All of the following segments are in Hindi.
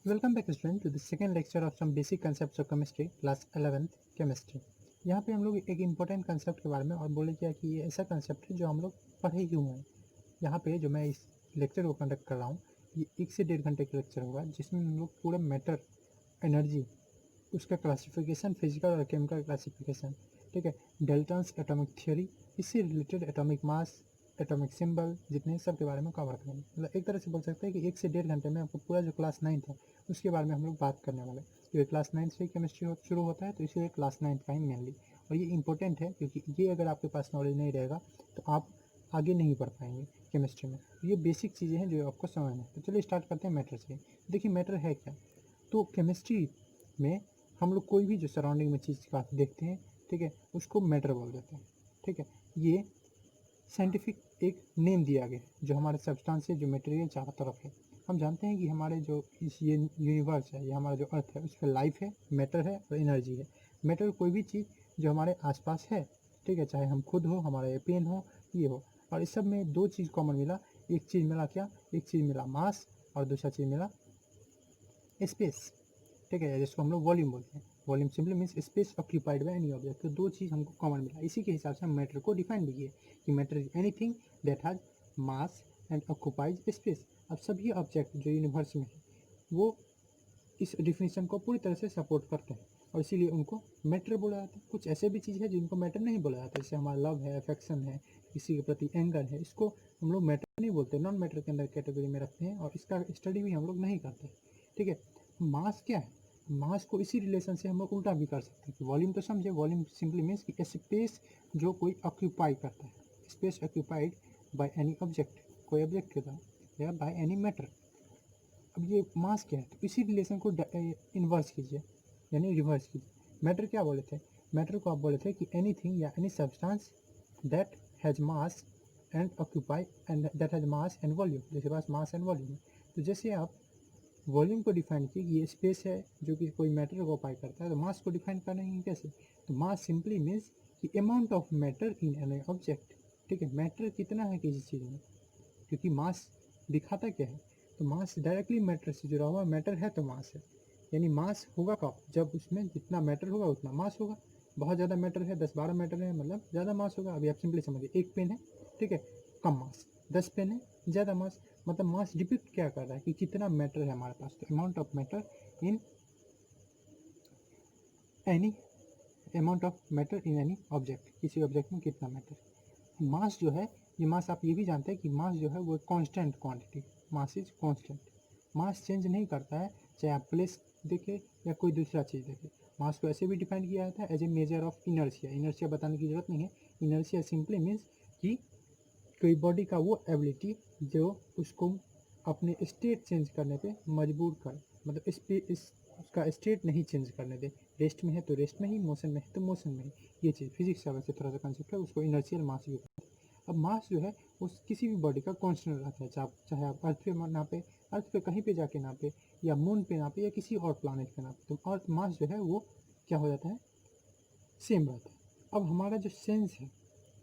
Welcome back student to the second lecture of some basic concepts of chemistry class 11th chemistry। यहाँ पे हम लोग एक इम्पोर्टेंट कंसेप्ट के बारे में और बोले क्या कि ये ऐसा कंसेप्ट है जो हम लोग पढ़े ही हुए हैं। यहाँ पे जो मैं इस लेक्चर को कंडक्ट कर रहा हूँ ये 1 से 1.5 घंटे का लेक्चर होगा, जिसमें हम लोग पूरा मैटर, एनर्जी, उसका क्लासिफिकेशन, फिजिकल और केमिकल क्लासिफिकेशन, ठीक है, डेल्टन्स एटॉमिक थ्योरी, इससे related atomic mass, atomic symbol, जितने सब के बारे में कवर करेंगे। मतलब एक तरह से बोल सकते हैं कि 1 से 1.5 घंटे में आपको पूरा जो क्लास 9th है उसके बारे में हम लोग बात करने वाले हैं, क्योंकि क्लास 9th से केमिस्ट्री शुरू होता है, तो इसीलिए क्लास 9th का ही मेनली। और ये इंपॉर्टेंट है क्योंकि ये अगर आपके पास नॉलेज नहीं रहेगा तो आप आगे नहीं बढ़ पाएंगे केमिस्ट्री में। तो ये बेसिक चीज़ें हैं जो आपको समझना है। तो चलिए स्टार्ट करते हैं मैटर से। देखिए मैटर है क्या। तो केमिस्ट्री में हम लोग कोई भी जो सराउंडिंग में चीज़ का देखते हैं, ठीक है, उसको मैटर बोल देते हैं। ठीक है, ये साइंटिफिक एक नेम दिया गया जो हमारे सब्सटेंस है, जो मटेरियल चारों तरफ है। हम जानते हैं कि हमारे जो इस ये यूनिवर्स है, ये हमारा जो अर्थ है, उस पर लाइफ है, मैटर है और एनर्जी है। मैटर कोई भी चीज़ जो हमारे आसपास है, ठीक है, चाहे हम खुद हो, हमारा ये पेन हो, ये हो। और इस सब में दो चीज़ कॉमन मिला। एक चीज़ मिला क्या, एक चीज़ मिला मास और दूसरा चीज़ मिला स्पेस, ठीक है, जिसको हम लोग वॉल्यूम बोलते हैं। Volume simply means space occupied by any object. तो दो चीज़ हमको कॉमन मिला, इसी के हिसाब से हम मैटर को डिफाइन भी किए कि matter is anything that has mass and occupies space. अब सभी ऑब्जेक्ट जो यूनिवर्स में है वो इस डिफिनेशन को पूरी तरह से सपोर्ट करते हैं और इसीलिए उनको मैटर बोला जाता है। कुछ ऐसे भी चीज़ है जिनको मैटर नहीं बोला जाता, जैसे हमारा लव है, अफेक्शन है, किसी के प्रति एंगर है, इसको हम लोग मैटर नहीं बोलते, नॉन मैटर के अंदर कैटेगरी में रखते हैं और इसका स्टडी भी हम लोग नहीं करते। ठीक है, मास क्या है, मास को इसी रिलेशन से हम लोग उल्टा भी कर सकते हैं कि वॉल्यूम तो समझे, वॉल्यूम सिंपली मीन्स कि स्पेस जो कोई ऑक्यूपाई करता है, space occupied by any object, कोई ऑब्जेक्ट के द्वारा या बाय एनी मैटर। अब ये मास क्या है, तो इसी रिलेशन को इन्वर्स कीजिए यानी रिवर्स कीजिए। मैटर क्या बोले थे, मैटर को आप बोले थे कि एनीथिंग या any substance that has mass and occupy and that has mass and volume, जिसके पास मास एंड वॉल्यूम है। तो जैसे आप वॉल्यूम को डिफाइन किए कि ये स्पेस है जो कि कोई मैटर को ऑक्यूपाई करता है, तो मास को डिफाइन करेंगे कैसे, तो मास सिंपली मीन्स कि amount of matter in an object. ठीक है, मैटर कितना है किसी चीज़ में, क्योंकि मास दिखाता क्या है, तो मास डायरेक्टली मैटर से जुड़ा हुआ, मैटर है तो मास है। यानी मास होगा कब, जब उसमें जितना मैटर होगा उतना मास होगा। बहुत ज़्यादा मैटर है, 10-12 मैटर है, मतलब ज़्यादा मास होगा। अभी आप सिंपली समझिए, एक पेन है, ठीक है, कम मास, 10 पेन है, ज़्यादा मास। मतलब मास डिपिक्ट क्या कर रहा है कि कितना मैटर है हमारे पास, तो amount of matter in any, amount of matter in any object, किसी ऑब्जेक्ट में कितना मैटर। मास जो है, ये मास आप ये भी जानते हैं कि मास जो है वो constant quantity, mass is constant. Mass change नहीं करता है, चाहे आप प्लेस देखें या कोई दूसरा चीज़ देखें। मास को ऐसे भी डिफाइन किया जाता है as a measure of inertia. Inertia बताने की जरूरत नहीं है। इनर्शिया सिंपली मीन्स कि कोई बॉडी का वो एबिलिटी जो उसको अपने स्टेट चेंज करने पे मजबूर करे, मतलब इस उसका स्टेट नहीं चेंज करने दे। रेस्ट में है तो रेस्ट में ही, मोशन में है तो मोशन में ही। ये चीज़ फिजिक्स का वैसे थोड़ा सा कंसेप्ट है, उसको इनर्शियल मास भी कहते हैं। अब मास जो है उस किसी भी बॉडी का कांस्टेंट रहता है, चाहे आप अर्थ पे नापे, अर्थ पे कहीं पे जाके नापे, या मून पे नापे, या किसी और प्लानट पे नापे, तो अर्थ मास जो है वो क्या हो जाता है, सेम रहता है। अब हमारा जो सेंस है,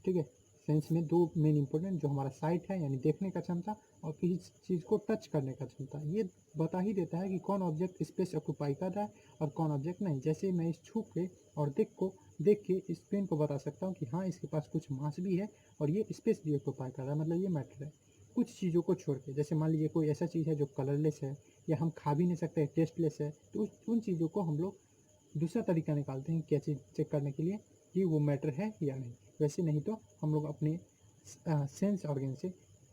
ठीक है, सेंस में दो मेन इंपॉर्टेंट, जो हमारा साइट है यानी देखने का क्षमता, और किसी चीज़ को टच करने का क्षमता, ये बता ही देता है कि कौन ऑब्जेक्ट स्पेस ऑक्यूपाई कर रहा है और कौन ऑब्जेक्ट नहीं। जैसे मैं इस छू के और देख के इस पेन को बता सकता हूँ कि हाँ इसके पास कुछ मास भी है और ये स्पेस भी ऑक्यूपाई कर रहा है, मतलब ये मैटर है। कुछ चीज़ों को छोड़ के, जैसे मान लीजिए कोई ऐसा चीज़ है जो कलरलेस है या हम खा भी नहीं सकते, टेस्टलेस है, तो उन चीज़ों को हम लोग दूसरा तरीका निकालते हैं क्या चीज़ चेक करने के लिए कि वो मैटर है या नहीं। वैसे नहीं तो हम लोग अपने सेंस ऑर्गन से,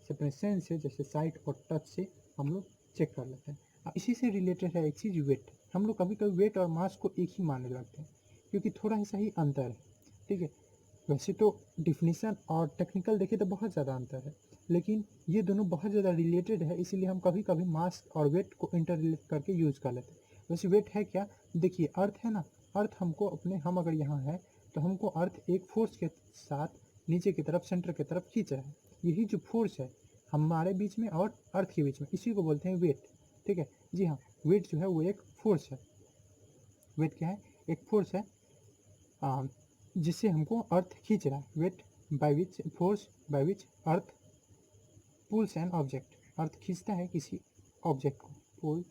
अपने सेंस से, जैसे साइट और टच से हम लोग चेक कर लेते हैं। अब इसी से रिलेटेड है एक चीज़ वेट। हम लोग कभी कभी वेट और मास को एक ही मानने लगते हैं क्योंकि थोड़ा सा ही अंतर है, ठीक है। वैसे तो डिफिनीसन और टेक्निकल देखें तो बहुत ज़्यादा अंतर है, लेकिन ये दोनों बहुत ज़्यादा रिलेटेड है, इसीलिए हम कभी कभी मास और वेट को इंटर रिलेट करके यूज़ कर लेते हैं। वैसे वेट है क्या, देखिए अर्थ है ना, अर्थ हमको अपने, हम अगर यहाँ है तो हमको अर्थ एक फोर्स के साथ नीचे की तरफ, सेंटर की तरफ खींच रहा है। यही जो फोर्स है हमारे बीच में और अर्थ के बीच में, इसी को बोलते हैं वेट, ठीक है। जी हाँ, वेट जो है वो एक फोर्स है। वेट क्या है, एक फोर्स है जिससे हमको अर्थ खींच रहा है। Weight by which, force by which earth pulls an object, earth खींचता है किसी ऑब्जेक्ट को, पुल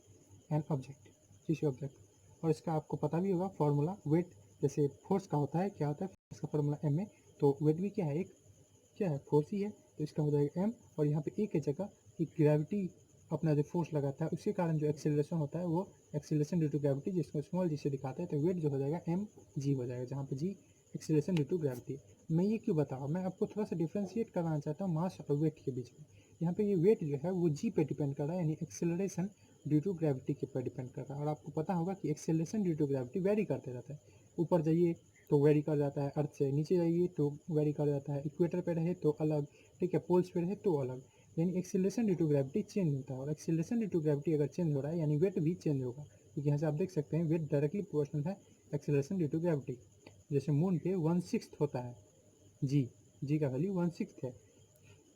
एन ऑब्जेक्ट, किसी ऑब्जेक्ट। और इसका आपको पता भी होगा फॉर्मूला, वेट जैसे फोर्स का होता है, क्या होता है फोर्स का फॉर्मूला एम है, तो वेट भी क्या है, एक क्या है फोर्स ही है, तो इसका हो जाएगा एम। और यहाँ पे एक है जगह कि ग्रेविटी अपना जो फोर्स लगाता है उसके कारण जो एक्सेलरेशन होता है वो एक्सेलरेशन ड्यू टू ग्रेविटी, जिसको स्मॉल जी से दिखाते हैं, तो वेट जो हो जाएगा एम जी हो जाएगा, जहाँ पे जी एक्सेलरेशन ड्यू टू ग्रेविटी। मैं ये क्यों बता रहा हूँ, मैं आपको थोड़ा सा डिफ्रेंशिएट करवाना चाहता हूँ मास और वेट के बीच में। यहाँ पे ये वेट जो है वो जी पे डिपेंड कर रहा है, यानी एक्सेलरेशन ड्यू टू ग्रेविटी के पर डिपेंड कर रहा है। और आपको पता होगा कि acceleration due to gravity vary करते रहता है, ऊपर जाइए तो वेरी कर जाता है, अर्थ से नीचे जाइए तो वेरी कर जाता है, इक्वेटर पे रहे तो अलग, ठीक है, पोल्स पे रहे तो अलग, यानी acceleration due to gravity change होता है। और एक्सेलरेशन ड्यू टू ग्रेविटी अगर चेंज हो रहा है यानी वेट भी चेंज होगा, क्योंकि यहाँ से आप देख सकते हैं वेट डायरेक्टली प्रोपोर्शनल है एक्सेलरेशन ड्यू टू ग्रेविटी। जैसे मून पे 1/6 होता है जी, जी का वैल्यू 1/6 है,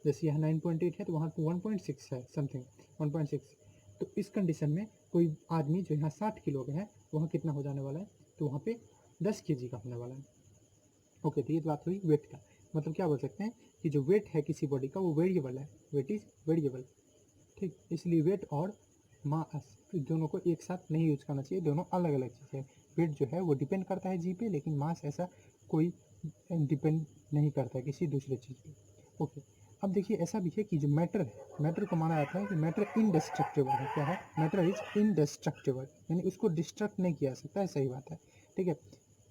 जैसे यहाँ 9.8 है तो वहाँ 1.6 है समथिंग, 1.6। तो इस कंडीशन में कोई आदमी जो यहाँ 60 किलो का है वहाँ कितना हो जाने वाला है, तो वहाँ पे 10 kg का होने वाला है। ओके, तो ये बात हुई वेट का। मतलब क्या बोल सकते हैं कि जो वेट है किसी बॉडी का वो वेरिएबल है, वेट इज वेरिएबल, ठीक। इसलिए वेट और मास दोनों को एक साथ नहीं यूज करना चाहिए, दोनों अलग अलग चीज़ है। वेट जो है वो डिपेंड करता है जी पे, लेकिन मास ऐसा कोई डिपेंड नहीं करता है किसी दूसरे चीज़ पे। ओके, अब देखिए ऐसा भी है कि जो मैटर है, मैटर को माना जाता है कि मैटर इनडेस्ट्रक्टिबल है। क्या है, मैटर इज इनडेस्ट्रक्टिबल, यानी उसको डिस्ट्रक्ट नहीं किया जा सकता है, सही बात है, ठीक है।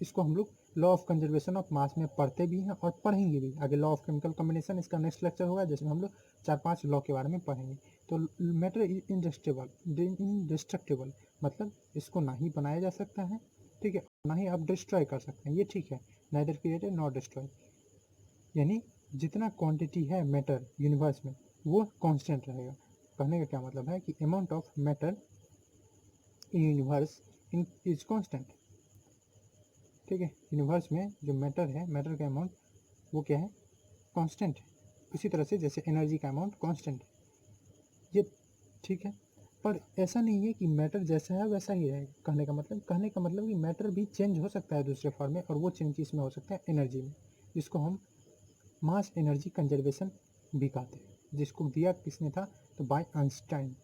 इसको हम लोग law of conservation of mass में पढ़ते भी हैं और पढ़ेंगे भी आगे। लॉ ऑफ केमिकल कॉम्बिनेशन इसका नेक्स्ट लेक्चर होगा, जिसमें हम लोग 4-5 लॉ के बारे में पढ़ेंगे। तो मैटर इनडिस्ट्रक्टिबल मतलब इसको ना ही बनाया जा सकता है, ठीक है, ना ही आप डिस्ट्रॉय कर सकते हैं, ये ठीक है, नाइदर क्रिएटेड नॉट डिस्ट्रॉय। यानी जितना क्वांटिटी है मैटर यूनिवर्स में वो कांस्टेंट रहेगा। कहने का क्या मतलब है कि amount of matter in universe is constant, ठीक है। यूनिवर्स में जो मैटर है, मैटर का अमाउंट वो क्या है, कांस्टेंट है। उसी तरह से जैसे एनर्जी का अमाउंट कांस्टेंट है, ये ठीक है। पर ऐसा नहीं है कि मैटर जैसा है वैसा ही रहेगा। कहने का मतलब कि मैटर भी चेंज हो सकता है दूसरे फॉर्म में, और वो चेंज इसमें हो सकता है एनर्जी में, जिसको हम मास एनर्जी कंजर्वेशन भी कहते हैं, जिसको दिया किसने था, तो बाय आइंस्टाइन,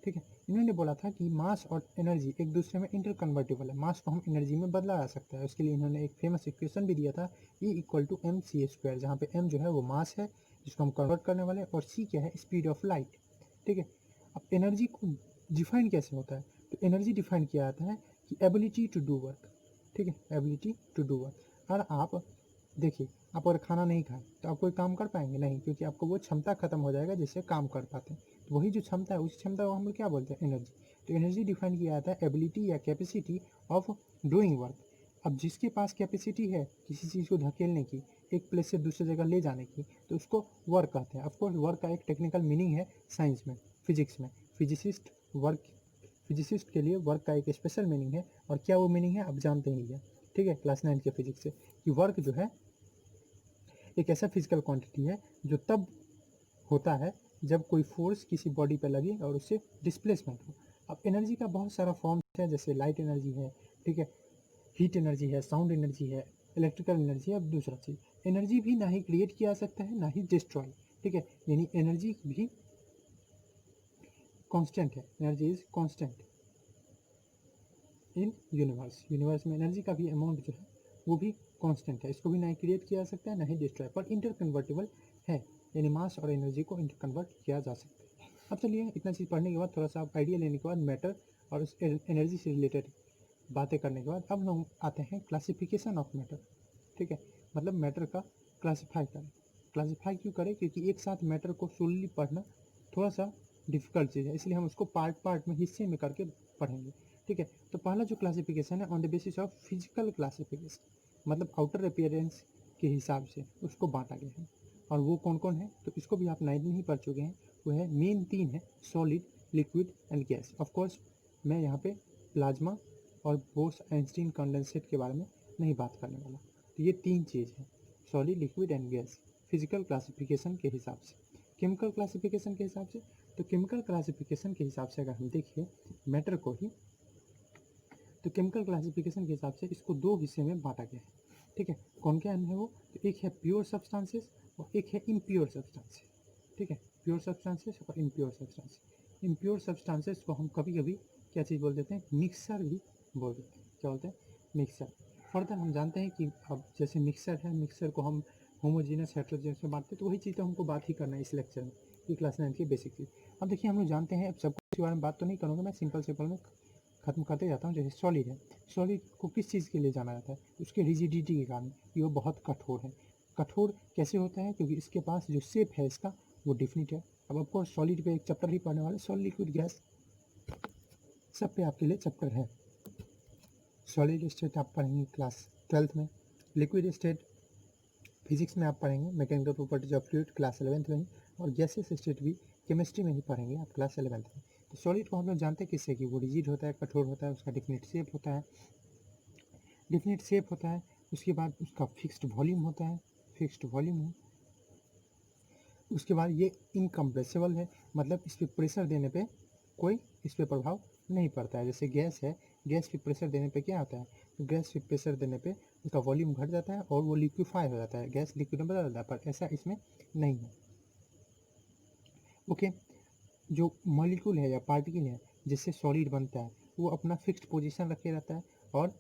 ठीक है। इन्होंने बोला था कि मास और एनर्जी एक दूसरे में इंटर कन्वर्टेबल है, मास को हम एनर्जी में बदला जा सकता है। उसके लिए इन्होंने एक फेमस इक्वेशन भी दिया था, E = mc², जहाँ पे m जो है वो मास है जिसको हम कन्वर्ट करने वाले हैं, और c क्या है, स्पीड ऑफ लाइट, ठीक है। अब एनर्जी को डिफाइन कैसे होता है, तो एनर्जी डिफाइन किया जाता है कि एबिलिटी टू डू वर्क, ठीक है, एबिलिटी टू डू वर्क। और आप देखिए, आप अगर खाना नहीं खाएं तो आप कोई काम कर पाएंगे नहीं, क्योंकि आपको वो क्षमता खत्म हो जाएगा जिससे काम कर पाते हैं। तो वही जो क्षमता है उस क्षमता को हम लोग क्या बोलते हैं, एनर्जी। तो एनर्जी डिफाइन किया जाता है एबिलिटी या कैपेसिटी ऑफ डूइंग वर्क। अब जिसके पास कैपेसिटी है किसी चीज़ को धकेलने की, एक प्लेस से दूसरी जगह ले जाने की, तो उसको वर्क कहते हैं। ऑफकोर्स वर्क का एक टेक्निकल मीनिंग है साइंस में, फिजिक्स में। फिजिसिस्ट के लिए वर्क का एक स्पेशल मीनिंग है, और क्या वो मीनिंग है आप जानते ही हैं, ठीक है, क्लास 9 के फिजिक्स से, कि वर्क जो है एक ऐसा फिजिकल क्वांटिटी है जो तब होता है जब कोई फोर्स किसी बॉडी पर लगे और उससे डिस्प्लेसमेंट हो। अब एनर्जी का बहुत सारा फॉर्म है, जैसे लाइट एनर्जी है, ठीक है, हीट एनर्जी है, साउंड एनर्जी है, इलेक्ट्रिकल एनर्जी है। अब दूसरा चीज़, एनर्जी भी ना ही क्रिएट किया जा सकता है ना ही डिस्ट्रॉय, ठीक है, यानी एनर्जी भी कांस्टेंट है, energy is constant in universe में एनर्जी का भी अमाउंट जो है वो भी कांस्टेंट है, इसको भी ना ही क्रिएट किया जा सकता है ना ही डिस्ट्रॉय, पर इंटर कन्वर्टेबल है, यानी मास और एनर्जी को इंटर कन्वर्ट किया जा सकता है। अब चलिए इतना चीज़ पढ़ने के बाद, थोड़ा सा आप आइडिया लेने के बाद, मैटर और उस एनर्जी से रिलेटेड बातें करने के बाद, अब हम आते हैं क्लासिफिकेशन ऑफ मैटर, ठीक है। मतलब मैटर का क्लासीफाई क्यों करें, क्योंकि एक साथ मैटर को सोलली पढ़ना थोड़ा सा डिफिकल्ट चीज़ है, इसलिए हम उसको पार्ट पार्ट में, हिस्से में करके पढ़ेंगे, ठीक है। तो पहला जो क्लासिफिकेशन है on the basis of physical classification, मतलब आउटर अपीयरेंस के हिसाब से उसको बांटा गया है। और वो कौन कौन है, तो इसको भी आप 9 में ही पढ़ चुके हैं। वो है मेन 3 है, solid, liquid and gas. Of course मैं यहाँ पे प्लाज्मा और बोस आइंस्टीन कंडेंसेट के बारे में नहीं बात करने वाला। तो ये 3 चीज़ है, solid, liquid and gas, physical classification के हिसाब से। केमिकल क्लासिफिकेशन के हिसाब से, तो केमिकल क्लासिफिकेशन के हिसाब से अगर हम देखिए मैटर को ही, तो केमिकल क्लासिफिकेशन के हिसाब से इसको 2 हिस्से में बांटा गया है, ठीक है। कौन क्या है वो, तो एक है प्योर सब्सटेंसेस और एक है इम्प्योर सब्सटेंसेस, ठीक है, प्योर सब्सटेंसेस और इम्प्योर सब्सटेंसेस। इम्प्योर सब्सटेंसेस को हम कभी कभी क्या चीज़ बोल देते हैं, मिक्सर भी बोल देते हैं। क्या बोलते हैं? मिक्सर। फर्दर हम जानते हैं कि अब जैसे मिक्सर है, मिक्सर को हम होमोजीनस हेट्रोजीनस में बांटते हैं, तो वही चीज़ तो हमको बात ही करना है इस लेक्चर में, ये क्लास 9 की बेसिक चीज़। अब देखिए हम लोग जानते हैं, अब सब कुछ के बारे में बात तो नहीं करूँगा मैं, सिंपल में खत्म करते जाता हूँ। जैसे सॉलिड है, सॉलिड को किस चीज़ के लिए जाना जाता है? उसके रिजिडिटी के कारण कि वो बहुत कठोर है। कठोर कैसे होता है? क्योंकि इसके पास जो शेप है इसका वो डिफिनिट है। अब ऑफकोर्स सॉलिड पे एक चैप्टर ही पढ़ने वाले, सॉलिड लिक्विड गैस, सब पे आपके लिए चैप्टर है। सॉलिड स्टेट आप पढ़ेंगे क्लास 12th में, लिक्विड स्टेट फिजिक्स में आप पढ़ेंगे, mechanical properties of fluid class 11th में ही, और गैसेस स्टेट भी केमिस्ट्री में ही पढ़ेंगे आप क्लास 11th में। तो सॉलिड को हम लोग जानते हैं किससे, कि वो रिजिड होता है, कठोर होता है, उसका डिफिनिट शेप होता है, उसके बाद उसका फिक्स्ड वॉल्यूम होता है, फिक्स्ड वॉल्यूम है। उसके बाद ये इनकम्प्रेसिबल है, मतलब इस पर प्रेशर देने पे कोई इस पर प्रभाव नहीं पड़ता है। जैसे गैस है, गैस पे प्रेशर देने पे क्या होता है? तो गैस पे प्रेशर देने पे उसका वॉल्यूम घट जाता है और वो लिक्विफाई हो जाता है, गैस लिक्विड में बदल जाता है, पर ऐसा इसमें नहीं है। ओके, जो मॉलिक्यूल है या पार्टिकल है जिससे सॉलिड बनता है, वो अपना फिक्स्ड पोजीशन रखे रहता है, और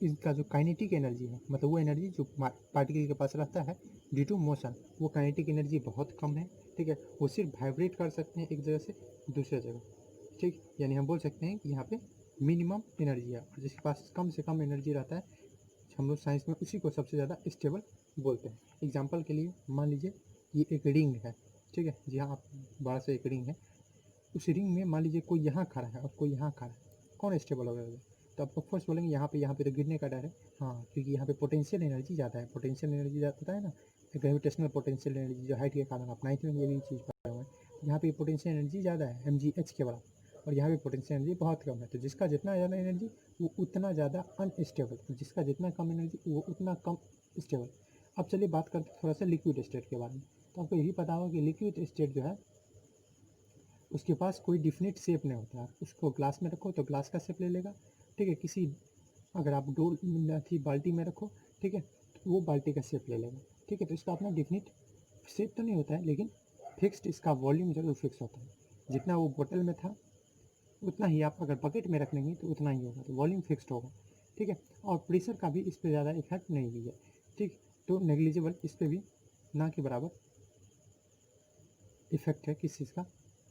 इसका जो काइनेटिक एनर्जी है, मतलब वो एनर्जी जो पार्टिकल के पास रहता है ड्यू टू मोशन, वो काइनेटिक एनर्जी बहुत कम है। ठीक है, वो सिर्फ वाइब्रेट कर सकते हैं एक जगह से दूसरे जगह। ठीक, यानी हम बोल सकते हैं कि यहाँ पे मिनिमम एनर्जी है, और जिसके पास कम से कम एनर्जी रहता है, हम लोग साइंस में उसी को सबसे ज़्यादा स्टेबल बोलते हैं। एग्जाम्पल के लिए मान लीजिए ये एक रिंग है, ठीक है, जी हाँ, आप बड़ा सा एक रिंग है, उस रिंग में मान लीजिए कोई यहाँ खड़ा है और कोई यहाँ खड़ा है, कौन स्टेबल होगा? तो आप ऑफकोर्स बोलेंगे यहाँ पे तो गिरने का डर है। हाँ, क्योंकि यहाँ पे पोटेंशियल एनर्जी ज़्यादा है, पोटेंशियल एनर्जी ज़्यादा होता है ना, ग्रेविटेशनल पोटेंशियल एनर्जी जो हाइट के कारण, आप 9th में ये भी चीज़ पढ़े हुए हैं। यहाँ पे पोटेंशियल एनर्जी ज़्यादा है, mgh के बराबर, और यहाँ पे पोटेंशियल एनर्जी बहुत कम है। तो जिसका जितना ज़्यादा एनर्जी वो उतना ज़्यादा अनस्टेबल, जिसका जितना कम एनर्जी वो उतना कम स्टेबल। अब चलिए बात करते हैं थोड़ा सा लिक्विड स्टेट के बारे में। तो आपको यही पता होगा कि लिक्विड स्टेट जो है उसके पास कोई डिफिनिट शेप नहीं होता है। उसको ग्लास में रखो तो ग्लास का शेप ले लेगा, ठीक है, किसी अगर आप डोल थी बाल्टी में रखो, ठीक है, तो वो बाल्टी का शेप ले लेगा। ठीक है, तो इसका अपना डिफिनिट शेप तो नहीं होता है, लेकिन फिक्स्ड इसका वॉल्यूम जरूर फिक्स होता है। जितना वो बोतल में था उतना ही आप अगर बकेट में रख लेंगे तो उतना ही होगा, तो वॉल्यूम फिक्स्ड होगा। ठीक है, और प्रेशर का भी इस पर ज़्यादा इफेक्ट नहीं हुई है। ठीक, तो नेग्लिजिबल इस पर भी ना के बराबर इफेक्ट है किस चीज़ का?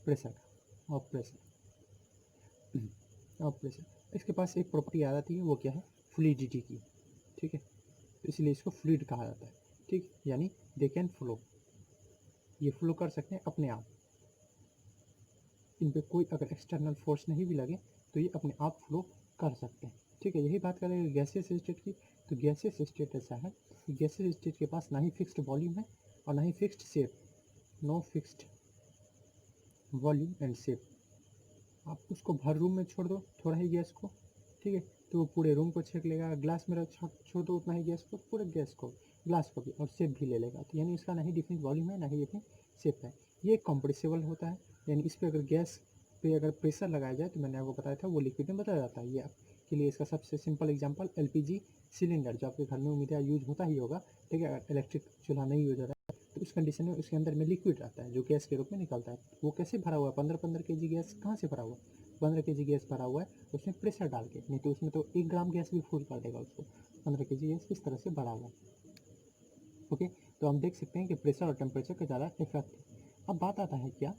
प्रेशर का, और प्रेशर। इसके पास एक प्रॉपर्टी आ जाती है, वो क्या है? फ्लूइडिटी की। ठीक है, तो इसलिए इसको फ्लूइड कहा जाता है। ठीक, यानी दे कैन फ्लो, ये फ्लो कर सकते हैं अपने आप, इन पे कोई अगर एक्सटर्नल फोर्स नहीं भी लगे तो ये अपने आप फ्लो कर सकते हैं। ठीक है, यही बात करेंगे गैसियस स्टेट की। तो गैसियस स्टेट ऐसा है कि गैसियस स्टेट के पास ना ही फिक्स्ड वॉल्यूम है और ना ही fixed shape, no fixed volume and shape. आप उसको भर रूम में छोड़ दो थोड़ा ही गैस को, ठीक है, तो वो पूरे रूम को छेक लेगा। ग्लास में छोड़ दो उतना ही गैस को, पूरे गैस को, ग्लास को भी, और शेप भी ले लेगा। तो यानी इसका ना ही डिफरेंट वॉल्यूम है ना ही डिफरेंट शेप है। ये कंप्रेसिबल होता है, यानी इस पर अगर गैस पे अगर प्रेशर लगाया जाए तो मैंने आपको बताया था वो लिक्विड में बदल जाता है। ये आपके लिए इसका सबसे सिंपल एग्जांपल एलपीजी सिलेंडर, जो आपके घर में उम्मीद यूज होता ही होगा। ठीक है, इलेक्ट्रिक चूल्हा नहीं यूज होता है तो उस कंडीशन में उसके अंदर में लिक्विड रहता है जो गैस के रूप में निकलता है। वो कैसे भरा हुआ है? 15-15 kg गैस कहाँ से भरा हुआ है? 15 kg गैस भरा हुआ है उसमें प्रेशर डाल के, नहीं तो उसमें तो 1 ग्राम गैस भी फुल कर देगा उसको। 15 kg गैस किस तरह से भरा हुआ है। ओके, तो हम देख सकते हैं कि प्रेशर और टेम्परेचर का ज़्यादा इफेक्ट है। अब बात आता है क्या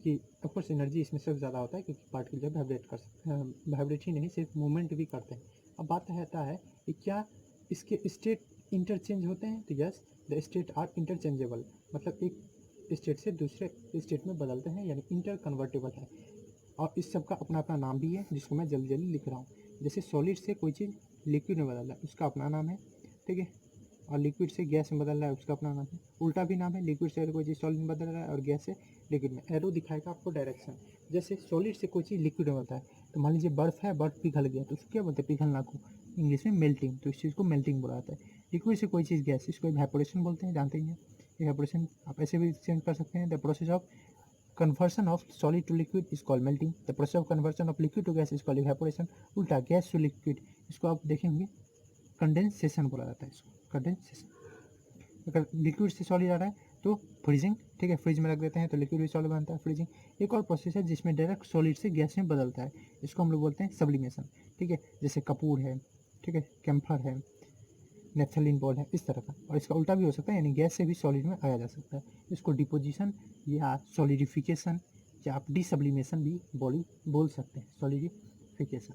कि ऑफकोर्स एनर्जी इसमें सबसे ज़्यादा होता है क्योंकि पार्टिकल जब वाइब्रेट कर सकते हैं, वाइब्रेट ही नहीं सिर्फ मूवमेंट भी करते हैं। अब बात आता है कि क्या इसके स्टेट इंटरचेंज होते हैं? तो yes, the state are interchangeable, मतलब एक स्टेट से दूसरे स्टेट में बदलते हैं, यानी इंटर कन्वर्टेबल है। और इस सब का अपना अपना नाम भी है जिसको मैं जल्दी जल्दी लिख रहा हूँ। जैसे सॉलिड से कोई चीज़ लिक्विड में बदल रहा है उसका अपना नाम है, ठीक है, और लिक्विड से गैस में बदल रहा है उसका अपना नाम है। उल्टा भी नाम है, लिक्विड से अगर कोई चीज़ सॉलिड में बदल रहा है और गैस से लिक्विड में। एरो दिखाएगा आपको डायरेक्शन। जैसे सॉलिड से कोई चीज़ लिक्विड में होता है, तो मान लीजिए बर्फ़ है, बर्फ़ पिघल गया तो उसको क्या बोलते हैं? पिघलना को इंग्लिश में मेल्टिंग, तो इस चीज़ को मेल्टिंग बोला जाता है। लिक्विड से कोई चीज़ गैस, इसको इवेपोरेशन बोलते हैं, जानते ही हैं। इवेपोरेशन आप ऐसे भी चेंज कर सकते हैं। The process of conversion of solid to liquid is called melting. The process of conversion of liquid to gas is called evaporation. उल्टा गैस टू लिक्विड, इसको आप देखेंगे कंडेंसेशन बोला जाता है। इसको कंडेंसेशन। अगर लिक्विड से सॉलिड आ रहा है तो फ्रीजिंग, ठीक है, फ्रिज में रख देते हैं तो लिक्विड भी सॉलिड बनता है, फ्रीजिंग। एक और प्रोसेस है जिसमें डायरेक्ट सॉलिड से गैस में बदलता है, इसको हम लोग बोलते हैं सब्लिमेशन, ठीक है, जैसे कपूर है, ठीक है, कैम्फर है, नेफ्थलीन बॉल है, इस तरह का। और इसका उल्टा भी हो सकता है, यानी गैस से भी सॉलिड में आया जा सकता है। इसको डिपोजिशन या सॉलिडिफिकेशन या आप डिसब्लिमेशन भी बोल सकते हैं, सॉलिडिफिकेशन,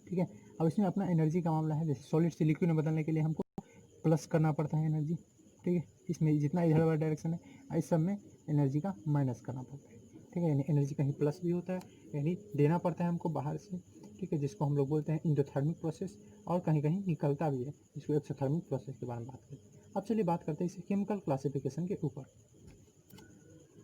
ठीक है। अब इसमें अपना एनर्जी का मामला है, जैसे सॉलिड से लिक्विड में बदलने के लिए हमको प्लस करना पड़ता है एनर्जी, ठीक है, इसमें जितना इधर वाला डायरेक्शन है इस सब में एनर्जी का माइनस करना पड़ता है, ठीक है, यानी एनर्जी कहीं प्लस भी होता है, यानी देना पड़ता है हमको बाहर से, ठीक है, जिसको हम लोग बोलते हैं इंडोथर्मिक प्रोसेस, और कहीं कहीं निकलता भी है, जिसको एक्सोथर्मिक प्रोसेस के बारे में बात करें। अब चलिए बात करते हैं इसे केमिकल क्लासिफिकेशन के ऊपर।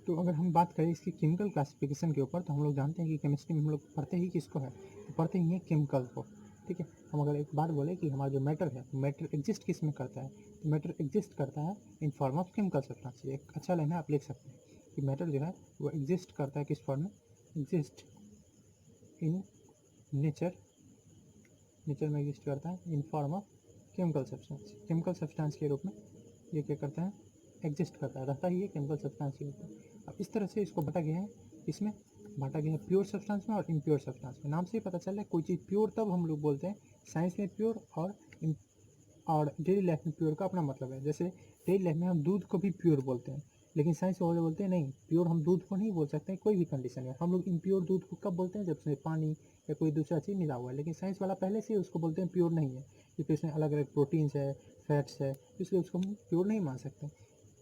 तो अगर हम बात करें इसकी केमिकल क्लासिफिकेशन के ऊपर, तो हम लोग जानते हैं कि केमिस्ट्री में हम लोग पढ़ते ही किसको है, तो पढ़ते ही हैं केमिकल को, ठीक है। हम अगर एक बात बोले कि हमारा जो मैटर है, मैटर एग्जिस्ट किस में करता है, तो मैटर एग्जिस्ट करता है in form of chemical substance. एक अच्छा लाइन है, आप लिख सकते हैं कि मैटर जो है वो एग्जिस्ट करता है किस फॉर्म में, एग्जिस्ट इन नेचर, नेचर में एग्जिस्ट करता है in form of chemical substance, chemical substance के रूप में ये क्या करता है, एग्जिस्ट करता है, रहता ही है केमिकल सब्सटेंस के रूप में। अब इस तरह से इसको बांटा गया है, इसमें बांटा गया है प्योर सब्सटेंस में और इम्प्योर सब्सटेंस में। नाम से ही पता चल रहा है कोई चीज़ प्योर तब हम लोग बोलते हैं, साइंस में प्योर और डेली लाइफ में प्योर का अपना मतलब है। जैसे डेली लाइफ में हम दूध को भी प्योर बोलते हैं, लेकिन साइंस वाले बोलते हैं नहीं, प्योर हम दूध को नहीं बोल सकते हैं कोई भी कंडीशन में। हम लोग इम्प्योर दूध को कब बोलते हैं, जब उसमें पानी या कोई दूसरा चीज़ मिला हुआ है, लेकिन साइंस वाला पहले से ही उसको बोलते हैं प्योर नहीं है, क्योंकि इसमें अलग अलग प्रोटीन्स है, फैट्स है, इसलिए उसको हम प्योर नहीं मान सकते।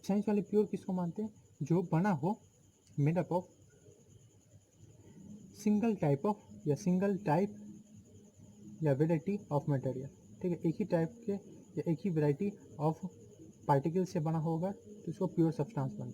साइंस वाले प्योर किसको मानते हैं, जो बना हो made up of single type of या सिंगल टाइप या वेराइटी ऑफ मटेरियल, ठीक है, एक ही टाइप के या एक ही वेराइटी ऑफ पार्टिकल से बना होगा तो इसको प्योर सब्सटेंस बन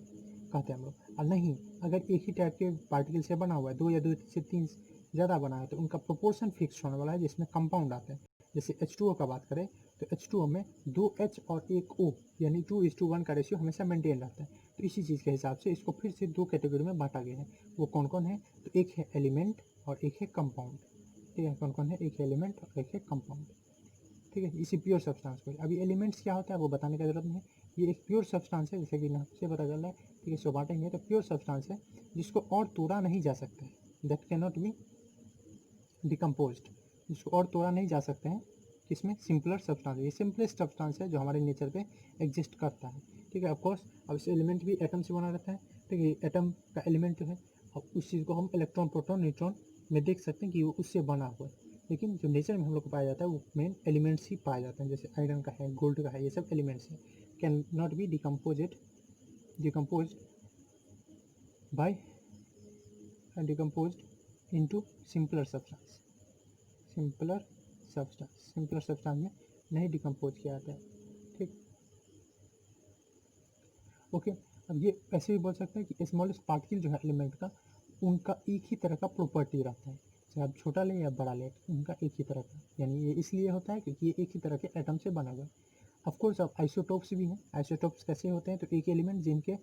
कहते हैं हम लोग। और नहीं, अगर एक ही टाइप के पार्टिकल से बना हुआ है, दो या दो से तीन ज़्यादा बना है, तो उनका प्रोपोर्शन फिक्स होने वाला है, जिसमें कंपाउंड आते हैं। जैसे H2O का बात करें तो H2O में 2 H और 1 O यानी 2:1 का रेशियो हमेशा मेंटेन रहता है। तो इसी चीज़ के हिसाब से इसको फिर से दो कैटेगरी में बांटा गया है। वो कौन कौन है, तो एक है एलिमेंट और एक है कंपाउंड, ठीक है, कौन कौन है, एक है एलिमेंट और एक है कंपाउंड, ठीक है, इसी प्योर सब्सटेंस को। अभी एलिमेंट्स क्या होता है वो बताने की जरूरत नहीं है, ये एक प्योर सब्सटेंस है, जैसे कि नाम से पता चल रहा है, ठीक है, इसको बांटेंगे तो प्योर सब्सटेंस है जिसको और तोड़ा नहीं जा सकता है, that can not be decomposed, जिसको और तोड़ा नहीं जा सकते हैं, किसमें, सिंपलर सब्सटेंस। ये सिंपलेस्ट सब्सटेंस है जो हमारे नेचर पे एग्जिस्ट करता है, ठीक है। ऑफकोर्स अब इस एलिमेंट भी एटम से बना रहता है, ठीक है, एटम का एलिमेंट जो है, अब उस चीज़ को हम इलेक्ट्रॉन प्रोटॉन न्यूट्रॉन में देख सकते हैं कि वो उससे बना हुआ है, लेकिन जो नेचर में हम लोग को पाया जाता है वो मेन एलिमेंट्स ही पाए जाते हैं, जैसे आयरन का है, गोल्ड का है, ये सब एलिमेंट्स हैं, can not be decompose by decomposed into simpler substance, simpler substance में नहीं डिकम्पोज किया जाता है, ठीक, ओके। अब ये ऐसे भी बोल सकते हैं कि स्मॉलेस्ट पार्टिकल जो है एलिमेंट का, उनका एक ही तरह का प्रॉपर्टी रहता है, चाहे आप छोटा लें या बड़ा लें, उनका एक ही तरह का, यानी ये इसलिए होता है क्योंकि ये एक ही तरह के एटम से बना हुआ है। ऑफकोर्स अब आइसोटोप्स भी हैं, आइसोटोप्स कैसे होते हैं, तो एक एलिमेंट जिनके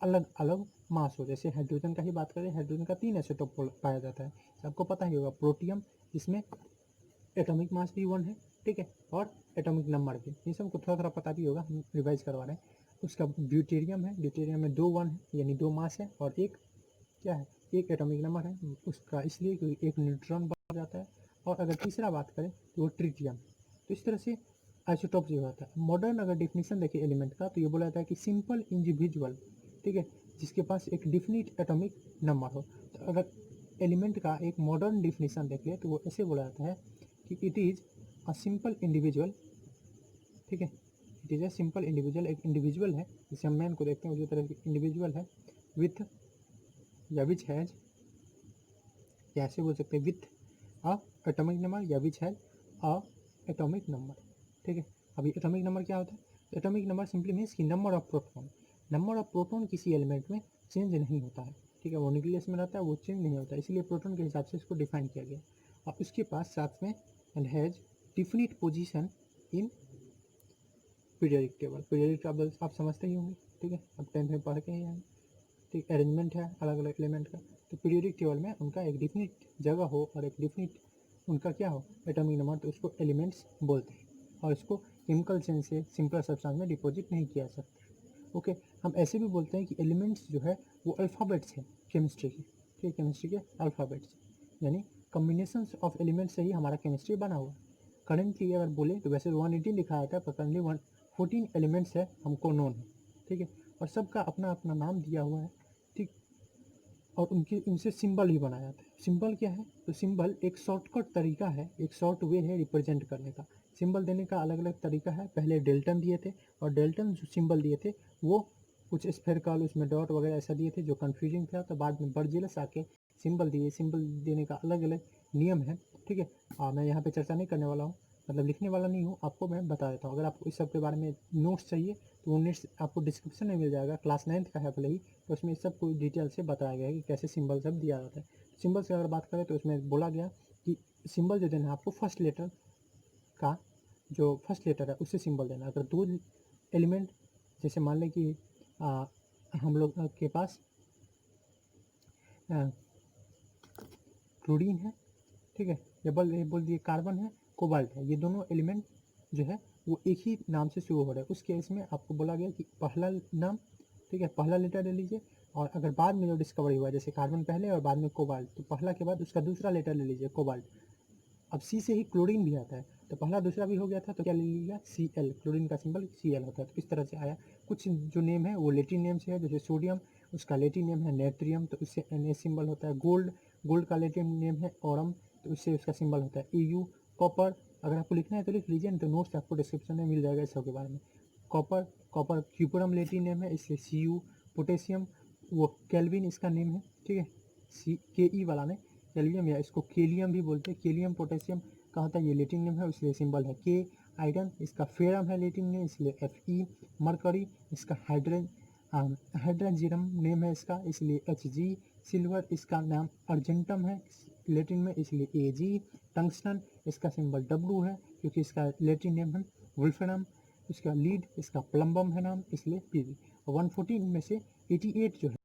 अलग अलग मास हो, जैसे हाइड्रोजन का ही बात करें, हाइड्रोजन का 3 आइसोटोप पाया जाता है, आपको पता ही होगा, प्रोटियम जिसमें एटॉमिक मास भी 1 है, ठीक है, और एटॉमिक नंबर भी, ये सबको थोड़ा थोड़ा पता भी होगा, हम रिवाइज करवा रहे हैं। उसका ड्यूटेरियम है, ड्यूटेरियम में 2 1 है, यानी 2 मास है, और एक क्या है, एक एटॉमिक नंबर है उसका, इसलिए क्योंकि एक न्यूट्रॉन बढ़ जाता है। और अगर तीसरा बात करें तो वो ट्रिटियम। तो इस तरह से आइसोटोप जो होता है, मॉडर्न अगर डिफिनीशन देखिए एलिमेंट का, तो ये बोला जाता है कि सिंपल इंडिविजुअल, ठीक है, जिसके पास एक डिफिनिट एटॉमिक नंबर हो। तो अगर एलिमेंट का एक मॉडर्न डिफिनीशन देख ले तो वो ऐसे बोला जाता है कि it is a simple individual, ठीक है, it is a simple individual, एक इंडिविजुअल है, जैसे हम मैन को देखते हैं उसी तरह की इंडिविजुअल है, विथ या विच हैज़, या ऐसे बोल सकते हैं विथ अ एटॉमिक नंबर या which has a atomic number, ठीक है। अभी एटॉमिक नंबर क्या होता है, तो एटॉमिक नंबर सिंपली मीन्स कि नंबर ऑफ प्रोटॉन किसी एलिमेंट में चेंज नहीं होता है, ठीक है, वो न्यूक्लियस में रहता है, वो चेंज नहीं होता है, इसलिए प्रोटॉन के हिसाब से इसको डिफाइन किया गया। और उसके पास साथ में and has definite position in periodic table, periodic table आप समझते ही होंगे, ठीक है, अब 10th में पढ़ के ही हैं, ठीक, अरेंजमेंट है अलग अलग एलिमेंट का, तो पीरियोडिक टेबल में उनका एक डिफिनिट जगह हो और एक डिफिनिट उनका क्या हो, एटॉमिक नंबर, तो उसको एलिमेंट्स बोलते हैं, और इसको केमिकल चेंज से सिंपल सब्सटेंस में डिपॉजिट नहीं किया जा सकता। ओके, हम ऐसे भी बोलते हैं कि एलिमेंट्स जो है वो अल्फ़ाबेट्स हैं केमिस्ट्री के, ठीक है, केमिस्ट्री के अल्फ़ाबेट्स, यानी कॉम्बिनेशंस ऑफ एलिमेंट्स से ही हमारा केमिस्ट्री बना हुआ है। करेंटली अगर बोले तो वैसे 118 लिखा आता है, पर करंटली 114 एलिमेंट्स है हमको नोन है, ठीक है, और सबका अपना अपना नाम दिया हुआ है, ठीक, और उनसे सिंबल ही बनाया जाता है। सिंबल क्या है? तो सिंबल एक शॉर्टकट तरीका है, एक शॉर्ट वे है रिप्रेजेंट करने का। सिंबल देने का अलग अलग तरीका है। पहले डेल्टन दिए थे, और डेल्टन जो सिंबल दिए थे वो कुछ स्फेरिकल, उसमें डॉट वगैरह ऐसा दिए थे जो कन्फ्यूजिंग था। तो बाद में बर्जिलस आके सिंबल दिए। सिंबल देने का अलग अलग नियम है, ठीक है। मैं यहाँ पे चर्चा नहीं करने वाला हूँ, मतलब लिखने वाला नहीं हूँ, आपको मैं बता देता हूँ। अगर आपको इस सब के बारे में नोट्स चाहिए तो वो नोट्स आपको डिस्क्रिप्शन में मिल जाएगा। क्लास 9th का है भले ही, तो उसमें सब कुछ डिटेल से बताया गया है कि कैसे सिंबल सब दिया जाता है। सिंबल से अगर बात करें तो उसमें बोला गया कि सिंबल जो देना है आपको फर्स्ट लेटर का, जो फर्स्ट लेटर है उससे सिंबल देना। अगर दो एलिमेंट, जैसे मान लें कि हम लोग के पास क्लोरीन है, ठीक है, या बोल दिए कार्बन है, कोबाल्ट है, ये दोनों एलिमेंट जो है वो एक ही नाम से शुरू हो रहा है। उस केस में आपको बोला गया कि पहला नाम, ठीक है, पहला लेटर ले लीजिए, और अगर बाद में जो डिस्कवरी हुआ जैसे कार्बन पहले और बाद में कोबाल्ट, तो पहला के बाद उसका दूसरा लेटर ले लीजिए, कोबाल्ट। अब सी से ही क्लोरीन भी आता है, तो पहला दूसरा भी हो गया था, तो क्या ले लिया, सी एल, क्लोरीन का सिंबल सी एल होता है। तो इस तरह से आया। कुछ जो नेम है वो लेटिन नेम से है, जैसे सोडियम, उसका लेटिन नेम है नेट्रियम, तो उससे एन ए सिंबल होता है। गोल्ड, गोल्ड का लेटिन नेम है ऑरम, तो उससे उसका सिंबल होता है ई यू। कॉपर, अगर आपको लिखना है तो लिख लीजिए, नहीं तो नोट्स आपको डिस्क्रिप्शन में मिल जाएगा इस सब के बारे में। कॉपर, कॉपर क्यूपरम लेटिन नेम है, इसलिए सी यू। पोटेशियम, वो केल्विन इसका नेम है, ठीक है, सी के ई वाला में केल्वियम, या इसको केलियम भी बोलते हैं। केलियम पोटेशियम का होता है, ये लेटिन नेम है, इसलिए सिंबल है के। आयरन, इसका फेरम है लेटिन नेम, इसलिए एफ ई। मरकरी, इसका हाइड्रोजियम नेम है इसका, इसलिए एच जी। सिल्वर, इसका नाम अर्जेंटम है लेटिन में, इसलिए ए जी। टंगस्टन, इसका सिंबल डब्ल्यू है क्योंकि इसका लेटिन नेम है वुल्फ्रेनम। इसका लीड, इसका प्लम्बम है नाम, इसलिए पी जी। 114 में से 88 जो है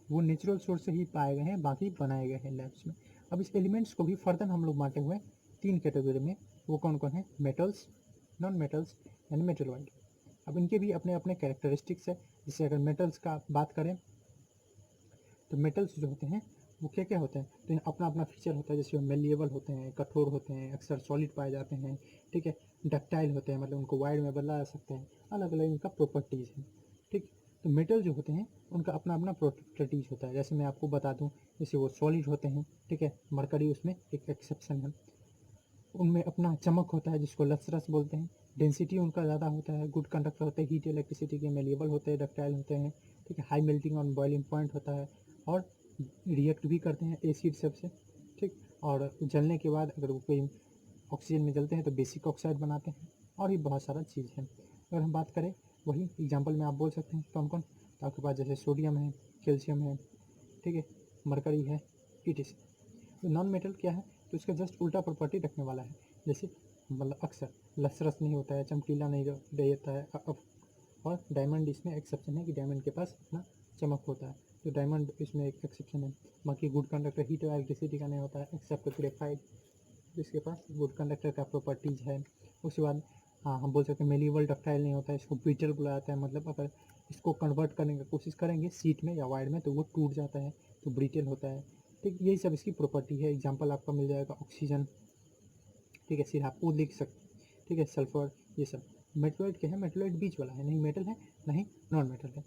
वो नेचुरल सोर्स से ही पाए गए हैं, बाकी बनाए गए हैं लैब्स में। अब इस एलिमेंट्स को भी फर्दर हम लोग बांटे हुए हैं 3 कैटेगरी में। वो कौन कौन है? Metals, non metals and metalloid. अब इनके भी अपने अपने कैरेक्टरिस्टिक्स है। जैसे अगर मेटल्स का बात करें तो मेटल्स जो होते हैं वो क्या क्या होते हैं, तो अपना अपना फीचर होता है। जैसे मेलिएबल होते हैं, कठोर होते हैं, अक्सर सॉलिड पाए जाते हैं, ठीक है, डक्टाइल होते हैं, मतलब उनको वाइड में बदला जा सकते हैं, अलग अलग इनका प्रॉपर्टीज़ है, ठीक। तो मेटल जो होते हैं उनका अपना अपना प्रॉपर्टीज़ होता है। जैसे मैं आपको बता दूं, जैसे वो सॉलिड होते हैं, ठीक है, मरकरी उसमें एक एक्सेप्शन है। उनमें अपना चमक होता है जिसको लसरस बोलते हैं। डेंसिटी उनका ज़्यादा होता है, गुड कंडक्टर होते हैं, हीट इलेक्ट्रिसिटी के, मेलिएबल होते हैं, डक्टाइल होते हैं, ठीक है, हाई मेल्टिंग और बॉइलिंग पॉइंट होता है, और रिएक्ट भी करते हैं एसिड सबसे, ठीक। और जलने के बाद अगर वो कोई ऑक्सीजन में जलते हैं तो बेसिक ऑक्साइड बनाते हैं, और भी बहुत सारा चीज़ है। अगर हम बात करें वही एग्जाम्पल में आप बोल सकते हैं कौन कौन, तो आपके पास जैसे सोडियम है, कैल्शियम है, ठीक है, मरकरी है, इटिस। तो नॉन मेटल क्या है, तो इसका जस्ट उल्टा प्रॉपर्टी रखने वाला है। जैसे मतलब अक्सर लसरस नहीं होता है, चमकीला नहीं रहता है, और डायमंड इसमें एक्सेप्शन है कि डायमंड के पास अपना चमक होता है, तो डायमंड इसमें एक एक्सेप्शन है। बाकी गुड कंडक्टर, हीट और इलेक्ट्रिसिटी का नहीं होता है, एक्सेप्ट ग्रेफाइट जिसके पास गुड कंडक्टर का प्रॉपर्टीज़ है। उसके बाद हाँ, हम बोल सकते हैं मेलिएबल डक्टाइल नहीं होता है, इसको ब्रिटल बोला जाता है। मतलब अगर इसको कन्वर्ट करने की कोशिश करेंगे सीट में या वायर में तो वो टूट जाता है, तो ब्रिटल होता है, ठीक। यही सब इसकी प्रॉपर्टी है। एग्जांपल आपका मिल जाएगा ऑक्सीजन, ठीक है, सिर्फ आप वो लिख सकते हैं, ठीक है, सल्फर, ये सब। मेटलॉइड क्या है? मेटलॉइड बीच वाला है, नहीं मेटल है नहीं नॉन मेटल है,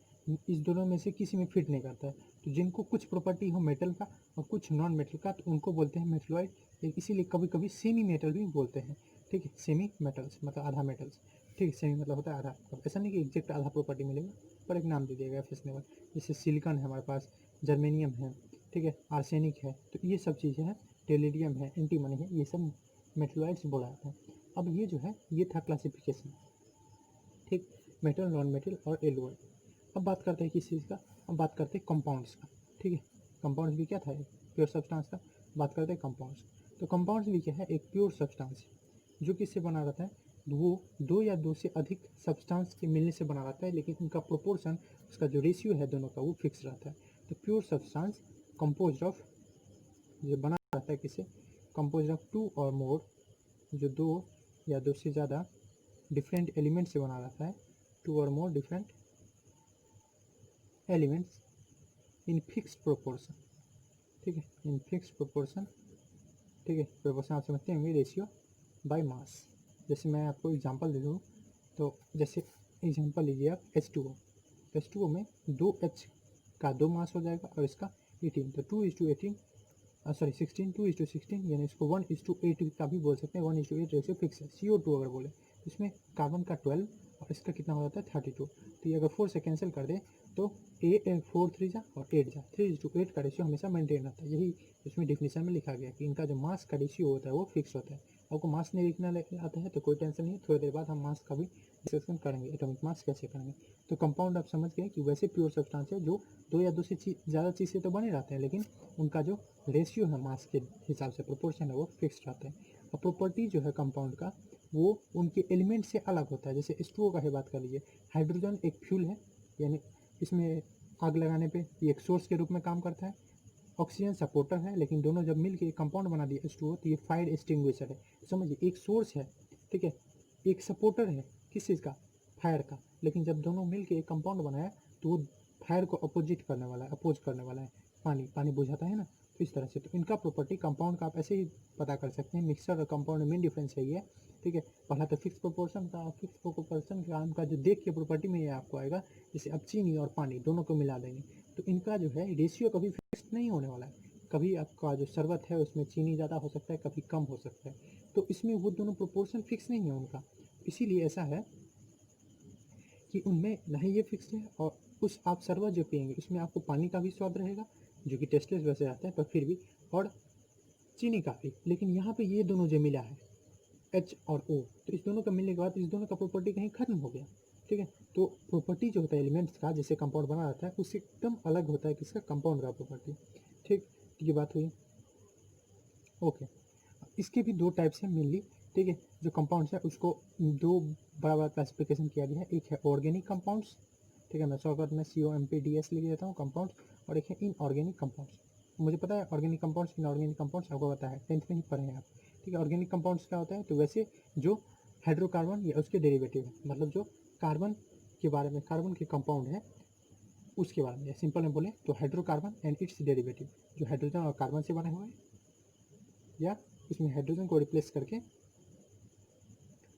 इस दोनों में से किसी में फिट नहीं करता है। तो जिनको कुछ प्रॉपर्टी हो मेटल का और कुछ नॉन मेटल का, तो उनको बोलते हैं मेटलॉइड। इसीलिए कभी कभी सेमी मेटल भी बोलते हैं, ठीक है, सेमी मेटल्स मतलब आधा मेटल्स, ठीक है, सेमी मतलब होता है आधा। अब ऐसा नहीं कि एग्जैक्ट आधा प्रॉपर्टी मिलेगा, पर एक नाम दे दिया गया फैशनेबल। जैसे सिलिकॉन है हमारे पास, जर्मेनियम है, ठीक है, आर्सेनिक है, तो ये सब चीज़ें हैं, टेलेरियम है, एंटीमनी है, ये सब मेटलॉइड्स बोला जाता है। अब ये जो है ये था क्लासिफिकेशन, ठीक, मेटल, नॉन मेटल और एलोइड। अब बात करते हैं किस चीज़ का, अब बात करते हैं कंपाउंड्स का, ठीक है। कंपाउंड्स भी क्या था, प्योर सब्सटेंस का। बात करते हैं कंपाउंड्स। तो कंपाउंड्स भी क्या है, एक प्योर सब्सटेंस जो किससे बना रहता है, वो दो या दो से अधिक सब्सटेंस के मिलने से बना रहता है, लेकिन उनका प्रोपोर्शन, उसका जो रेशियो है दोनों का, वो फिक्स रहता है। तो प्योर सब्सटेंस कंपोज ऑफ, जो बना रहता है किससे, कंपोज ऑफ टू और मोर, जो दो या दो से ज़्यादा डिफरेंट एलिमेंट से बना रहता है, टू और more different elements in fixed proportion, ठीक है, इन फिक्स्ड प्रोपोर्शन, ठीक है, प्रोपोर्शन आप समझते होंगे, रेशियो बाय मास। जैसे मैं आपको एग्जांपल दे दूँ तो जैसे एग्जांपल लीजिए आप H2O, तो H2O में 2H का 2 मास हो जाएगा और इसका 18, तो 2:18 सॉरी 16, 2:16, यानी इसको 1:8 का भी बोल सकते हैं, 1:8 रेशियो फिक्स है। CO2 अगर बोले तो इसमें कार्बन का 12 और इसका कितना हो जाता है 32, तो ये अगर 4 से कैंसिल कर दे तो 4 3 जा और 8 जा, 3:8 का रेशियो हमेशा मेंटेन रहता है। यही इसमें डिफिनीशन में लिखा गया कि इनका जो मास का रेशियो होता है वो फिक्स होता है। आपको मास नहीं लिखना आता है तो कोई टेंशन नहीं, थोड़ी देर बाद हम मास का भी डिस्कशन करेंगे, एटॉमिक मास कैसे करेंगे। तो कंपाउंड आप समझ गए कि वैसे प्योर सब्सटेंस है जो दो या दो से ज़्यादा चीज़ से तो बने रहते हैं, लेकिन उनका जो रेशियो है मास के हिसाब से, प्रोपोर्शन है, वो फिक्स्ड रहता है। और प्रॉपर्टी जो है कंपाउंड का वो उनके एलिमेंट से अलग होता है। जैसे H2O का ही बात कर लीजिए, हाइड्रोजन एक फ्यूल है, यानी इसमें आग लगाने पे ये एक सोर्स के रूप में काम करता है। ऑक्सीजन सपोर्टर है, लेकिन दोनों जब मिल के कंपाउंड बना दिए H2O तो ये फायर एक्सटिंग्विशर है। समझिए, एक सोर्स है, ठीक है, एक सपोर्टर है किस चीज़ का, फायर का, लेकिन जब दोनों मिल के एक कंपाउंड बनाया तो वो फायर को अपोजिट करने वाला है, अपोज करने वाला है। पानी बुझाता है ना, तो इस तरह से। तो इनका प्रॉपर्टी कंपाउंड का आप ऐसे ही पता कर सकते हैं। मिक्सर और कंपाउंड में मेन डिफरेंस है ये, ठीक है। पहला तो फिक्स प्रोपोर्शन का, फिक्स प्रोपोर्शन का जो देख के प्रॉपर्टी में ये आपको आएगा, जैसे अब चीनी और पानी दोनों को मिला देंगे तो इनका जो है रेशियो कभी फिक्स नहीं होने वाला है। कभी आपका जो शरबत है उसमें चीनी ज़्यादा हो सकता है, कभी कम हो सकता है, तो इसमें वो दोनों प्रोपोर्शन फिक्स नहीं है उनका। इसीलिए ऐसा है कि उनमें ना ही ये फिक्स है, और उस आप शरबत जो पियेंगे उसमें आपको पानी का भी स्वाद रहेगा जो कि टेस्टलेस वैसे आता है पर फिर भी, और चीनी का भी। लेकिन यहाँ पे ये दोनों जो मिला है H और O, तो इस दोनों का मिलने के बाद इस दोनों का प्रॉपर्टी कहीं खत्म हो गया, ठीक है। तो प्रॉपर्टी जो होता है एलिमेंट्स का, जैसे कंपाउंड बना रहता है, उससे एकदम अलग होता है किसका, कंपाउंड का प्रॉपर्टी, ठीक। ये बात हुई, ओके। इसके भी दो टाइप्स हैं मेनली, ठीक है। जो कंपाउंड्स है उसको दो बड़ा बड़ा क्लासिफिकेशन किया गया है। एक है ऑर्गेनिक कंपाउंड्स, ठीक है, मैं शॉर्टकट में COMPDS लिख देता हूँ, कंपाउंड्स, और एक है इनऑर्गेनिक कंपाउंड्स। मुझे पता है ऑर्गेनिक कंपाउंड्स इनऑर्गेनिक कंपाउंड्स आपको पता है, 10th में ही पढ़े हैं आप, ठीक है। ऑर्गेनिक कंपाउंड्स क्या होता है, तो वैसे जो हाइड्रोकार्बन या उसके डेरिवेटिव है, मतलब जो कार्बन के बारे में, कार्बन के कंपाउंड है उसके बारे में, सिंपल में बोले तो हाइड्रोकार्बन एंड इट्स डेरिवेटिव, जो हाइड्रोजन और कार्बन से बने हुए हैं या उसमें हाइड्रोजन को रिप्लेस करके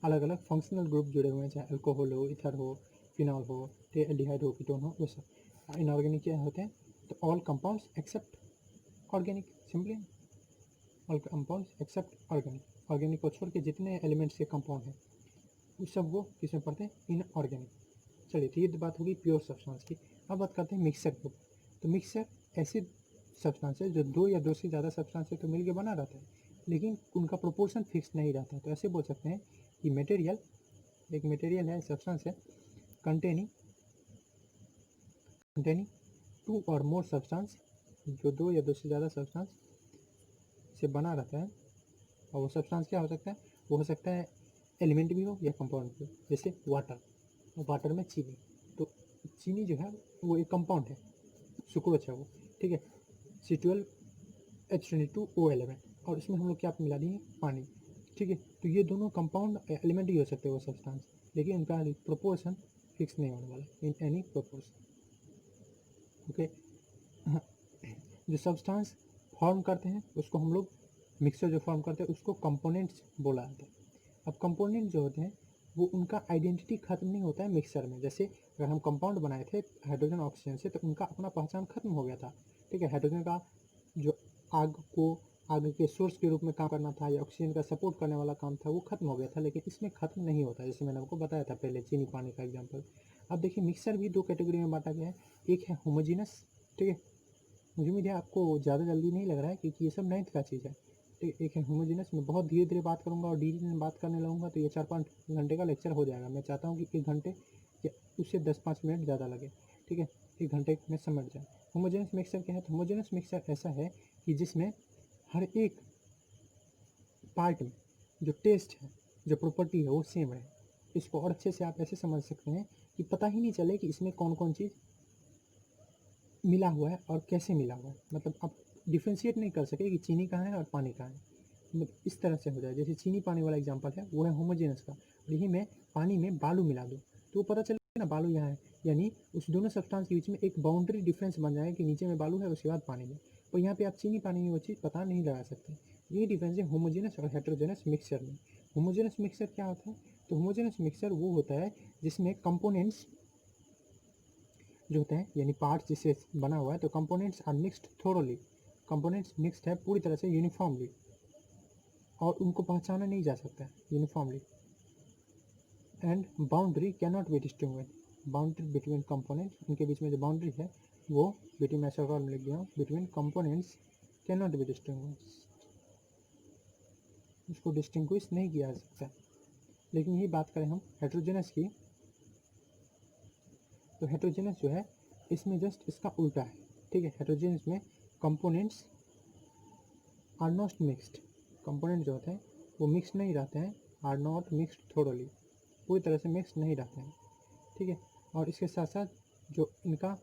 अलग अलग फंक्शनल ग्रुप जुड़े हुए हैं, चाहे अल्कोहल हो, इथर हो, फिनॉल हो, एल्डिहाइड हो, कीटोन हो, वो सब। इनऑर्गेनिक क्या होते हैं, तो all compounds except organic, simply all compounds except organic. Organic को छोड़ के जितने एलिमेंट्स के कंपाउंड हैं उस सब वो किसमें पढ़ते हैं, इनऑर्गेनिक। चलिए, तो ये बात होगी प्योर सब्सटेंस की। अब बात करते हैं मिक्सर की। तो मिक्सर ऐसी सब्सटेंस है जो दो या दो से ज़्यादा सब्सटेंस से तो मिलकर बना रहता है, लेकिन उनका प्रोपोर्शन फिक्स नहीं रहता है। तो ऐसे बोल सकते हैं कि मटेरियल, एक मटेरियल है, सब्सटेंस है, कंटेनिंग कंटेनिंग टू और मोर सब्सटेंस, जो दो या दो से ज़्यादा सब्सटेंस से बना रहता है। और वो सब्सटेंस क्या हो सकता है, वो हो सकता है एलिमेंट भी हो या कंपाउंड भी हो। जैसे वाटर, वाटर में चीनी, तो चीनी जो है वो एक कंपाउंड है, सुक्रोज है वो, ठीक है, C12H22O11, और इसमें हम लोग क्या मिला देंगे, पानी, ठीक है। तो ये दोनों कंपाउंड एलिमेंट ही हो सकते हैं वो सब्सटेंस, लेकिन उनका प्रोपोर्शन फिक्स नहीं होने वाला इन एनी प्रोपोर्शन, ओके। जो सब्सटेंस फॉर्म करते हैं उसको हम लोग, मिक्सर जो फॉर्म करते हैं उसको कंपोनेंट्स बोला जाता है। अब कंपोनेंट जो होते हैं वो उनका आइडेंटिटी खत्म नहीं होता है मिक्सर में। जैसे अगर हम कंपाउंड बनाए थे हाइड्रोजन ऑक्सीजन से, तो उनका अपना पहचान खत्म हो गया था, ठीक है। हाइड्रोजन का जो आग के सोर्स के रूप में काम करना था या ऑक्सीजन का सपोर्ट करने वाला काम था वो खत्म हो गया था, लेकिन इसमें खत्म नहीं होता, जैसे मैंने आपको बताया था पहले, चीनी पानी का एग्जाम्पल। अब देखिए, मिक्सर भी दो कैटेगरी में बांटा गया है। एक है होमोजीनस, ठीक है, मुझे उम्मीद है आपको ज़्यादा जल्दी नहीं लग रहा है क्योंकि ये सब 9th का चीज़ है, ठीक है। एक है होमोजीनस, मैं बहुत धीरे धीरे बात करूँगा और डिटेल में बात करने लगूँगा तो ये 4-5 घंटे का लेक्चर हो जाएगा। मैं चाहता हूँ कि 1 घंटे या उससे 10-5 मिनट ज़्यादा लगे, ठीक है, 1 घंटे में समझ जाए। होमोजेनस मिक्सर क्या है, तो होमोजेनस मिक्सर ऐसा है कि जिसमें हर एक पार्ट में जो टेस्ट है, जो प्रॉपर्टी है वो सेम है। इसको और अच्छे से आप ऐसे समझ सकते हैं कि पता ही नहीं चले कि इसमें कौन कौन चीज़ मिला हुआ है और कैसे मिला हुआ है, मतलब आप डिफ्रेंशिएट नहीं कर सके कि चीनी कहाँ है और पानी कहाँ है, मतलब इस तरह से हो जाए। जैसे चीनी पानी वाला एग्जांपल है वो है होमोजेनस का, और यही मैं पानी में बालू मिला दूँ तो वो पता चले ना बालू यहाँ है, यानी उस दोनों सब्सटेंस के बीच में एक बाउंड्री डिफरेंस बन जाएगा कि नीचे में बालू है उसके बाद पानी में। और यहाँ पे आप चीनी पानी में वो चीज़ पता नहीं लगा सकते। ये डिफरेंस है होमोजेनस और हेटेरोजेनस मिक्सचर में। होमोजेनस मिक्सचर क्या होता है? तो होमोजेनस मिक्सचर वो होता है जिसमें कंपोनेंट्स जो होते हैं यानी पार्ट्स जिससे बना हुआ है, तो components are mixed thoroughly, components mixed है पूरी तरह से यूनिफॉर्मली और उनको पहचाना नहीं जा सकता है uniformly. And boundary can not be distinguished, boundary between components, उनके बीच में जो बाउंड्री है वो बिटवीन, मैं शॉर्ट में लिख दिया हूँ, between components can not be distinguished, उसको डिस्टिंग्विश नहीं किया जा सकता। लेकिन यही बात करें हम हेटेरोजेनस की, तो हेटेरोजेनस जो है इसमें जस्ट इसका उल्टा है, ठीक है। हेटेरोजेनस में components are not mixed, component जो होते हैं वो मिक्स नहीं रहते हैं, आर नॉट मिक्स्ड थोरोली, पूरी तरह से मिक्स नहीं रहते हैं, ठीक है। और इसके साथ साथ जो इनका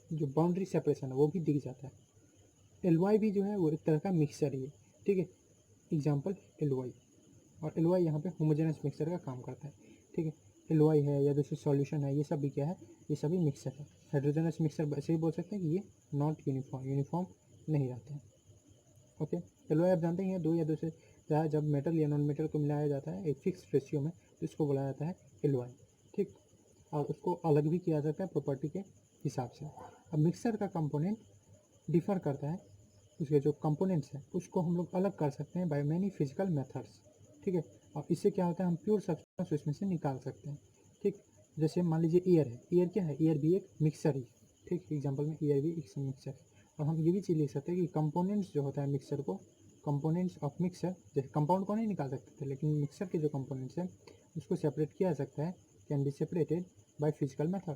जो बाउंड्री सेपरेशन है वो भी दिख जाता है। एलवाई भी जो है वो एक तरह का मिक्सचर ही है, ठीक है। एग्जाम्पल एलवाई, और एलवाई यहाँ पे होमोजेनस मिक्सचर का काम करता है, ठीक है। एलवाई है या दूसरी सॉल्यूशन है, ये सब भी क्या है, ये सभी मिक्सचर है। हेटेरोजेनस मिक्सचर ऐसे ही बोल सकते हैं कि ये नॉट यूनिफॉर्म, यूनिफॉर्म नहीं रहते हैं, ओके। एलवाई आप जानते ही हैं, दो या दो से ज़्यादा जब मेटल या नॉन मेटल को मिलाया जाता है एक फिक्स रेशियो में, तो इसको बोला जाता है एलवाई, ठीक। और उसको अलग भी किया जाता है प्रॉपर्टी के हिसाब से। अब मिक्सचर का कंपोनेंट डिफर करता है, उसके जो कंपोनेंट्स हैं उसको हम लोग अलग कर सकते हैं बाय मैनी फिजिकल मेथड्स, ठीक है। और इससे क्या होता है, हम प्योर सब्सटेंस उसमें से निकाल सकते हैं, ठीक। जैसे मान लीजिए एयर है, एयर क्या है, एयर भी एक मिक्सचर ही, ठीक। एग्जांपल में एयर भी एक मिक्सचर है। और हम ये भी चीज़ लिख सकते हैं कि कंपोनेंट्स जो होता है मिक्सचर को, कंपोनेंट्स ऑफ मिक्सचर, जैसे कंपाउंड को नहीं निकाल सकते थे, लेकिन मिक्सचर के जो कंपोनेंट्स हैं उसको सेपरेट किया जा सकता है, can be separated by physical method,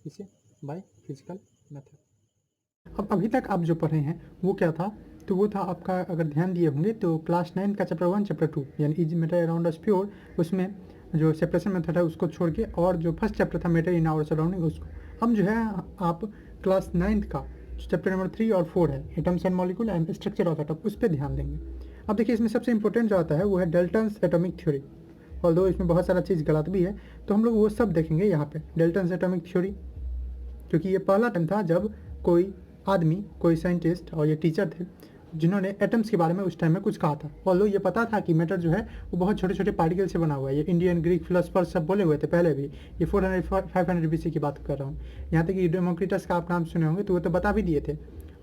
इसे बाय फिजिकल मेथड। अब अभी तक आप जो पढ़े हैं वो क्या था, तो वो था आपका, अगर ध्यान दिए होंगे तो क्लास 9 का चैप्टर 1 चैप्टर 2 यानी is matter around us pure, उसमें जो सेपरेशन मेथड है उसको छोड़ के, और जो फर्स्ट चैप्टर था मैटर इन आवर सराउंडिंग उसको, हम जो है आप क्लास 9 का चैप्टर नंबर 3 और 4 है atoms and molecule and structure of atom, उस पर ध्यान देंगे। अब देखिए इसमें सबसे इंपॉर्टेंट जो आता है वो है डाल्टन्स एटॉमिक थ्योरी, और दो इसमें बहुत सारा चीज़ गलत भी है, तो हम लोग वो सब देखेंगे यहाँ पे। डाल्टन्स एटॉमिक थ्योरी, क्योंकि ये पहला टाइम था जब कोई आदमी, कोई साइंटिस्ट और ये टीचर थे जिन्होंने एटम्स के बारे में उस टाइम में कुछ कहा था। और ये पता था कि मैटर जो है वो बहुत छोटे छोटे पार्टिकल से बना हुआ है, ये इंडियन ग्रीक फिलोसफर सब बोले हुए थे पहले भी, ये 400-500 BC की बात कर रहा हूँ। यहाँ तक कि डेमोक्रिटस का आप नाम सुने होंगे, तो वो तो बता भी दिए थे,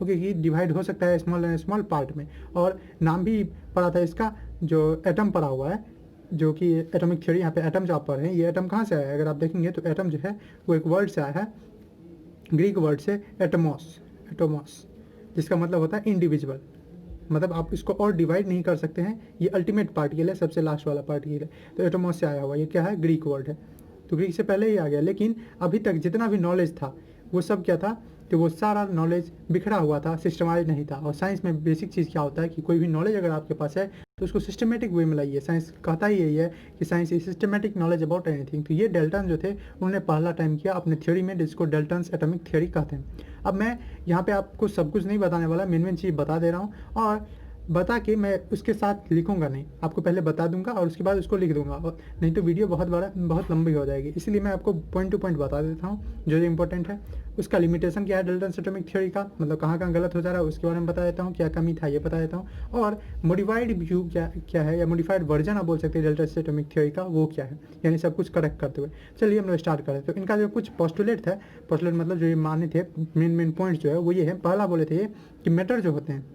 ओके, कि डिवाइड हो सकता है स्मॉल एंड स्मॉल पार्ट में, और नाम भी पड़ा था इसका, जो एटम पड़ा हुआ है, जो कि एटॉमिक थ्योरी। यहाँ पे एटम जो आप पढ़ रहे हैं, ये एटम कहाँ से आया है, अगर आप देखेंगे तो एटम जो है वो एक वर्ड से आया है, ग्रीक वर्ड से एटमॉस, एटोमॉस, जिसका मतलब होता है इंडिविजुअल, मतलब आप इसको और डिवाइड नहीं कर सकते हैं, ये अल्टीमेट पार्टिकल है, सबसे लास्ट वाला पार्टिकल है, तो एटोमॉस से आया हुआ, ये क्या है, ग्रीक वर्ड है, तो ग्रीक से पहले ही आ गया। लेकिन अभी तक जितना भी नॉलेज था वो सब क्या था, तो वो सारा नॉलेज बिखरा हुआ था, सिस्टमाइज नहीं था। और साइंस में बेसिक चीज़ क्या होता है कि कोई भी नॉलेज अगर आपके पास है तो उसको सिस्टमेटिक वे में लाइए। साइंस कहता ही यही है कि science is systematic knowledge about anything. तो ये डाल्टन जो थे उन्होंने पहला टाइम किया अपने थ्योरी में, जिसको डाल्टन्स एटॉमिक थ्योरी कहते हैं। अब मैं यहाँ पे आपको सब कुछ नहीं बताने वाला, मेन चीज़ बता दे रहा हूँ, और बता के मैं उसके साथ लिखूंगा नहीं, आपको पहले बता दूंगा और उसके बाद उसको लिख दूंगा, और नहीं तो वीडियो बहुत लंबी हो जाएगी। इसलिए मैं आपको पॉइंट टू पॉइंट बता देता हूँ जो इंपॉर्टेंट है। उसका लिमिटेशन क्या है डाल्टन एटॉमिक थ्योरी का, मतलब कहाँ कहाँ गलत हो जा रहा है उसके बारे में बता देता हूँ, क्या कमी था ये बता देता हूँ, और मॉडिफाइड व्यू क्या है, या मॉडिफाइड वर्जन आप बोल सकते हैं डाल्टन एटॉमिक थ्योरी का, वो क्या है, यानी सब कुछ करेक्ट करते हुए। चलिए हम लोग स्टार्ट करें। तो इनका जो कुछ पोस्टुलेट था, पोस्टुलेट मतलब जो ये माने थे, मेन पॉइंट जो है वो ये है। पहला बोले थे कि मैटर जो होते हैं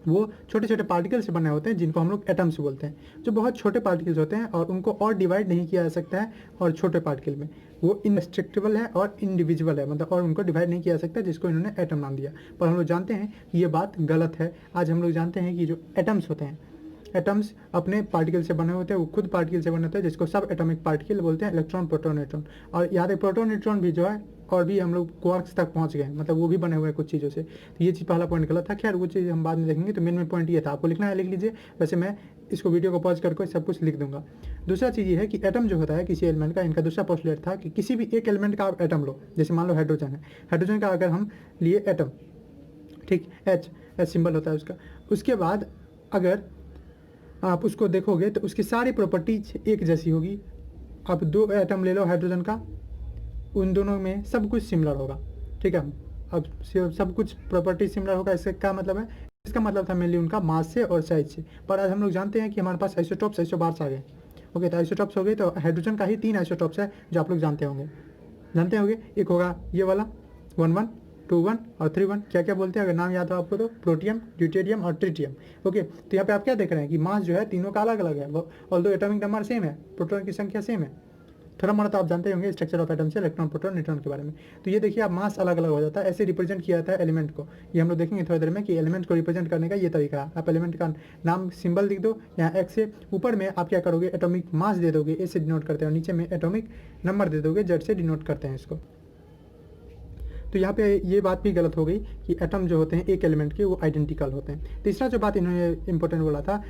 वो छोटे छोटे पार्टिकल से बने होते हैं, जिनको हम लोग एटम्स बोलते हैं, जो बहुत छोटे पार्टिकल्स होते हैं और उनको और डिवाइड नहीं किया जा सकता है, और छोटे पार्टिकल में वो इनस्ट्रक्टेबल है और इंडिविजुअल है, मतलब और उनको डिवाइड नहीं किया जा सकता, जिसको इन्होंने एटम नाम दिया। पर हम लोग जानते हैं कि ये बात गलत है। आज हम लोग जानते हैं कि जो एटम्स होते हैं, एटम्स अपने पार्टिकल से बने होते हैं, वो खुद पार्टिकल से बने होते हैं, जिसको सब एटॉमिक पार्टिकल बोलते हैं, इलेक्ट्रॉन, प्रोटॉन, न्यूट्रॉन। और याद है प्रोटॉन न्यूट्रॉन भी जो है, और भी हम लोग क्वार्क्स तक पहुंच गए, मतलब वो भी बने हुए हैं कुछ चीज़ों से। तो ये चीज़ पहला पॉइंट गलत था, खैर वो चीज़ हम बाद में देखेंगे। तो मेन पॉइंट ये था, आपको लिखना है लिख लीजिए, वैसे मैं इसको वीडियो को पॉज करके सब कुछ लिख दूंगा। दूसरा चीज़ ये है कि एटम जो होता है किसी एलिमेंट का, इनका दूसरा पोस्टुलेट था कि किसी भी एक एलिमेंट का आप एटम लो, जैसे मान लो हाइड्रोजन है, हाइड्रोजन का अगर हम लिए एटम, ठीक, एच सिंबल होता है उसका, उसके बाद अगर आप उसको देखोगे तो उसकी सारी प्रॉपर्टीज एक जैसी होगी। आप दो एटम ले लो हाइड्रोजन का, उन दोनों में सब कुछ सिमिलर होगा, ठीक है। अब सब कुछ प्रॉपर्टी सिमिलर होगा, इससे क्या मतलब है, इसका मतलब था मेनली उनका मास से और साइज से। पर आज हम लोग जानते हैं कि हमारे पास आइसोटॉप्स आइसोबार्स आ गए। ओके, तो आइसोटॉप्स हो गए, तो हाइड्रोजन का ही 3 आइसोटॉप्स है जो आप लोग जानते होंगे। एक होगा ये वाला 1 1 2 1 और 3 1। क्या क्या बोलते हैं अगर नाम याद हो आपको तो? प्रोटियम, ड्यूटेरियम और ट्रिटियम। ओके, तो यहाँ पे आप क्या देख रहे हैं कि मास जो है तीनों का अलग अलग है, ऑल्दो एटॉमिक नंबर सेम है, प्रोटॉन की संख्या सेम है। थोड़ा मोड़ा तो आप जानते होंगे स्ट्रक्चर ऑफ एटम से, इलेक्ट्रॉन प्रोटॉन न्यूट्रॉन के बारे में। तो ये देखिए, आप मास अलग अलग हो जाता है, ऐसे रिप्रेजेंट किया जाता है एलिमेंट को। ये हम लोग देखेंगे थोड़ी देर में कि एलिमेंट को रिप्रेजेंट करने का ये तरीका है। आप एलिमेंट का नाम सिंबल लिख दो यहाँ एक्स से, ऊपर में आप क्या करोगे, एटॉमिक मास दे दोगे, ए से डिनोट करते हैं, और नीचे में एटॉमिक नंबर दे दोगे, जेड से डिनोट करते हैं इसको। तो यहाँ पे ये बात भी गलत हो गई कि एटम जो होते हैं एक एलिमेंट के वो आइडेंटिकल होते हैं। तीसरा जो बात इन्होंने इंपॉर्टेंट बोला था,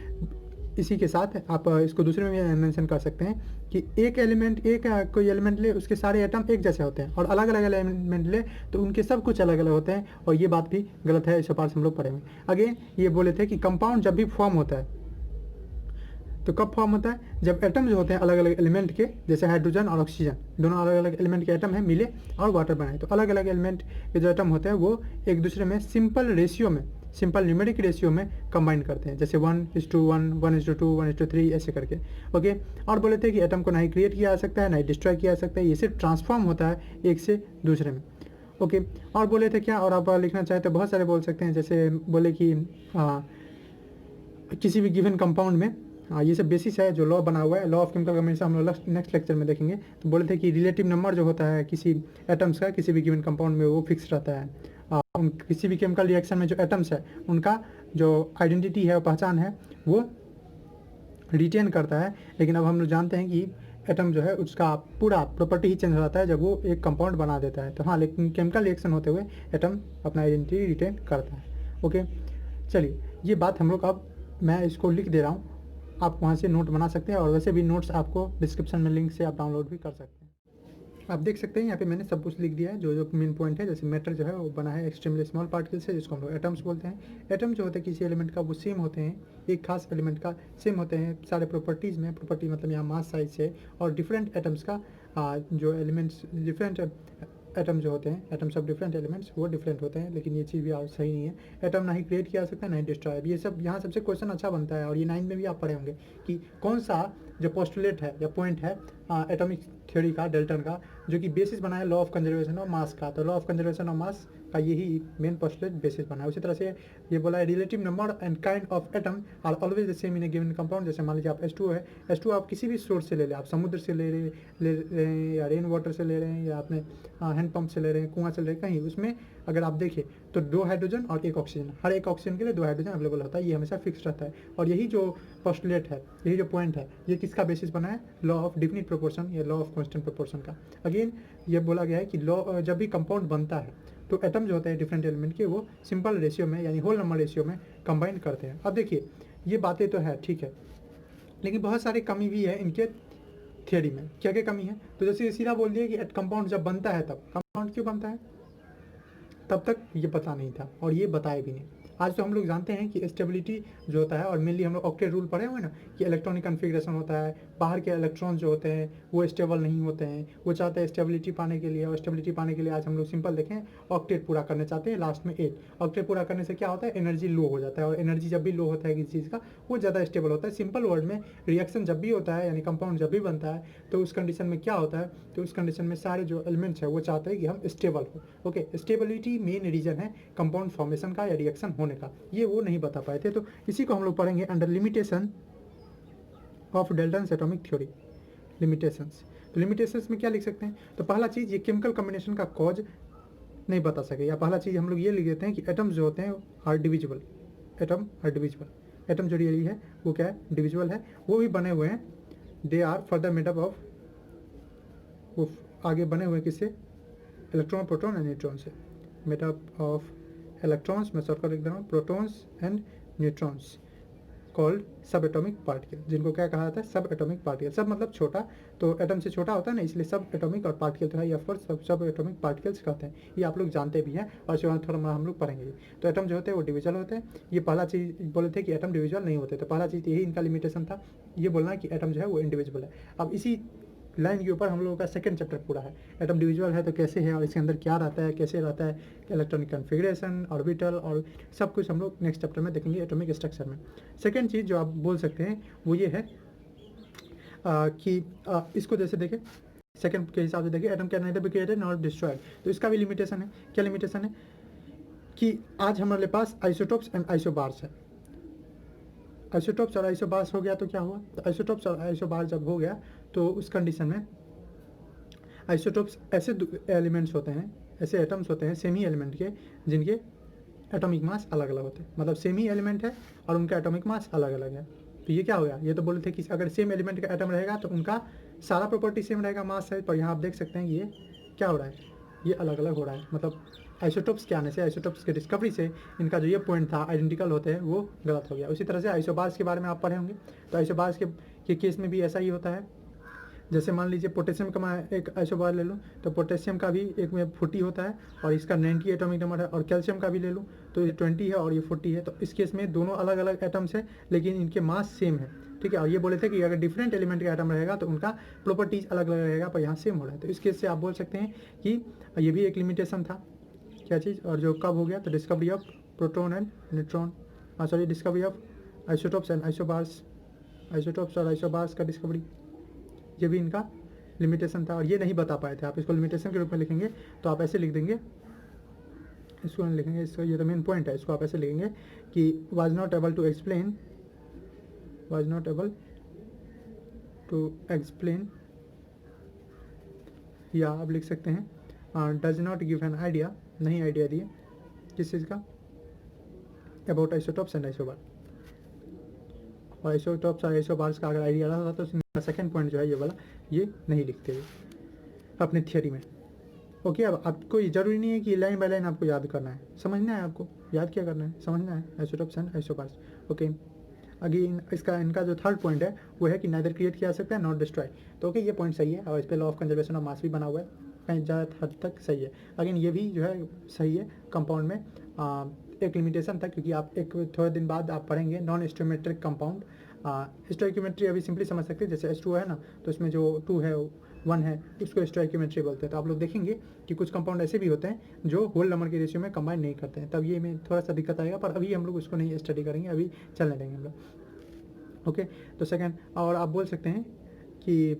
इसी के साथ आप इसको दूसरे में भी मेंशन कर सकते हैं कि एक एलिमेंट, कोई एलिमेंट ले, उसके सारे एटम एक जैसे होते हैं, और अलग अलग एलिमेंट ले तो उनके सब कुछ अलग अलग होते हैं, और ये बात भी गलत है। इस पार हम लोग पढ़ेंगे। अगेन ये बोले थे कि कंपाउंड जब भी फॉर्म होता है तो कब फॉर्म होता है, जब एटम जो होते हैं अलग अलग एलिमेंट के, जैसे हाइड्रोजन और ऑक्सीजन दोनों अलग अलग एलिमेंट के एटम है, मिले और वाटर बनाए, तो अलग अलग एलिमेंट के जो एटम होते हैं वो एक दूसरे में सिंपल रेशियो में, सिंपल न्यूमेरिक रेशियो में कंबाइन करते हैं, जैसे 1:1, 1:2, 1:3 ऐसे करके। ओके, और बोले थे कि एटम को ना ही क्रिएट किया जा सकता है ना ही डिस्ट्रॉय किया जा सकता है, ये सिर्फ ट्रांसफॉर्म होता है एक से दूसरे में। ओके, और बोले थे क्या, और आप लिखना चाहे तो बहुत सारे बोल सकते हैं, जैसे बोले कि किसी भी गिवन कंपाउंड में, ये सब बेसिस है जो लॉ बना हुआ है, लॉ ऑफ केमिकल कॉम्बिनेशन हम लोग नेक्स्ट लेक्चर में देखेंगे। तो बोले थे कि रिलेटिव नंबर जो होता है किसी एटम्स का किसी भी गिवन कंपाउंड में वो फिक्स रहता है। किसी भी केमिकल रिएक्शन में जो एटम्स है उनका जो आइडेंटिटी है, पहचान है, वो रिटेन करता है। लेकिन अब हम लोग जानते हैं कि एटम जो है उसका पूरा प्रॉपर्टी ही चेंज हो जाता है जब वो एक कंपाउंड बना देता है। तो हाँ, लेकिन केमिकल रिएक्शन होते हुए एटम अपना आइडेंटिटी रिटेन करता है। ओके, चलिए ये बात हम लोग, अब मैं इसको लिख दे रहा हूँ, आप वहाँ से नोट बना सकते हैं, और वैसे भी नोट्स आपको डिस्क्रिप्शन में लिंक से आप डाउनलोड भी कर सकते हैं। आप देख सकते हैं यहाँ पे मैंने सब कुछ लिख दिया है, जो जो मेन पॉइंट है। जैसे मैटर जो है वो बना है एक्सट्रीमली स्मॉल पार्टिकल से, जिसको हम लोग एटम्स बोलते हैं। एटम जो होते हैं किसी एलिमेंट का वो सेम होते हैं, एक खास एलिमेंट का सेम होते हैं सारे प्रॉपर्टीज़ में। प्रॉपर्टी मतलब यहाँ मास, साइज से, और डिफरेंट एटम्स का जो एलिमेंट्स, डिफरेंट एटम जो होते हैं, एटम्स ऑफ डिफरेंट एलिमेंट्स, वो डिफरेंट होते हैं। लेकिन ये चीज़ भी सही नहीं है, एटम ना ही क्रिएट किया जा सकता है ना ही डिस्ट्रॉय। ये सब यहाँ सबसे क्वेश्चन अच्छा बनता है, और ये 9 में भी आप पढ़े होंगे कि कौन सा जो पोस्टुलेट है या पॉइंट है एटॉमिक थ्योरी का, डेल्टन का, जो कि बेसिस बना है law of conservation of mass का। तो law of conservation of mass का यही मेन पोस्टुलेट बेसिस बना है। उसी तरह से ये बोला है relative number and kind of atom are always the same in a given compound. जैसे मान लीजिए आप H2 है, H2 आप किसी भी सोर्स से ले लें, आप समुद्र से ले रहे हैं, या रेन वाटर से ले रहे हैं, या अपने हैंड पंप से ले रहे हैं, कुआं से ले रहे हैं, कहीं उसमें अगर आप देखें तो 2 हाइड्रोजन और 1 ऑक्सीजन, हर एक ऑक्सीजन के लिए 2 हाइड्रोजन अवेलेबल होता है। ये हमेशा फिक्स रहता है। और यही जो पोस्टुलेट है, यही जो पॉइंट है, ये किसका बेसिस बना है? लॉ ऑफ डिफिनिट प्रोपोर्शन या लॉ ऑफ कांस्टेंट प्रोपोर्शन का। अगेन ये बोला गया है कि लॉ जब भी कंपाउंड बनता है तो एटम जो होते हैं डिफरेंट एलिमेंट के, वो सिंपल रेशियो में यानी होल नंबर रेशियो में कंबाइन करते हैं। अब देखिए ये बातें तो है ठीक है, लेकिन बहुत सारी कमी भी है इनके थियोरी में। क्या क्या कमी है? तो जैसे सीधा बोल दिया कि कंपाउंड जब बनता है, तब कंपाउंड क्यों बनता है तब तक ये पता नहीं था, और ये बताया भी नहीं। आज तो हम लोग जानते हैं कि स्टेबिलिटी जो होता है, और मेनली हम लोग ऑक्टेट रूल पढ़े हुए ना कि इलेक्ट्रॉनिक कन्फिग्रेशन होता है, बाहर के इलेक्ट्रॉन जो होते हैं वो स्टेबल नहीं होते हैं, वो चाहते हैं स्टेबिलिटी पाने के लिए। और स्टेबिलिटी पाने के लिए आज हम लोग सिंपल देखें, ऑक्टेट पूरा करना चाहते हैं, लास्ट में 8 ऑक्टेट पूरा करने से क्या होता है? एनर्जी लो हो जाता है, और एनर्जी जब भी लो होता है किसी चीज़ का, वो ज़्यादा स्टेबल होता है। सिंपल वर्ड में रिएक्शन जब भी होता है, यानी कंपाउंड जब भी बनता है, तो उस कंडीशन में क्या होता है? तो उस कंडीशन में सारे जो एलिमेंट्स है वो चाहते हैं कि हम स्टेबल हो। ओके, स्टेबिलिटी मेन रीजन है कंपाउंड फॉर्मेशन का या रिएक्शन होने का, ये वो नहीं बता पाए थे। तो इसी को हम लोग पढ़ेंगे under limitation of Dalton's atomic theory. Limitations, तो लिमिटेशंस में क्या लिख सकते हैं? तो पहला चीज़, ये केमिकल कॉम्बिनेशन का कॉज नहीं बता सके, या पहला चीज़ हम लोग ये लिख देते हैं कि एटम्स जो होते हैं are divisible, atom are divisible. Atom जो रियली है वो क्या है? डिविजिबल है। वो भी बने हुए हैं, they are further made up of, वो आगे बने हुए किससे? इलेक्ट्रॉन, प्रोटॉन एंड न्यूट्रॉन से। मेडअप ऑफ इलेक्ट्रॉन्स, मैं शॉर्टकट लिख दे रहा हूँ, protons and neutrons, called subatomic particle, जिनको क्या कहा जाता है? सब एटॉमिक पार्टिकल। सब मतलब छोटा, तो एटम से छोटा होता है ना, इसलिए सब एटॉमिक और पार्टिकल तो है, या फिर सब एटॉमिक पार्टिकल्स कहते हैं। ये आप लोग जानते भी हैं, और इसके बाद थोड़ा हम लोग पढ़ेंगे। तो एटम जो होते हैं वो डिविजुअल होते हैं। ये पहला चीज़ बोले थे कि एटम डिविजुअल नहीं होते, तो पहला चीज़ यही इनका लिमिटेशन था, ये बोलना कि एटम जो है वो इंडिविजुअल है। अब इसी लाइन के ऊपर हम लोगों का सेकंड चैप्टर पूरा है। एटम डिविजिबल है तो कैसे है और इसके अंदर क्या रहता है, कैसे रहता है, इलेक्ट्रॉनिक कन्फिग्रेशन, ऑर्बिटल और सब कुछ हम लोग नेक्स्ट चैप्टर में देखेंगे एटॉमिक स्ट्रक्चर में। सेकेंड चीज़ जो आप बोल सकते हैं वो ये है कि इसको जैसे देखें, सेकंड के हिसाब से देखें, atom can neither be created not destroyed, तो इसका भी लिमिटेशन है। क्या लिमिटेशन है कि आज हमारे पास आइसोटोप्स एंड आइसोबार्स है। आइसोटोप्स और आइसोबार्स हो गया तो क्या हुआ, तो आइसोटोप्स और आइसोबार जब हो गया तो उस कंडीशन में आइसोटोप्स ऐसे एलिमेंट्स होते हैं, ऐसे एटम्स होते हैं सेमी एलिमेंट के, जिनके एटॉमिक मास अलग अलग होते हैं, मतलब सेमी एलिमेंट है और उनका एटॉमिक मास अलग अलग है। तो ये क्या हो गया, ये तो बोले थे कि अगर सेम एलिमेंट का एटम रहेगा तो उनका सारा प्रॉपर्टी सेम रहेगा, मास है, पर यहाँ आप देख सकते हैं ये क्या हो रहा है, ये अलग अलग हो रहा है। मतलब आइसोटोप्स के आने से, आइसोटोप्स के डिस्कवरी से इनका जो ये पॉइंट था आइडेंटिकल होते हैं वो गलत हो गया। उसी तरह से आइसोबार्स के बारे में आप पढ़े होंगे, तो आइसोबार्स के केस में भी ऐसा ही होता है। जैसे मान लीजिए पोटेशियम का मैं एक आइसोबार ले लूँ तो पोटेशियम का भी एक में 40 होता है और इसका 90 एटॉमिक नंबर है, और कैल्शियम का भी ले लूँ तो ये 20 है और ये 40 है। तो इस केस में दोनों अलग अलग एटम्स है लेकिन इनके मास सेम है, ठीक है। और ये बोले थे कि अगर डिफरेंट एलिमेंट का एटम रहेगा तो उनका प्रॉपर्टीज अलग अलग रहेगा, पर यहाँ सेम हो रहा है। तो इस केस से आप बोल सकते हैं कि ये भी एक लिमिटेशन था, क्या चीज़, और जो कब हो गया, तो discovery of proton and neutron, sorry discovery of isotopes and isobars, isotopes और आइसोबार्स का डिस्कवरी, ये भी इनका लिमिटेशन था और ये नहीं बता पाए थे। आप इसको लिमिटेशन के रूप में लिखेंगे तो आप ऐसे लिख देंगे, इसको नहीं लिखेंगे, इसका ये तो मेन पॉइंट है, इसको आप ऐसे लिखेंगे कि was not able to explain, was not able to explain, या आप लिख सकते हैं does not give an idea, नहीं आइडिया दिए किस चीज़ का, अबाउट आइसोटोप्स एंड आइसोबार। और आइसोटोप्स और आइसोबार्स का अगर आइडिया रहा था तो सेकंड पॉइंट जो है ये वाला, ये नहीं लिखते हुए अपने थियोरी में। ओके, अब आपको ये जरूरी नहीं है कि लाइन बाय लाइन आपको याद करना है, समझना है, आपको याद क्या करना है, समझना है isotopes and isobars. Okay, again इसका इनका जो थर्ड पॉइंट है वो है कि नाइदर क्रिएट किया जा सकता है नॉट डिस्ट्रॉय। तो ओके, ये पॉइंट सही है और इस पर law of conservation of mass भी बना हुआ है, कहीं ज़्यादा हद तक सही है। अगेन ये भी जो है सही है। कंपाउंड में एक लिमिटेशन था, क्योंकि आप एक थोड़े दिन बाद आप पढ़ेंगे नॉन स्टोइकोमेट्रिक कंपाउंड। स्टोइकोमेट्री अभी सिंपली समझ सकते हैं, जैसे H2 है ना, तो इसमें जो 2 है 1 है उसको स्टोइकोमेट्री बोलते हैं। तो आप लोग देखेंगे कि कुछ कंपाउंड ऐसे भी होते हैं जो होल नंबर के रेशियो में कंबाइन नहीं करते हैं, तब ये में थोड़ा सा दिक्कत आएगा, पर अभी हम लोग उसको नहीं स्टडी करेंगे, अभी चलने देंगे हम लोग। ओके, तो सेकेंड, और आप बोल सकते हैं कि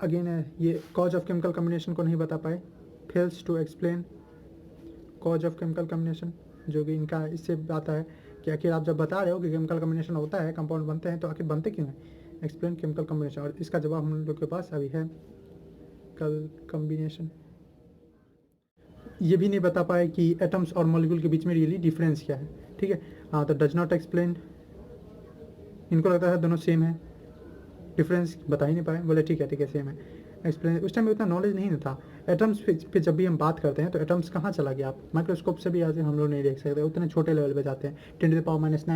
अगेन ये कॉज ऑफ केमिकल कम्बिनेशन को नहीं बता पाए, fails to explain cause of chemical combination, जो कि इनका इससे आता है कि आखिर आप जब बता रहे हो कि केमिकल कम्बिनेशन होता है, कंपाउंड बनते हैं, तो आखिर बनते क्यों हैं, एक्सप्लेन केमिकल कम्बिनेशन। और इसका जवाब हम लोग के पास अभी है कल कम्बिनेशन। ये भी नहीं बता पाए कि एटम्स और मॉलिक्यूल के बीच में रियली डिफरेंस क्या है, ठीक है। हाँ, तो डज नॉट एक्सप्लेन, इनको लगता है दोनों सेम है, डिफरेंस बता ही नहीं पाए, बोले ठीक है सेम है। एक्सप्लेन, उस टाइम में उतना नॉलेज नहीं था। एटम्स पे जब भी हम बात करते हैं तो एटम्स कहाँ चला गया, आप माइक्रोस्कोप से भी आज हम लोग नहीं देख सकते, उतने छोटे लेवल पे जाते हैं, 10⁻⁹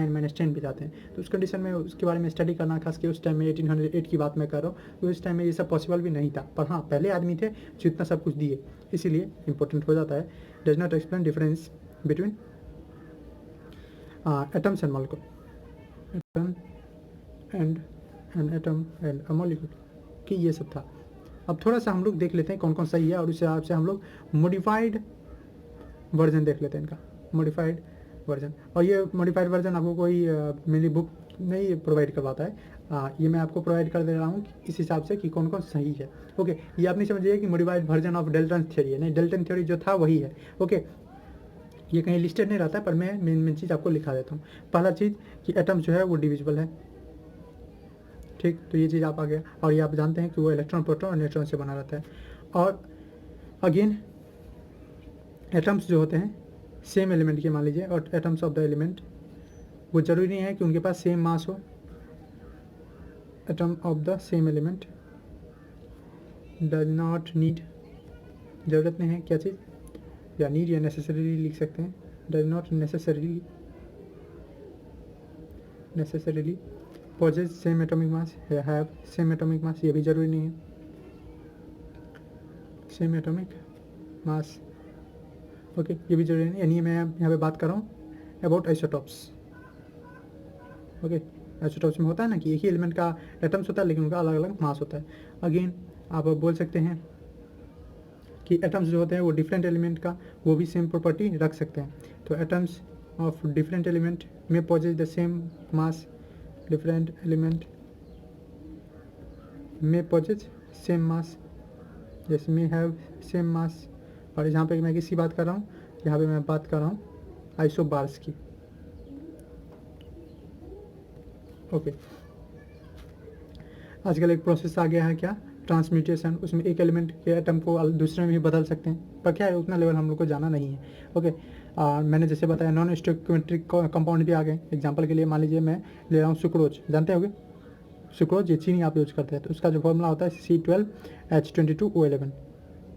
-10 पे जाते हैं। तो उस कंडीशन में उसके बारे में स्टडी करना, खास के उस टाइम में 1808 की बात मैं कर रहा हूँ, तो उस टाइम में ये सब पॉसिबल भी नहीं था। पर हाँ, पहले आदमी थे जो इतना सब कुछ दिए, इसीलिए इंपॉर्टेंट हो जाता है। Does not explain difference between atoms and molecule, atom and an atom and a molecule, कि ये सब था। अब थोड़ा सा हम लोग देख लेते हैं कौन कौन सही है, और उस हिसाब से हम लोग मॉडिफाइड वर्जन देख लेते हैं इनका, मॉडिफाइड वर्जन। और ये मॉडिफाइड वर्जन आपको कोई मेरी बुक नहीं प्रोवाइड करवाता है, ये मैं आपको प्रोवाइड कर दे रहा हूँ इस हिसाब से कि कौन कौन सही है। ओके, ये आप नहीं समझिए कि modified version of Dalton theory है, नहीं, डेल्टन थ्योरी जो था वही है। ओके, ये कहीं लिस्टेड नहीं रहता है, पर मैं मेन चीज़ आपको लिखा देता हूँ। पहला चीज़ कि एटम जो है वो डिविजिबल है, ठीक, तो ये चीज़ आप आ गया। और ये आप जानते हैं कि वो इलेक्ट्रॉन, प्रोटॉन और न्यूट्रॉन से बना रहता है। और अगेन एटम्स जो होते हैं सेम एलिमेंट के, मान लीजिए, और एटम्स ऑफ द एलिमेंट, वो जरूरी नहीं है कि उनके पास सेम मास हो। Atom of the same element does not need, ज़रूरत नहीं है, क्या चीज़, या नीड या नेसेसरीली लिख सकते हैं, does not necessarily possess same atomic mass, have same atomic mass, ये भी जरूरी नहीं है, सेम एटॉमिक मास। ओके, ये भी जरूरी नहीं, यानी मैं यहाँ पे बात कर रहा हूँ अबाउट आइसोटॉप्स। ओके, आइसोटॉप्स में होता है ना कि एक ही एलिमेंट का एटम्स होता है लेकिन उनका अलग अलग मास होता है। अगेन आप बोल सकते हैं कि एटम्स जो होते हैं वो डिफरेंट एलिमेंट का वो भी सेम प्रॉपर्टी रख सकते हैं। तो एटम्स ऑफ डिफरेंट एलिमेंट में possess the same mass, different element में पॉजेज सेम मास, जैसे में हैव सेम मास। और यहाँ पे मैं किसकी बात कर रहा हूँ, यहाँ पे मैं बात कर रहा हूँ आइसोबार्स की। ओके, आजकल एक प्रोसेस आ गया है क्या, ट्रांसम्यूटेशन, उसमें एक एलिमेंट के एटम को दूसरे में भी बदल सकते हैं, पर क्या है उतना लेवल हम लोग को जाना नहीं है। ओके, मैंने जैसे बताया नॉन स्टोइकोमेट्रिक कंपाउंड भी आ गए। एग्जांपल के लिए मान लीजिए मैं ले रहा हूँ सुक्रोज, जानते होंगे सुक्रोज, ये चीनी आप यूज करते हैं, तो उसका जो फॉर्मूला होता है C12H22O11।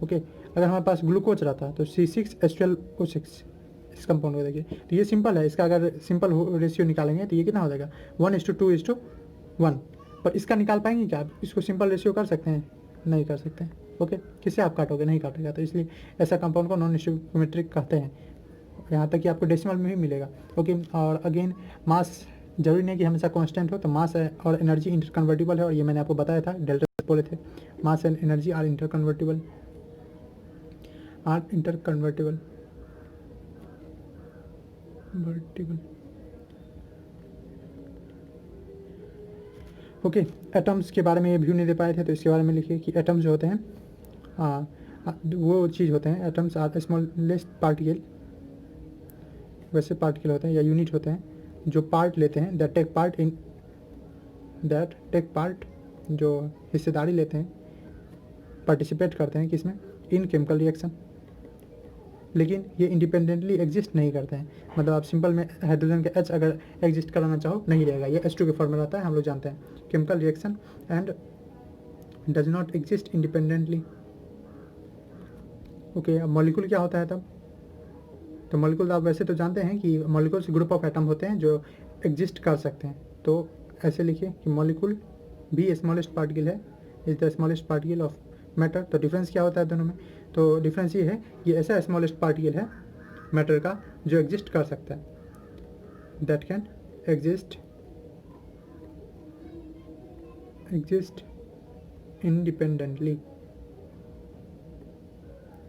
ओके, अगर हमारे पास ग्लूकोज रहता है तो C6H12O6 इस कंपाउंड को देखिए, तो ये सिंपल है। इसका अगर सिंपल रेशियो निकालेंगे तो ये कितना हो जाएगा 1:2:1। पर इसका निकाल पाएंगे क्या आप, इसको सिंपल रेशियो कर सकते हैं, नहीं कर सकते हैं। ओके, किससे आप काटोगे, नहीं काटेगा, तो इसलिए ऐसा कंपाउंड को नॉन स्टोइकोमेट्रिक कहते हैं। यहाँ तक कि आपको डेसिमल में भी मिलेगा। ओके, और अगेन मास जरूरी नहीं कि हमेशा कांस्टेंट हो, तो मास और एनर्जी इंटरकन्वर्टिबल है, और ये मैंने आपको बताया था, डेल्टा बोले थे, mass and energy are interconvertible, okay, atoms के बारे में ये व्यू नहीं दे पाए थे, तो इसके बारे में लिखिए कि एटम्स जो होते हैं वो चीज़ होते हैं, एटम्स आर स्मॉलेस्ट पार्टिकल, वैसे पार्टिकल होते हैं या यूनिट होते हैं जो पार्ट लेते हैं, दैट टेक पार्ट, जो हिस्सेदारी लेते हैं, पार्टिसिपेट करते हैं किसमें, इन केमिकल रिएक्शन, लेकिन ये इंडिपेंडेंटली एग्जिस्ट नहीं करते हैं। मतलब आप सिंपल में हाइड्रोजन का H अगर एग्जिस्ट कराना चाहो नहीं रहेगा, ये H2 के फॉर्म में रहता है, हम लोग जानते हैं, chemical reaction and does not exist independently. Okay, अब मॉलिक्यूल क्या होता है तब, तो मॉलिक्यूल आप वैसे तो जानते हैं कि मॉलिक्यूल्स ग्रुप ऑफ एटम होते हैं जो एग्जिस्ट कर सकते हैं, तो ऐसे लिखिए कि मॉलिक्यूल भी स्मॉलेस्ट पार्टिकल है, is the smallest particle of matter. तो डिफरेंस क्या होता है दोनों में, तो डिफरेंस ये है, ये ऐसा स्मॉलेस्ट पार्टिकल है मैटर का जो एग्जिस्ट कर सकता है, दैट कैन एग्जिस्ट इंडिपेंडेंटली,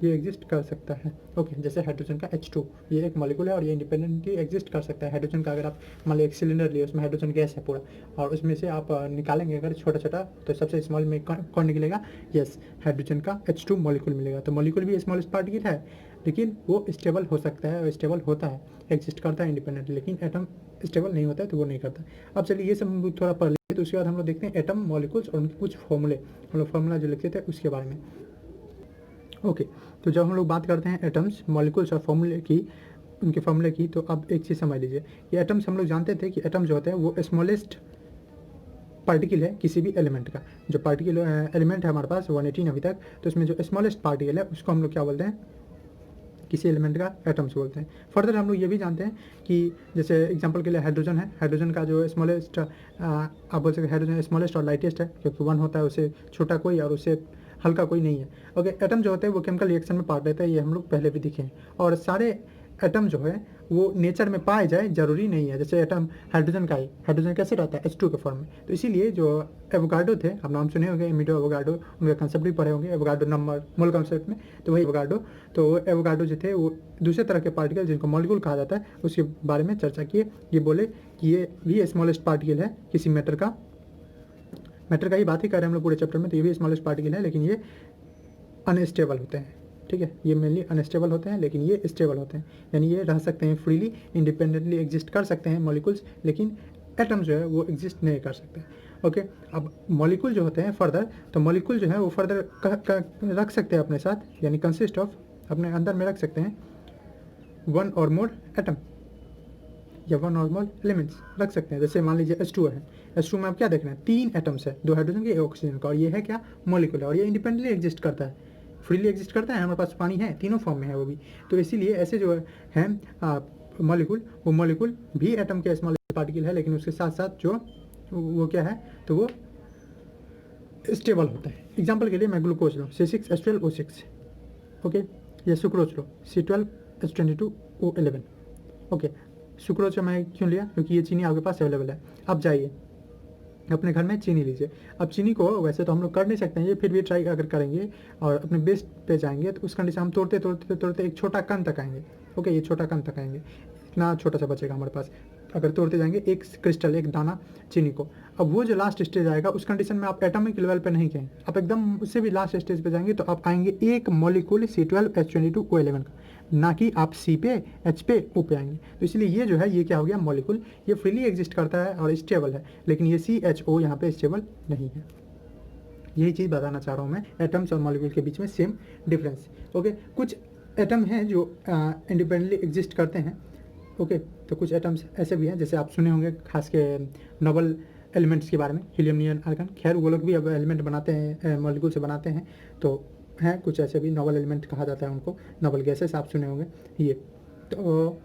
ये एग्जिस्ट कर सकता है। ओके, जैसे हाइड्रोजन का H2, ये एक मॉलिक्यूल है और ये इंडिपेंडेंटली एग्जिस्ट कर सकता है। हाइड्रोजन का अगर आप मान लीजिए एक सिलेंडर लिए, उसमें हाइड्रोजन गैस है पूरा, और उसमें से आप निकालेंगे अगर छोटा छोटा, तो सबसे स्मॉल में कौन निकलेगा, यस, हाइड्रोजन का H2 मॉलिक्यूल मिलेगा। तो मॉलिक्यूल भी स्मॉलेस्ट पार्टिकल है, लेकिन वो स्टेबल हो सकता है, और स्टेबल होता है, एग्जिस्ट करता है इंडिपेंडेंटली, लेकिन एटम स्टेबल नहीं होता है, तो वो नहीं करता। अब चलिए ये सब हम लोग थोड़ा पढ़ लेते, तो उसके बाद हम लोग देखते हैं एटम, मॉलिक्यूल्स और उनके कुछ फॉर्मूले, हम लोग फॉर्मूला जो लिखते थे उसके बारे में। ओके, तो जब हम लोग बात करते हैं एटम्स, मॉलिक्यूल्स और फॉर्मूले की, उनके फॉर्मूले की, तो अब एक चीज़ समझ लीजिए, ये एटम्स हम लोग जानते थे कि एटम जो होते हैं वो स्मॉलेस्ट पार्टिकल है किसी भी एलिमेंट का। जो पार्टिकल एलिमेंट है हमारे पास 118 अभी तक, तो उसमें जो स्मॉलेस्ट पार्टिकल है उसको हम लोग क्या बोलते हैं, किसी एलिमेंट का एटम्स बोलते हैं। फर्दर हम लोग ये भी जानते हैं कि जैसे एग्जांपल के लिए हाइड्रोजन है, हाइड्रोजन का जो स्मॉलेस्ट, आप बोल सकते हैं हाइड्रोजन स्मॉलेस्ट और लाइटेस्ट है, क्योंकि 1 होता है, उससे छोटा कोई और उससे हल्का कोई नहीं है। ओके, एटम जो होते हैं वो केमिकल रिएक्शन में पार्ट लेते हैं, ये हम लोग पहले भी दिखे हैं, और सारे एटम जो है वो नेचर में पाए जाए जरूरी नहीं है। जैसे एटम हाइड्रोजन का ही, हाइड्रोजन कैसे रहता है H2 के फॉर्म में, तो इसीलिए जो एवोगाड्रो थे, आप नाम सुने होंगे, एमिडो एवोगाड्रो, उनका कंसेप्ट भी पढ़े होंगे, एवोगाड्रो नंबर मोल कंसेप्ट में, तो वही एवोगाड्रो, तो एवोगाड्रो जो थे वो दूसरे तरह के पार्टिकल जिनको मॉलिक्यूल कहा जाता है उसके बारे में चर्चा किए। ये बोले कि ये भी स्मॉलेस्ट पार्टिकल है किसी मैटर का ही बात ही कर रहे हैं हम लोग पूरे चैप्टर में, तो ये भी स्मॉलेस्ट पार्टिकल है, लेकिन ये अनस्टेबल होते हैं। ठीक है, ये मेनली अनस्टेबल होते हैं, लेकिन ये स्टेबल होते हैं, यानी ये रह सकते हैं फ्रीली, इंडिपेंडेंटली एग्जिस्ट कर सकते हैं मॉलिक्यूल्स, लेकिन एटम जो है वो एग्जिस्ट नहीं कर सकते। ओके, अब मॉलिक्यूल जो होते हैं फर्दर, तो मॉलिक्यूल जो है वो फर्दर रख सकते हैं अपने साथ, यानी कंसिस्ट ऑफ, अपने अंदर में रख सकते हैं 1 और मोर एटम या 1 और मोर एलिमेंट्स रख सकते हैं। जैसे मान लीजिए H2 है, H2 में आप क्या देख रहे हैं, 3 एटम्स है, 2 हाइड्रोजन के, 1 ऑक्सीजन का, और ये है क्या, मॉलिक्यूल है, और ये इंडिपेंडेंटली एग्जिस्ट करता है, फ्रीली एग्जिस्ट करता है, हमारे पास पानी है, तीनों फॉर्म में है वो भी। तो इसीलिए ऐसे जो है मॉलिक्यूल, वो मॉलिक्यूल भी एटम के स्मॉलेस्ट पार्टिकल है, लेकिन उसके साथ साथ जो वो क्या है, तो वो स्टेबल होता है। एग्जाम्पल के लिए मैं ग्लूकोज लूँ, C6H12O6, ओके, या सुक्रोज लो, C12H22O11, ओके। सुक्रोज मैं क्यों लिया, क्योंकि ये चीनी आपके पास अवेलेबल है। अब जाइए अपने घर में चीनी लीजिए। अब चीनी को वैसे तो हम लोग कर नहीं सकते हैं ये, फिर भी ट्राई अगर करेंगे और अपने बेस्ट पे जाएंगे तो उस कंडीशन हम तोड़ते तोड़ते तोड़ते एक छोटा कण तक आएंगे। ओके, ये छोटा कण तक आएंगे, इतना छोटा सा बचेगा हमारे पास। अगर तोड़ते जाएंगे एक क्रिस्टल, एक दाना चीनी को, अब वो जो लास्ट स्टेज आएगा उस कंडीशन में आप एटॉमिक लेवल पे नहीं कहें, आप एकदम उससे भी लास्ट स्टेज पे जाएंगे तो आप आएंगे एक मॉलिक्यूल C12H22O11 का, ना कि आप सी पे, एच पे, ओ पे आएंगे। तो इसलिए ये जो है ये क्या हो गया, मॉलिक्यूल ये फ्रीली एग्जिस्ट करता है और स्टेबल है, लेकिन ये CHO यहाँ पे स्टेबल नहीं है। यही चीज़ बताना चाह रहा हूँ मैं, एटम्स और मॉलिक्यूल के बीच में सेम डिफरेंस। ओके, कुछ एटम हैं जो इंडिपेंडेंटली एग्जिस्ट करते हैं। ओके, तो कुछ एटम्स ऐसे भी हैं, जैसे आप सुने होंगे खास के नोबल एलिमेंट्स के बारे में, हीलियम, नियॉन, आर्गन। खैर वो लोग भी अब एलिमेंट बनाते हैं, मॉलिक्यूल से बनाते हैं, तो हैं कुछ ऐसे भी नोबल एलिमेंट कहा जाता है उनको, नोबल गैसेस आप सुने होंगे ये। तो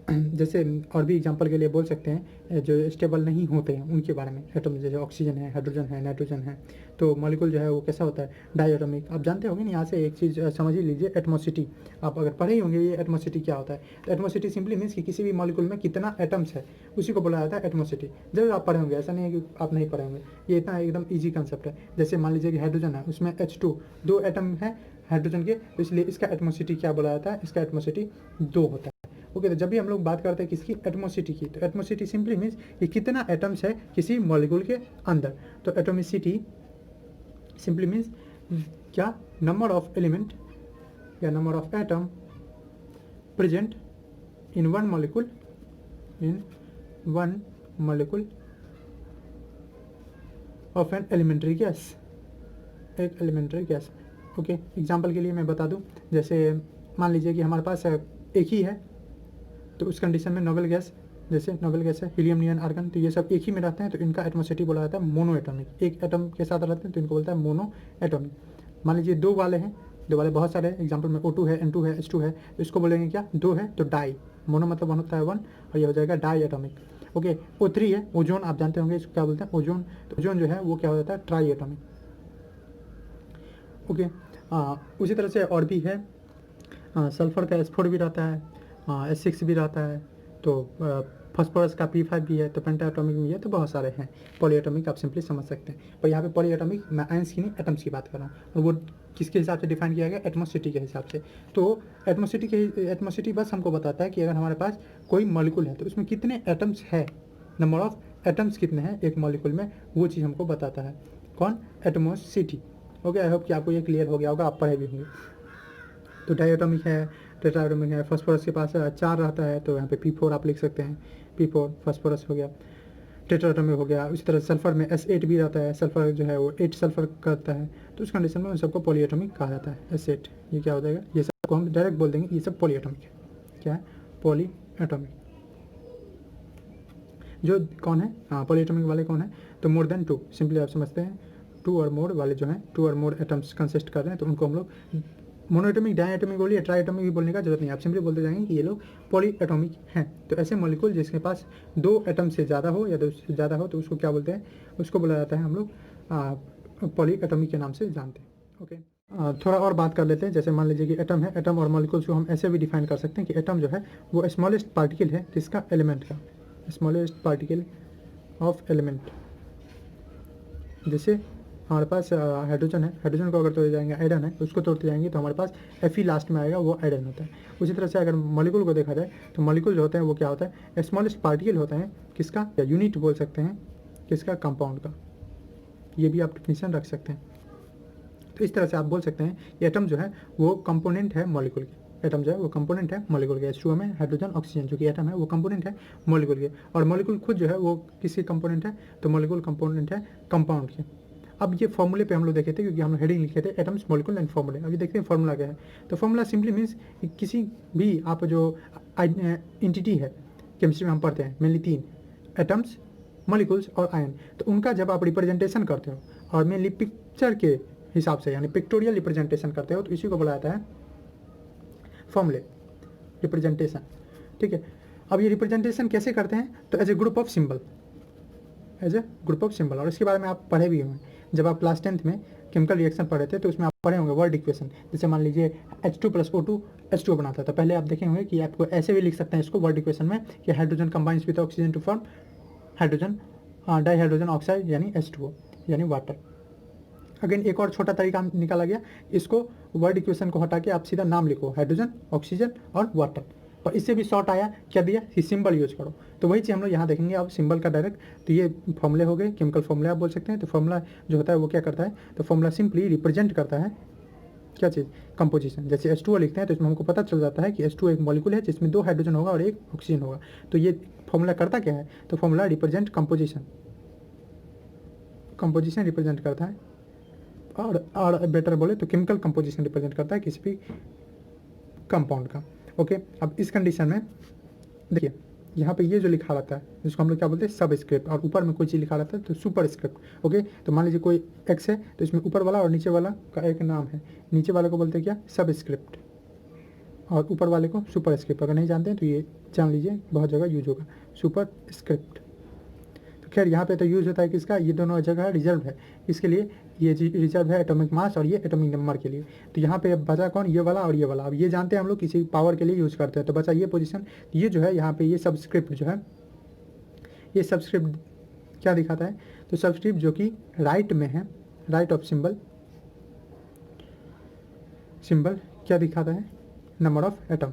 जैसे और भी एग्जांपल के लिए बोल सकते हैं जो स्टेबल नहीं होते हैं उनके बारे में, एटम जैसे ऑक्सीजन है, हाइड्रोजन है, नाइट्रोजन है। तो मॉलिक्यूल जो है वो कैसा होता है, डायटोमिक। आप जानते होंगे ना, यहाँ से एक चीज़ समझ ही लीजिए, एटमोसिटी। आप अगर पढ़े ही होंगे ये एटमोसिटी क्या होता है। तो एटमोसिटी सिंपली मीन्स कि किसी भी मॉलिक्यूल में कितना एटम्स है उसी को बोला जाता है एटमोसिटी। जब आप पढ़े होंगे, ऐसा नहीं है कि आप नहीं पढ़े होंगे, ये इतना एकदम ईजी कंसेप्ट है। जैसे मान लीजिए कि हाइड्रोजन है, उसमें H2 दो एटम है हाइड्रोजन के, तो इसलिए इसका एटमोसिटी क्या बोला जाता है, इसका एटमोसिटी 2 होता है। ओके, तो जब भी हम लोग बात करते हैं किसकी, एटमोसिटी की, तो एटमोसिटी सिंपली मीन्स कि कितना एटम्स है किसी मॉलिक्यूल के अंदर। तो एटोमिसिटी सिंपली मीन्स क्या, नंबर ऑफ एलिमेंट या number of atom present in one molecule, in one molecule of an elementary gas, एक एलिमेंट्री गैस। ओके, एग्जांपल के लिए मैं बता दूं, जैसे मान लीजिए कि हमारे पास एक ही है, तो उस कंडीशन में नोबल गैस, जैसे नोबल गैस है हीलियम, नियॉन, आर्गन, तो ये सब एक ही में रहते हैं, तो इनका एटमोसिटी बोला जाता है मोनो एटॉमिक। एक एटम के साथ रहते हैं तो इनको बोलता है मोनो एटॉमिक। मान लीजिए दो वाले हैं, दो वाले बहुत सारे हैं, एग्जाम्पल में O2 है, N2 है, H2 है, तो इसको बोलेंगे क्या, दो है तो डाई, मोनो मतलब वन होता है वन, और ये हो जाएगा डाई एटॉमिक। ओके, O3 है, ओजोन, आप जानते होंगे इसको क्या बोलते हैं, ओजोन। तो ओजोन जो है वो क्या हो जाता है, ट्राई एटॉमिक। ओके, उसी तरह से और भी है, सल्फर का S4 भी रहता है, S6 भी रहता है, तो फास्फोरस का P5 भी है, तो पेंटाएटॉमिक भी है, तो बहुत सारे हैं। पॉलीएटॉमिक आप सिंपली समझ सकते हैं, पर यहाँ पे पॉलीएटॉमिक मैं आयंस की नहीं एटम्स की बात कर रहा हूँ, और वो किसके हिसाब से डिफाइन किया गया, एटमोसिटी के हिसाब से। तो एटमोसिटी बस हमको बताता है कि अगर हमारे पास कोई मॉलिक्यूल है तो उसमें कितने एटम्स है, नंबर ऑफ एटम्स कितने हैं एक मॉलिक्यूल में, वो चीज़ हमको बताता है। कौन, एटमोसिटी। ओके, आई होप कि आपको ये क्लियर हो गया होगा, आप पढ़े भी होंगे। तो डायटोमिक है, टेट्राएटॉमिक है, फास्फोरस के पास 4 रहता है, तो यहाँ पे P4 आप लिख सकते हैं, P4 फास्फोरस हो गया, टेट्राएटॉमिक हो गया। उसी तरह सल्फर में S8 भी रहता है, सल्फर जो है वो 8 सल्फर करता है, तो उस कंडीशन में उन सबको पॉलीएटॉमिक कहा जाता है। S8 ये क्या हो जाएगा, ये सबको हम डायरेक्ट बोल देंगे ये सब पॉलीएटॉमिक है। क्या है, पॉलीएटॉमिक। जो कौन है, हाँ, पॉलीएटॉमिक वाले कौन है, तो मोर देन 2, सिंपली आप समझते हैं 2 और मोर वाले जो हैं, 2 और मोर एटम्स कंसिस्ट कर रहे हैं, तो उनको हम लोग मोनोएटॉमिक, डायएटॉमिक बोलिए, ट्राइएटॉमिक भी बोलने का जरूरत नहीं, आप सिंपली बोलते जाएंगे कि ये लोग पॉलीएटॉमिक हैं। तो ऐसे मॉलिक्यूल जिसके पास 2 एटम से ज़्यादा हो या 2 से ज़्यादा हो, तो उसको क्या बोलते हैं, उसको बोला जाता है हम लोग पॉलीएटॉमिक के नाम से जानते हैं। ओके, थोड़ा और बात कर लेते हैं। जैसे मान लीजिए कि एटम है, एटम और मॉलिक्यूल्स को हम ऐसे भी डिफाइन कर सकते हैं कि एटम जो है वो स्मॉलेस्ट पार्टिकल है किसका, एलिमेंट का, स्मॉलेस्ट पार्टिकल ऑफ एलिमेंट। जैसे हमारे पास हाइड्रोजन है, हाइड्रोजन को अगर तोड़े जाएंगे, आयरन है, उसको तोड़ते जाएंगे तो हमारे पास Fe लास्ट में आएगा, वो आयरन होता है। उसी तरह से अगर मॉलिक्यूल को देखा जाए तो मॉलिक्यूल जो होते हैं वो क्या होता है, स्मॉलेस्ट पार्टिकल होता है किसका, या यूनिट बोल सकते हैं किसका, कंपाउंड का। ये भी आप डिफिनीशन रख सकते हैं। तो इस तरह से आप बोल सकते हैं कि एटम जो है वो कंपोनेंट है मॉलिक्यूल के, एटम जो है वो कंपोनेंट है मॉलिक्यूल के। H2O में हाइड्रोजन, ऑक्सीजन, जो कि एटम है वो कंपोनेंट है मॉलिक्यूल के, और मॉलिक्यूल खुद जो है वो किसके कंपोनेंट है, तो मॉलिक्यूल कंपोनेंट है कंपाउंड के। अब ये फॉर्मूले पे हम लोग देखे थे, क्योंकि हम लोग हेडिंग लिखे थे एटम्स, मॉलिक्यूल एंड फॉर्मूले। अभी देखते हैं फॉर्मूला क्या है। तो फॉर्मूला सिंपली मीन्स किसी भी आप जो एंटिटी है केमिस्ट्री में हम पढ़ते हैं, मेनली 3, एटम्स, मॉलिक्यूल्स और आयन, तो उनका जब आप रिप्रेजेंटेशन करते हो और मेनली पिक्चर के हिसाब से, यानी पिक्टोरियल रिप्रेजेंटेशन करते हो, तो इसी को बोला जाता है फॉर्मूले, रिप्रेजेंटेशन। ठीक है, अब ये रिप्रेजेंटेशन कैसे करते हैं, तो as a group of symbol, as a group of symbol. और इसके बारे में आप पढ़े भी होंगे जब आप क्लास 10th में केमिकल रिएक्शन पढ़े थे, तो उसमें आप पढ़े होंगे वर्ड इक्वेशन। जैसे मान लीजिए H2 + O2 H2O बनाता है। तो पहले आप देखे होंगे कि आपको ऐसे भी लिख सकते हैं इसको वर्ड इक्वेशन में कि hydrogen combines with oxygen to form hydrogen dihydrogen oxide यानी H2O यानी वाटर। अगेन एक और छोटा तरीका निकाला गया, इसको वर्ड इक्वेशन को हटा के आप सीधा नाम लिखो, हाइड्रोजन, ऑक्सीजन और वाटर। और इससे भी शॉर्ट आया, क्या दिया कि सिंबल यूज करो। तो वही चीज़ हम लोग यहाँ देखेंगे अब सिंबल का डायरेक्ट। तो ये फॉर्मूले हो गए, केमिकल फॉर्मूले आप बोल सकते हैं। तो फॉर्मूला जो होता है वो क्या करता है, तो फॉर्मूला सिंपली रिप्रेजेंट करता है क्या चीज़, कंपोजिशन। जैसे H2O लिखते हैं तो इसमें हमको पता चल जाता है कि H2O एक मॉलिक्यूल है जिसमें 2 हाइड्रोजन होगा और 1 ऑक्सीजन होगा। तो ये फॉर्मूला करता क्या है, तो formula represent composition, composition represent करता है। और बेटर बोले तो केमिकल कंपोजिशन रिप्रेजेंट करता है किसी भी कंपाउंड का। ओके, अब इस कंडीशन में देखिए यहाँ पे ये जो लिखा रहता है जिसको हम लोग क्या बोलते हैं सब स्क्रिप्ट, और ऊपर में कोई चीज़ लिखा रहता है तो सुपर स्क्रिप्ट। ओके, तो मान लीजिए कोई एक्स है तो इसमें ऊपर वाला और नीचे वाला का एक नाम है, नीचे वाले को बोलते हैं क्या, सब स्क्रिप्ट, और ऊपर वाले को सुपर स्क्रिप्ट। अगर नहीं जानते हैं तो ये जान लीजिए, बहुत जगह यूज होगा सुपर स्क्रिप्ट। तो खैर यहाँ पे तो यूज़ होता है किसका, ये दोनों जगह रिजर्व है इसके लिए, ये रिजर्व है एटॉमिक मास और ये एटॉमिक नंबर के लिए। तो यहाँ पे बचा कौन, ये वाला और ये वाला। अब ये जानते हैं हम लोग किसी पावर के लिए यूज़ करते हैं, तो बचा ये पोजीशन। ये जो है यहाँ पे ये सबस्क्रिप्ट जो है, ये सबस्क्रिप्ट क्या दिखाता है, तो सबस्क्रिप्ट जो कि राइट में है, राइट ऑफ सिंबल, सिंबल क्या दिखाता है, नंबर ऑफ एटम,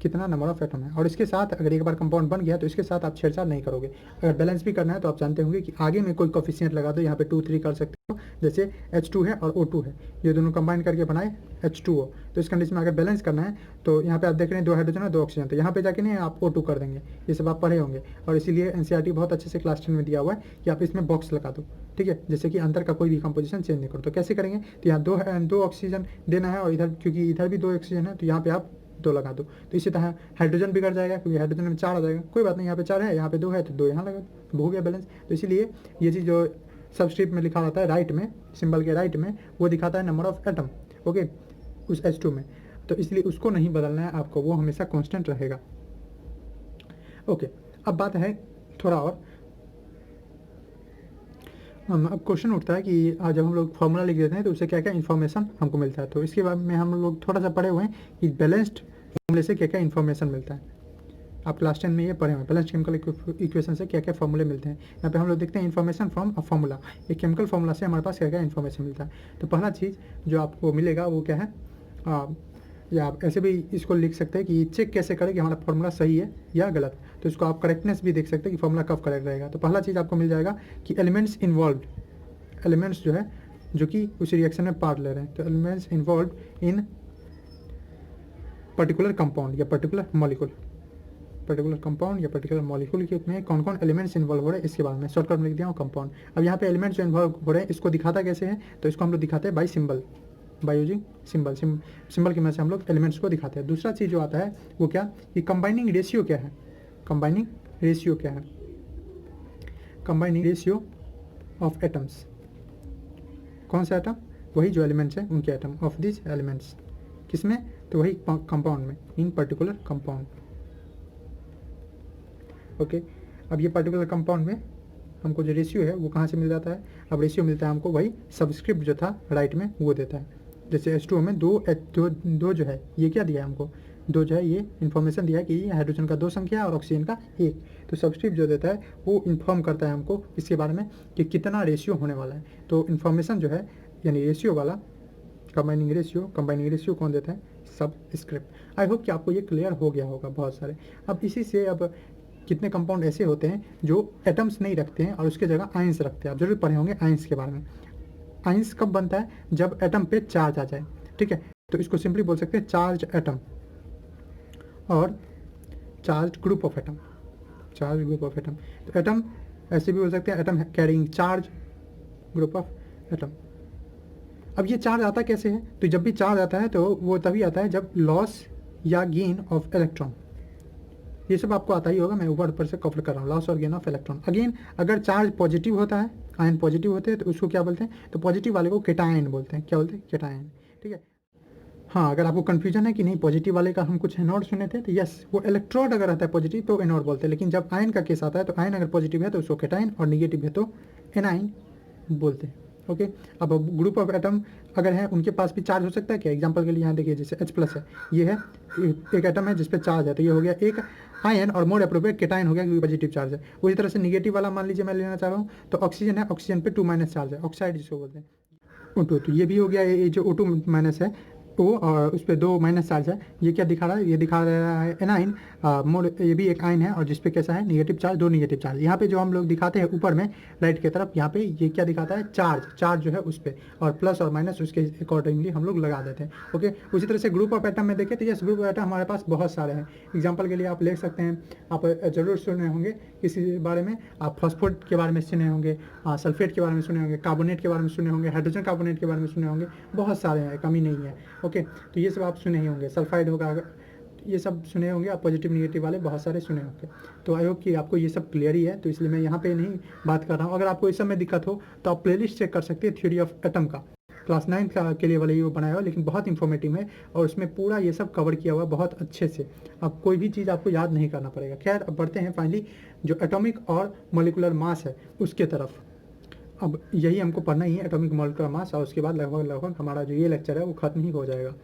कितना नंबर ऑफ एटम है। और इसके साथ अगर एक बार कंपाउंड बन गया तो इसके साथ आप छेड़छाड़ नहीं करोगे। अगर बैलेंस भी करना है तो आप जानते होंगे कि आगे में कोई कोफिशिएंट लगा दो, यहाँ पे 2 3 कर सकते हो। जैसे H2 है और O2 है, ये दोनों कंबाइन करके बनाए H2O। तो इस कंडीशन में अगर बैलेंस करना है तो यहाँ पे आप देख रहे हैं 2 हाइड्रोजन और 2 ऑक्सीजन, तो यहाँ पे जाके नहीं आप O2 कर देंगे। ये सब आप पढ़े होंगे, और इसीलिए NCERT बहुत अच्छे से क्लास 10 में दिया हुआ है कि आप इसमें बॉक्स लगा दो, ठीक है, जैसे कि अंतर का कोई भी कंपोजिशन चेंज नहीं करो। तो कैसे करेंगे, तो यहाँ 2 ऑक्सीजन देना है और इधर क्योंकि इधर भी 2 ऑक्सीजन है तो यहाँ पे आप 2 लगा दो। तो इसी तरह हाइड्रोजन बिगड़ जाएगा क्योंकि हाइड्रोजन में 4 आ जाएगा, कोई बात नहीं, यहाँ पे 4 है, यहाँ पे 2 है तो 2 यहाँ लगा दो, हो गया बैलेंस। तो इसीलिए ये चीज़ जो सबस्क्रिप्ट में लिखा रहता है राइट में, सिंबल के राइट में, वो दिखाता है नंबर ऑफ एटम, ओके, उस H2 में। तो इसलिए उसको नहीं बदलना है आपको, वो हमेशा कांस्टेंट रहेगा। ओके, अब बात है थोड़ा और, अब क्वेश्चन उठता है कि जब हम लोग फार्मूला लिख देते हैं तो उससे क्या क्या इन्फॉर्मेशन हमको मिलता है। तो इसके बारे में हम लोग थोड़ा सा पढ़े हुए हैं कि बैलेंस्ड फार्मूले से क्या क्या इन्फॉर्मेशन मिलता है। आप क्लास 10 में ये पढ़े हुए हैं, बैलेंस्ड केमिकल इक्वेशन से क्या क्या फॉर्मूले मिलते हैं। यहाँ पे हम लोग देखते हैं इन्फॉर्मेशन फ्रॉम अ फार्मूला, एक केमिकल फार्मूला से हमारे पास क्या क्या इन्फॉर्मेशन मिलता है। तो पहला चीज़ जो आपको मिलेगा वो क्या है, या आप ऐसे भी इसको लिख सकते हैं कि चेक कैसे करें कि हमारा फार्मूला सही है या गलत। तो इसको आप करेक्टनेस भी देख सकते हैं कि फार्मूला कब करेक्ट रहेगा। तो पहला चीज़ आपको मिल जाएगा कि एलिमेंट्स इन्वॉल्व, एलिमेंट्स जो है जो कि उस रिएक्शन में पार्ट ले रहे हैं, तो elements involve in particular compound या पर्टिकुलर मॉलिक्यूल, पर्टिकुलर कंपाउंड या पर्टिकुलर मॉलिक्यूल के में कौन कौन एलिमेंट्स इन्वॉल्व हो रहे हैं इसके बारे में शॉर्टकट में लिख दिया हूँ कंपाउंड। अब यहाँ पे एलिमेंट्स जो इन्वॉल्व हो रहे हैं इसको दिखाता कैसे है, तो इसको हम लोग दिखाते हैं by symbol, by using symbol, symbol की मदद से हम लोग एलिमेंट्स को दिखाते हैं। दूसरा चीज़ जो आता है वो क्या, कि कंबाइनिंग रेशियो क्या है, कंबाइनिंग रेशियो क्या है, कंबाइनिंग रेशियो ऑफ एटम्स, कौन सा एटम, वही जो एलिमेंट्स हैं उनके एटम, ऑफ दिस एलिमेंट्स, किसमें, तो वही कंपाउंड में, इन पर्टिकुलर कंपाउंड। ओके, अब ये पर्टिकुलर कंपाउंड में हमको जो रेशियो है वो कहाँ से मिल जाता है, अब रेशियो मिलता है हमको वही सबस्क्रिप्ट जो था राइट में वो देता है। जैसे H2O में दो जो है ये क्या दिया है हमको, 2 जो है ये इन्फॉर्मेशन दिया है कि हाइड्रोजन का 2 संख्या और ऑक्सीजन का 1। तो सबस्क्रिप्ट जो देता है वो इन्फॉर्म करता है हमको इसके बारे में कि कितना रेशियो होने वाला है। तो इन्फॉर्मेशन जो है यानी रेशियो वाला, कंबाइनिंग रेशियो कौन देता है, सबस्क्रिप्ट। आई होप कि आपको ये क्लियर हो गया होगा बहुत सारे। अब इसी से अब कितने कंपाउंड ऐसे होते हैं जो एटम्स नहीं रखते हैं और उसके जगह आयंस रखते हैं, आप जरूर पढ़े होंगे आयंस के बारे में। आयंस कब बनता है, जब एटम पे चार्ज आ जाए, ठीक है। तो इसको सिंपली बोल सकते हैं चार्ज एटम और charge group of atom, charge group of atom. तो एटम ऐसे भी बोल सकते हैं atom carrying charge, group of atom. अब ये चार्ज आता कैसे है, तो जब भी चार्ज आता है तो वो तभी आता है जब लॉस या गेन ऑफ इलेक्ट्रॉन, ये सब आपको आता ही होगा, मैं ऊपर से कवर कर रहा हूँ, लॉस और गेन ऑफ इलेक्ट्रॉन। अगेन अगर चार्ज पॉजिटिव होता है, आयन पॉजिटिव होते हैं तो उसको क्या बोलते हैं, तो पॉजिटिव वाले को केटायन बोलते हैं, क्या बोलते हैं, केटायन, ठीक है। हाँ, अगर आपको कन्फ्यूजन है कि नहीं पॉजिटिव वाले का हम कुछ एनोड सुने थे, तो यस, वो इलेक्ट्रोड अगर आता है पॉजिटिव तो एनोड बोलते हैं, लेकिन जब आयन का केस आता है तो आयन अगर पॉजिटिव है तो उसको केटायन और निगेटिव है तो एनायन बोलते हैं। ओके, अब ग्रुप ऑफ एटम अगर है उनके पास भी चार्ज हो सकता है क्या? एग्जांपल के लिए यहाँ देखिए, जैसे H+ है, ये है एक एटम है जिस पे चार्ज है, तो ये हो गया एक आयन, और मोर अप्रोप्रिएट केटायन हो गया क्योंकि पॉजिटिव चार्ज है। उसी तरह से निगेटिव वाला मान लीजिए मैं लेना चाह रहा हूँ, तो ऑक्सीजन है, ऑक्सीजन पे 2- चार्ज है, ऑक्साइड जिसको बोलते हैं, O2, तो ये भी हो गया, ये जो O2- है वो, और उस पर 2- चार्ज है। ये क्या दिखा रहा है? ये दिखा रहा है एनाइन मोड, ये भी एक आयन है, और जिसपे कैसा है नेगेटिव चार्ज, 2 नेगेटिव चार्ज। यहाँ पे जो हम लोग दिखाते हैं ऊपर में राइट की तरफ, यहाँ पे ये क्या दिखाता है? चार्ज जो है उस पर, और प्लस और माइनस उसके अकॉर्डिंगली हम लोग लगा देते हैं। ओके, उसी तरह से ग्रुप ऑफ एटम में देखें तो यस, ग्रुप ऑफ एटम हमारे पास बहुत सारे हैं। एग्जाम्पल के लिए आप ले सकते हैं, आप जरूर सुने होंगे किसी बारे में, आप फॉस्फोरेट के बारे में सुने होंगे, सल्फेट के बारे में सुने होंगे, कार्बोनेट के बारे में सुने होंगे, हाइड्रोजन कार्बोनेट के बारे में सुने होंगे, बहुत सारे हैं, कमी नहीं है। ओके, तो ये सब आप सुने ही होंगे, सल्फाइड होगा, ये सब सुने होंगे आप, पॉजिटिव निगेटिव वाले बहुत सारे सुने होंगे। तो आई होप कि आपको ये सब क्लियर ही है, तो इसलिए मैं यहाँ पे नहीं बात कर रहा हूँ। अगर आपको इस सब में दिक्कत हो तो आप प्लेलिस्ट चेक कर सकते हैं थ्योरी ऑफ एटम का, क्लास 9 के लिए वाले वो बनाया हुआ, लेकिन बहुत इंफॉर्मेटिव है, और उसमें पूरा ये सब कवर किया हुआ बहुत अच्छे से। अब कोई भी चीज़ आपको याद नहीं करना पड़ेगा। खैर, अब बढ़ते हैं फाइनली जो एटॉमिक और मोलिकुलर मास है उसके तरफ। अब यही हमको पढ़ना ही है, एटॉमिक मोलिकुलर मास, और उसके बाद लगभग हमारा जो ये लेक्चर है वो खत्म ही हो जाएगा।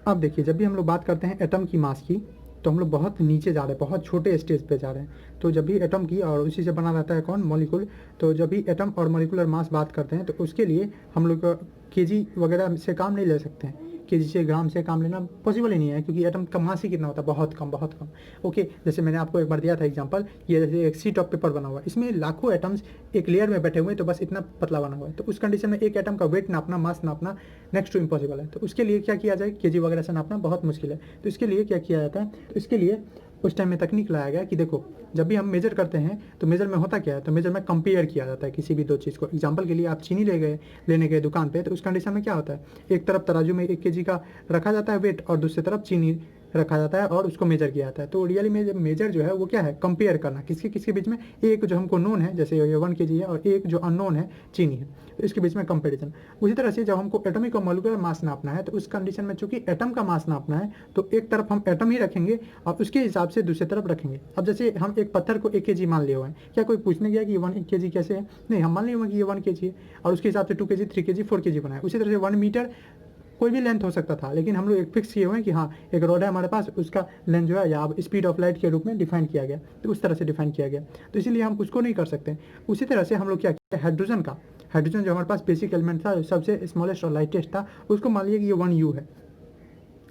अब देखिए, जब भी हम लोग बात करते हैं एटम की मास की, तो हम लोग बहुत नीचे जा रहे हैं, बहुत छोटे स्टेज पे जा रहे हैं। तो जब भी एटम की, और उसी से बना रहता है कौन? मॉलिक्यूल। तो जब भी एटम और मॉलिक्यूलर मास बात करते हैं, तो उसके लिए हम लोग केजी वगैरह से काम नहीं ले सकते हैं, केजी से, ग्राम से काम लेना पॉसिबल ही नहीं है, क्योंकि एटम का मास ही कितना होता है? बहुत कम, बहुत कम। ओके, जैसे मैंने आपको एक बार दिया था एग्जांपल, ये जैसे एक शीट ऑफ पेपर बना हुआ है, इसमें लाखों एटम्स एक लेयर में बैठे हुए हैं, तो बस इतना पतला बना हुआ है। तो उस कंडीशन में एक एटम का वेट नापना, मास नापना नेक्स्ट टू इम्पॉसिबल है। तो उसके लिए क्या किया जाए? केजी वगैरह से नापना बहुत मुश्किल है। तो इसके लिए क्या किया जाता है? तो इसके लिए उस टाइम में तकनीक लाया गया कि देखो, जब भी हम मेजर करते हैं तो मेजर में होता क्या है? तो मेजर में कंपेयर किया जाता है किसी भी दो चीज़ को। एग्जांपल के लिए आप चीनी लेने गए दुकान पे, तो उस कंडीशन में क्या होता है? एक तरफ तराजू में 1 केजी का रखा जाता है वेट, और दूसरी तरफ चीनी रखा जाता है और उसको मेजर किया जाता है। तो रियली में मेजर जो है वो क्या है? कंपेयर करना किसके बीच में, एक जो हमको नोन है, जैसे ये 1 केजी है, और एक जो अननोन है, चीनी है, तो इसके बीच में कंपेरिजन। उसी तरह से जब हमको एटॉमिक और मॉलिक्यूलर मास नापना है, तो उस कंडीशन में चूंकि एटम का मास नापना है, तो एक तरफ हम एटम ही रखेंगे और उसके हिसाब से दूसरी तरफ रखेंगे। अब जैसे हम एक पत्थर को 1 केजी मान लिए हुए हैं, क्या कोई पूछने गया कि ये 1 केजी कैसे है? नहीं, हम मान लिए हुए कि ये 1 केजी है, और उसके हिसाब से 2 केजी, 3 केजी, 4 केजी बनाए। उसी तरह से 1 मीटर कोई भी लेंथ हो सकता था, लेकिन हम लोग एक फिक्स किए हुए हैं कि हाँ, एक रॉड है हमारे पास, उसका लेंथ जो है या स्पीड ऑफ लाइट के रूप में डिफाइन किया गया, तो उस तरह से डिफाइन किया गया, तो इसीलिए हम उसको नहीं कर सकते। उसी तरह से हम लोग क्या किया, हाइड्रोजन जो हमारे पास बेसिक एलिमेंट था, सबसे स्मॉलेस्ट और लाइटेस्ट था, उसको मान लिया कि ये 1U है।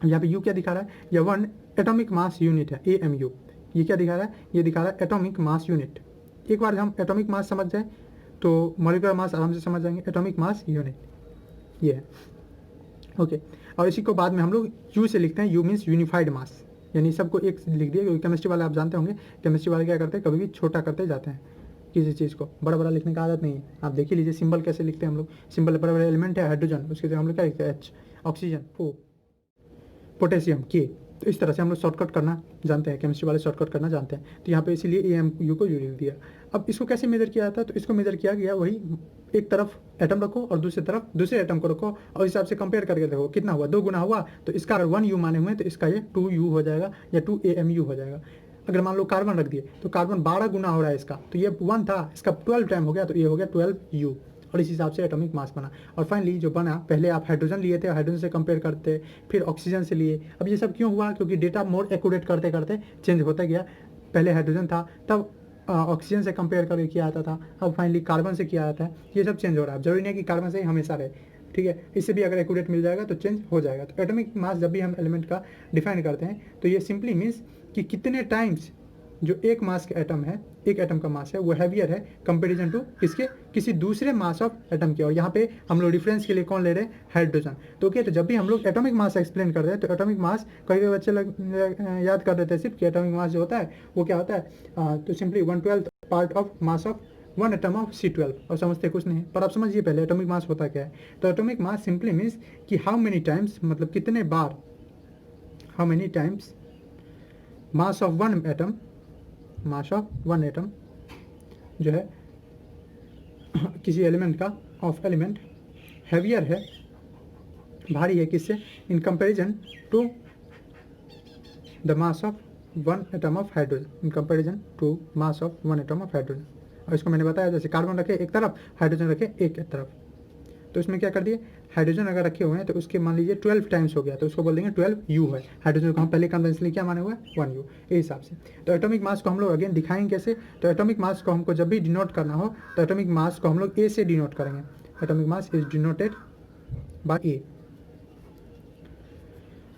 यहाँ पे U क्या दिखा रहा है? ये 1 एटॉमिक मास यूनिट है, AMU। ये क्या दिखा रहा है? ये दिखा रहा है एटॉमिक मास यूनिट। एक बार हम एटॉमिक मास समझ जाए तो मॉलिक्यूलर मास आराम से समझ जाएंगे। एटॉमिक मास यूनिट ये है। ओके, और इसी को बाद में हम लोग यू से लिखते हैं, यू मीन्स यूनिफाइड मास, यानी सबको एक लिख दिया, क्योंकि केमिस्ट्री वाले आप जानते होंगे, केमिस्ट्री वाले क्या करते हैं, कभी भी छोटा करते जाते हैं, किसी चीज़ को बड़ा बड़ा लिखने का आदत नहीं है। आप देख ही लीजिए सिंबल कैसे लिखते हैं हम लोग। सिंबल बड़े बड़े एलिमेंट है, हाइड्रोजन, उसके जगह हम लोग क्या लिखते हैं? H, oxygen O, potassium K। तो इस तरह से हम लोग शॉर्टकट करना जानते हैं, केमिस्ट्री वाले शॉर्टकट करना जानते हैं। तो यहाँ पे इसीलिए AMU को यू लिख दिया। अब इसको कैसे मेजर किया जाता है? तो इसको मेजर किया गया, वही एक तरफ एटम रखो और दूसरी तरफ दूसरे एटम को रखो, और हिसाब से कंपेयर करके देखो कितना हुआ, 2 गुना हुआ, तो इसका अगर 1U माने हुए हैं तो इसका ये 2U हो जाएगा, या 2AMU हो जाएगा। अगर मान लो कार्बन रख दिए, तो कार्बन 12 गुना हो रहा है इसका, तो ये 1 था, इसका 12 टाइम हो गया, तो ये हो गया 12U, और इस हिसाब से एटॉमिक मास बना। और फाइनली जो बना, पहले आप हाइड्रोजन लिए थे, हाइड्रोजन से कंपेयर करते, फिर ऑक्सीजन से लिए। अब ये सब क्यों हुआ? क्योंकि डेटा मोर एक्यूरेट करते करते चेंज होता गया। पहले हाइड्रोजन था, तब ऑक्सीजन से कंपेयर करके किया जाता था, अब फाइनली कार्बन से किया जाता है। ये सब चेंज हो रहा है। जरूरी नहीं है कि कार्बन से ही हमेशा रहे, ठीक है, इससे भी अगर एक्यूरेट मिल जाएगा तो चेंज हो जाएगा। तो एटॉमिक मास जब भी हम एलिमेंट का डिफाइन करते हैं, तो ये सिंपली मीन्स कि कितने टाइम्स जो एक मास का एटम है, एक एटम का मास है, वो हैवियर है कंपेरिजन टू किसके? किसी दूसरे मास ऑफ एटम के। और यहाँ पे हम लोग रेफरेंस के लिए कौन ले रहे हैं? हाइड्रोजन। तो ओके, तो जब भी हम लोग एटॉमिक मास एक्सप्लेन कर रहे हैं, तो एटॉमिक मास कई बच्चे याद कर देते हैं सिर्फ कि एटॉमिक मास जो होता है वो क्या होता है, तो simply 1/12 part of mass of 1 atom of C12, और समझते कुछ नहीं है। पर आप समझिए पहले एटॉमिक मास होता क्या है। तो एटॉमिक मास सिंपली मीन्स कि हाउ मेनी टाइम्स, मतलब कितने बार, how many times mass of 1 atom, mass of 1 atom जो है किसी एलिमेंट का, ऑफ एलिमेंट हैवियर है, भारी है, किससे? In comparison to the mass of 1 atom of hydrogen, in comparison to mass of 1 atom of hydrogen. और इसको मैंने बताया जैसे कार्बन रखे एक तरफ, हाइड्रोजन रखे एक तरफ, तो इसमें क्या कर दिए, हाइड्रोजन अगर रखे हुए हैं तो उसके मान लीजिए 12 टाइम्स हो गया, तो उसको बोल देंगे 12U है। हाइड्रोजन को हम पहले कन्वेंशनली क्या माने हुए हैं, 1U, इस हिसाब से। तो एटॉमिक मास को हम लोग अगेन दिखाएंगे कैसे, तो एटॉमिक मास को हमको जब भी डिनोट करना हो तो एटॉमिक मास को हम लोग ए से डिनोट करेंगे। Atomic mass is denoted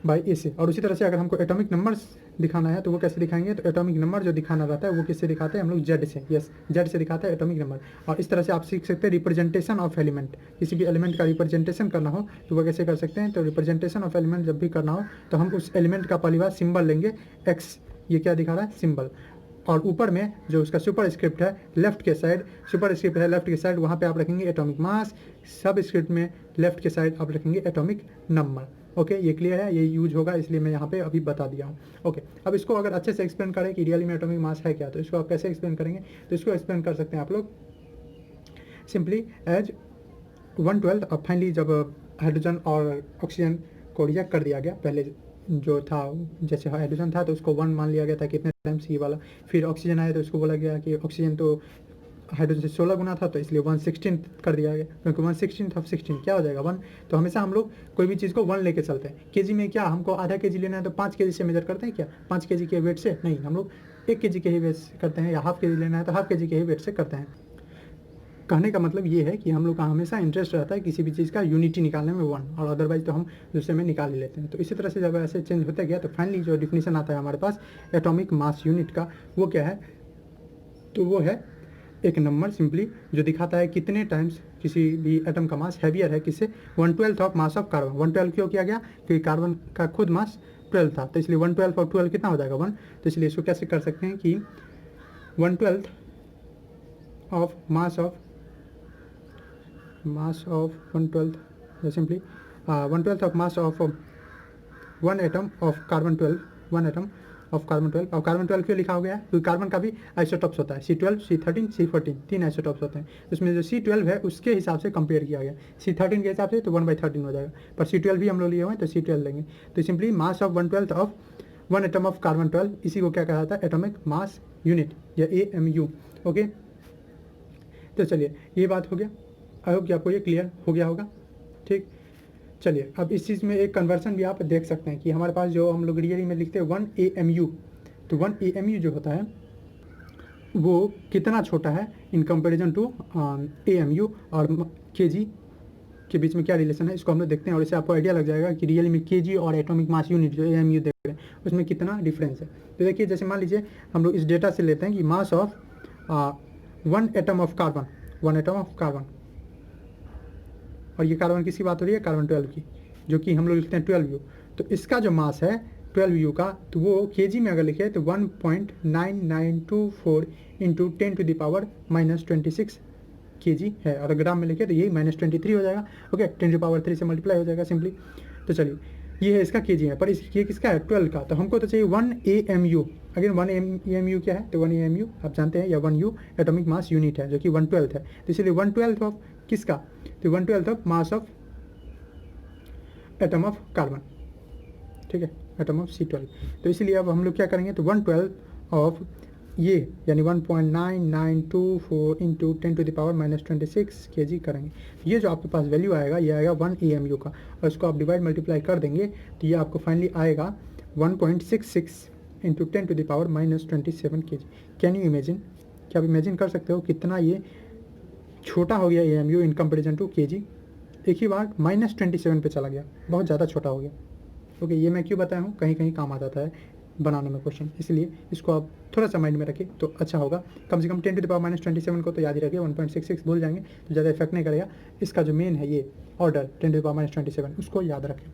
by A से। और उसी तरह से अगर हमको एटॉमिक नंबर्स दिखाना है तो वो कैसे दिखाएंगे, तो एटॉमिक नंबर जो दिखाना रहता है वो किससे दिखाते हैं हम लोग, जेड से। यस, जेड से दिखाते हैं एटॉमिक नंबर। और इस तरह से आप सीख सकते हैं रिप्रेजेंटेशन ऑफ एलिमेंट, किसी भी एलिमेंट का रिप्रेजेंटेशन करना हो तो वो कैसे कर सकते हैं। तो रिप्रेजेंटेशन ऑफ एलिमेंट जब भी करना हो तो हम उस एलिमेंट का पहली बार सिंबल लेंगे एक्स, ये क्या दिखा रहा है, सिंबल। और ऊपर में जो उसका सुपर स्क्रिप्ट है लेफ्ट के साइड, सुपर स्क्रिप्ट है लेफ्ट के साइड, वहाँ पे आप रखेंगे एटॉमिक मास। सब स्क्रिप्ट में लेफ्ट के साइड आप रखेंगे एटॉमिक नंबर। ओके, ये क्लियर है, ये यूज होगा इसलिए मैं यहाँ पे अभी बता दिया हूँ। ओके, अब इसको अगर अच्छे से एक्सप्लेन करें कि रियली में एटॉमिक मास है क्या, तो इसको आप कैसे एक्सप्लेन करेंगे, तो इसको एक्सप्लेन कर सकते हैं आप लोग सिंपली एज 1/12। अब फाइनली जब हाइड्रोजन और ऑक्सीजन को रिएक्ट कर दिया गया, पहले जो था जैसे हाइड्रोजन था तो उसको 1 मान लिया गया था कितने टाइम्स ये वाला, फिर ऑक्सीजन आया तो उसको बोला गया कि ऑक्सीजन तो हाइड्रोजन से 16 गुना था तो इसलिए 1/16 कर दिया गया, क्योंकि 1/16 ऑफ 16 क्या हो जाएगा 1। तो हमेशा हम लोग कोई भी चीज़ को 1 लेके चलते हैं। केजी में क्या हमको आधा केजी लेना है तो 5 केजी से मेजर करते हैं क्या, 5 केजी के वेट से नहीं, हम लोग 1 केजी के ही वेट से करते हैं, या हाफ केजी लेना है तो हाफ केजी के ही वेट से करते हैं। कहने का मतलब ये है कि हम लोग का हमेशा इंटरेस्ट रहता है किसी भी चीज़ का यूनिटी निकालने में 1, और अदरवाइज तो हम दूसरे में निकाल ही लेते हैं। तो इसी तरह से जब ऐसे चेंज होते गया तो फाइनली जो डिफिनीशन आता है हमारे पास एटॉमिक मास यूनिट का, वो क्या है, तो वो है एक नंबर सिंपली जो दिखाता है कितने टाइम्स किसी भी एटम का मास हैवियर है किससे, 1/12 ऑफ मास ऑफ कार्बन। 1/12 क्यों किया गया, क्योंकि कार्बन का खुद मास 12 था, तो इसलिए 1/12 और 12 कितना हो जाएगा 1। तो इसलिए इसको कैसे कर सकते हैं कि 1/12 of mass of 1/12 simply 1/12 of mass of 1 atom of carbon 12, 1 atom of carbon 12। और कार्बन 12 क्यों लिखा हो गया है, क्योंकि कार्बन का भी आइसोटॉप्स होता है, C12, C13, C14, 3 आइसोटॉप्स होते हैं। उसमें जो C12 है उसके हिसाब से कंपेयर किया गया, C13 के हिसाब से तो 1/13 हो जाएगा, पर C12 भी हम लोग लिए हुए हैं तो C12 लेंगे। तो simply mass of 1/12 of 1 atom of carbon 12, इसी को क्या कहा जाता है, एटॉमिक मास यूनिट या AMU। ओके, तो चलिए ये बात हो गया, आई होप कि आपको ये क्लियर हो गया होगा। ठीक, चलिए अब इस चीज़ में एक कन्वर्सन भी आप देख सकते हैं कि हमारे पास जो हम लोग रियली में लिखते हैं 1 AMU, तो 1 AMU जो होता है वो कितना छोटा है इन कंपैरिजन टू AMU, और KG के बीच में क्या रिलेशन है इसको हम लोग देखते हैं, और इससे आपको आइडिया लग जाएगा कि रियली में KG और एटॉमिक मास यूनिट जो AMU देख रहे हैं उसमें कितना डिफरेंस है। तो देखिए जैसे मान लीजिए हम लोग इस डेटा से लेते हैं कि मास of 1 atom of carbon, 1 atom of carbon, और ये कार्बन किसकी बात हो रही है, कार्बन 12 की, जो कि हम लोग लिखते हैं 12U। तो इसका जो मास है 12U का, तो वो केजी में अगर लिखे तो 1.9924 इंटू 10⁻⁻26 केजी है, और ग्राम में लिखे तो यही -23 हो जाएगा। ओके, 10⁻3 से मल्टीप्लाई हो जाएगा सिंपली। तो चलिए ये है इसका केजी है, पर ये किसका है 12 का, तो हमको तो चाहिए 1 AMU। अगेन 1 AMU क्या है, तो 1 AMU आप जानते हैं, या 1U एटॉमिक मास यूनिट है जो कि 1/12 है। तो इसलिए 1/12 ऑफ किसका, तो 1/12 of mass of atom of carbon, ठीक है, एटम ऑफ C12। तो इसलिए अब हम लोग क्या करेंगे, तो 1/12 ऑफ ये यानी 1.9924 इंटू 10⁻⁻26 केजी करेंगे। ये जो आपके पास वैल्यू आएगा ये आएगा 1 AMU का, और इसको आप डिवाइड मल्टीप्लाई कर देंगे तो ये आपको फाइनली आएगा 1.66 into 10⁻⁻27 KG. Can you imagine, क्या आप इमेजिन कर सकते हो कितना ये छोटा हो गया AMU in comparison to KG। एक ही बार -27 पे चला गया, बहुत ज़्यादा छोटा हो गया। ओके, ये मैं क्यों बताया हूँ, कहीं कहीं काम आ जाता है बनाने में क्वेश्चन, इसलिए इसको आप थोड़ा सा माइंड में रखें तो अच्छा होगा। कम से कम 10⁻⁻27 को तो याद ही रखिए, 1.66 भूल जाएंगे तो ज़्यादा इफेक्ट नहीं करेगा। इसका जो मेन है ये ऑर्डर 10⁻⁻27 उसको याद रखें।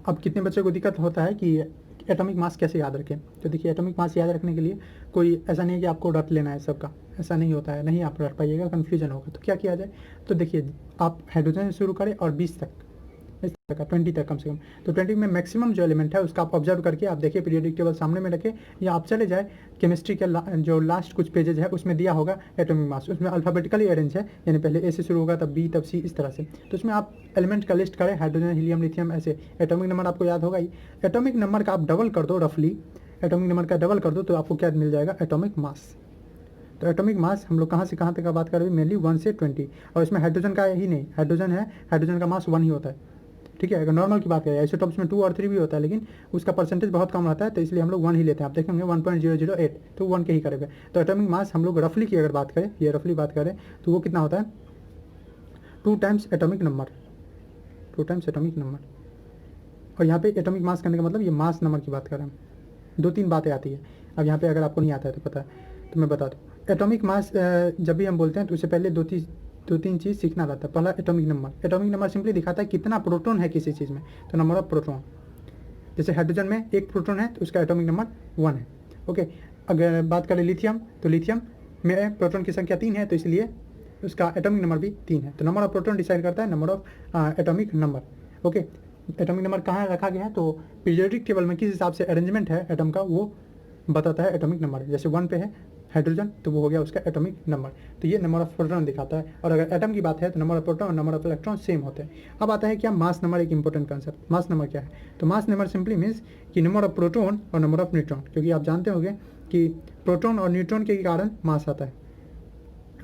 अब कितने बच्चों को दिक्कत होता है कि एटॉमिक मास कैसे याद रखें, तो देखिए एटॉमिक मास याद रखने के लिए कोई ऐसा नहीं है कि आपको रट लेना है सबका, ऐसा नहीं होता है, नहीं आप रट पाइएगा, कन्फ्यूजन होगा। तो क्या किया जाए, तो देखिए आप हाइड्रोजन से शुरू करें और 20 तक, इस तरह का 20 तक कम से कम। तो 20 में मैक्सिमम जो एलिमेंट है उसका आप ऑब्जर्व करके आप देखिए, पीरियोडिक टेबल सामने में रखें, या आप चले जाए केमिस्ट्री के जो लास्ट कुछ पेजेज है उसमें दिया होगा एटॉमिक मास, उसमें अल्फ़ाबेटिकली अरेंज है, यानी पहले ए से शुरू होगा तब बी तब सी, इस तरह से। तो उसमें आप एलिमेंट का लिस्ट करें, हाइड्रोजन, हीलियम, लिथियम, ऐसे। एटॉमिक नंबर आपको याद होगा ही, एटॉमिक नंबर का आप डबल कर दो रफली, एटॉमिक नंबर का डबल कर दो तो आपको क्या मिल जाएगा, एटॉमिक मास। तो एटॉमिक मास हम लोग कहाँ से कहाँ तक का बात कर रहे हैं, मेनली 1 से 20, और इसमें हाइड्रोजन का ही नहीं, हाइड्रोजन है, हाइड्रोजन का मास 1 ही होता है, ठीक है। अगर नॉर्मल की बात करें, आइसोटॉप्स में 2 और 3 भी होता है, लेकिन उसका परसेंटेज बहुत कम रहता है, तो इसलिए हम लोग 1 ही लेते हैं। आप देखेंगे 1.008, तो 1 के ही करेंगे। तो एटॉमिक मास हम लोग रफली की अगर बात करें, ये रफली बात करें, तो वो कितना होता है, 2 times atomic number, 2 times atomic number. और यहाँ पे एटॉमिक मास करने का मतलब ये मास नंबर की बात कर रहे हैं। 2-3 बातें आती है। अब यहाँ पे अगर आपको नहीं आता है तो पता है, तो मैं बता दूँ। एटॉमिक मास जब भी हम बोलते हैं तो उससे पहले दो तीन चीज़ सीखना रहता है। पहला atomic number, atomic number simply दिखाता है कितना प्रोटॉन है किसी चीज़ में, तो नंबर ऑफ प्रोटॉन। जैसे हाइड्रोजन में 1 प्रोटॉन है तो उसका एटॉमिक नंबर 1 है, ओके। अगर बात करें लिथियम, तो लिथियम में प्रोटॉन की संख्या 3 है, तो इसलिए उसका एटॉमिक नंबर भी 3 है। तो नंबर ऑफ प्रोटॉन डिसाइड करता है number of atomic number, okay. Atomic number कहाँ रखा गया है, तो पीरियोडिक टेबल में किस हिसाब से अरेंजमेंट है एटम का, वो बताता है एटॉमिक नंबर। जैसे 1 पे है हाइड्रोजन, तो वो हो गया उसका एटॉमिक नंबर। तो ये नंबर ऑफ प्रोटॉन दिखाता है। और अगर एटम की बात है तो नंबर ऑफ प्रोटॉन और नंबर ऑफ इलेक्ट्रॉन सेम होते हैं। अब आता है क्या, मास नंबर, एक इंपॉर्टेंट कंसेप्ट। मास नंबर क्या है, तो मास नंबर सिंपली मीन्स कि नंबर ऑफ प्रोटॉन और नंबर ऑफ न्यूट्रॉन, क्योंकि आप जानते होंगे कि प्रोटॉन और न्यूट्रॉन के कारण मास आता है।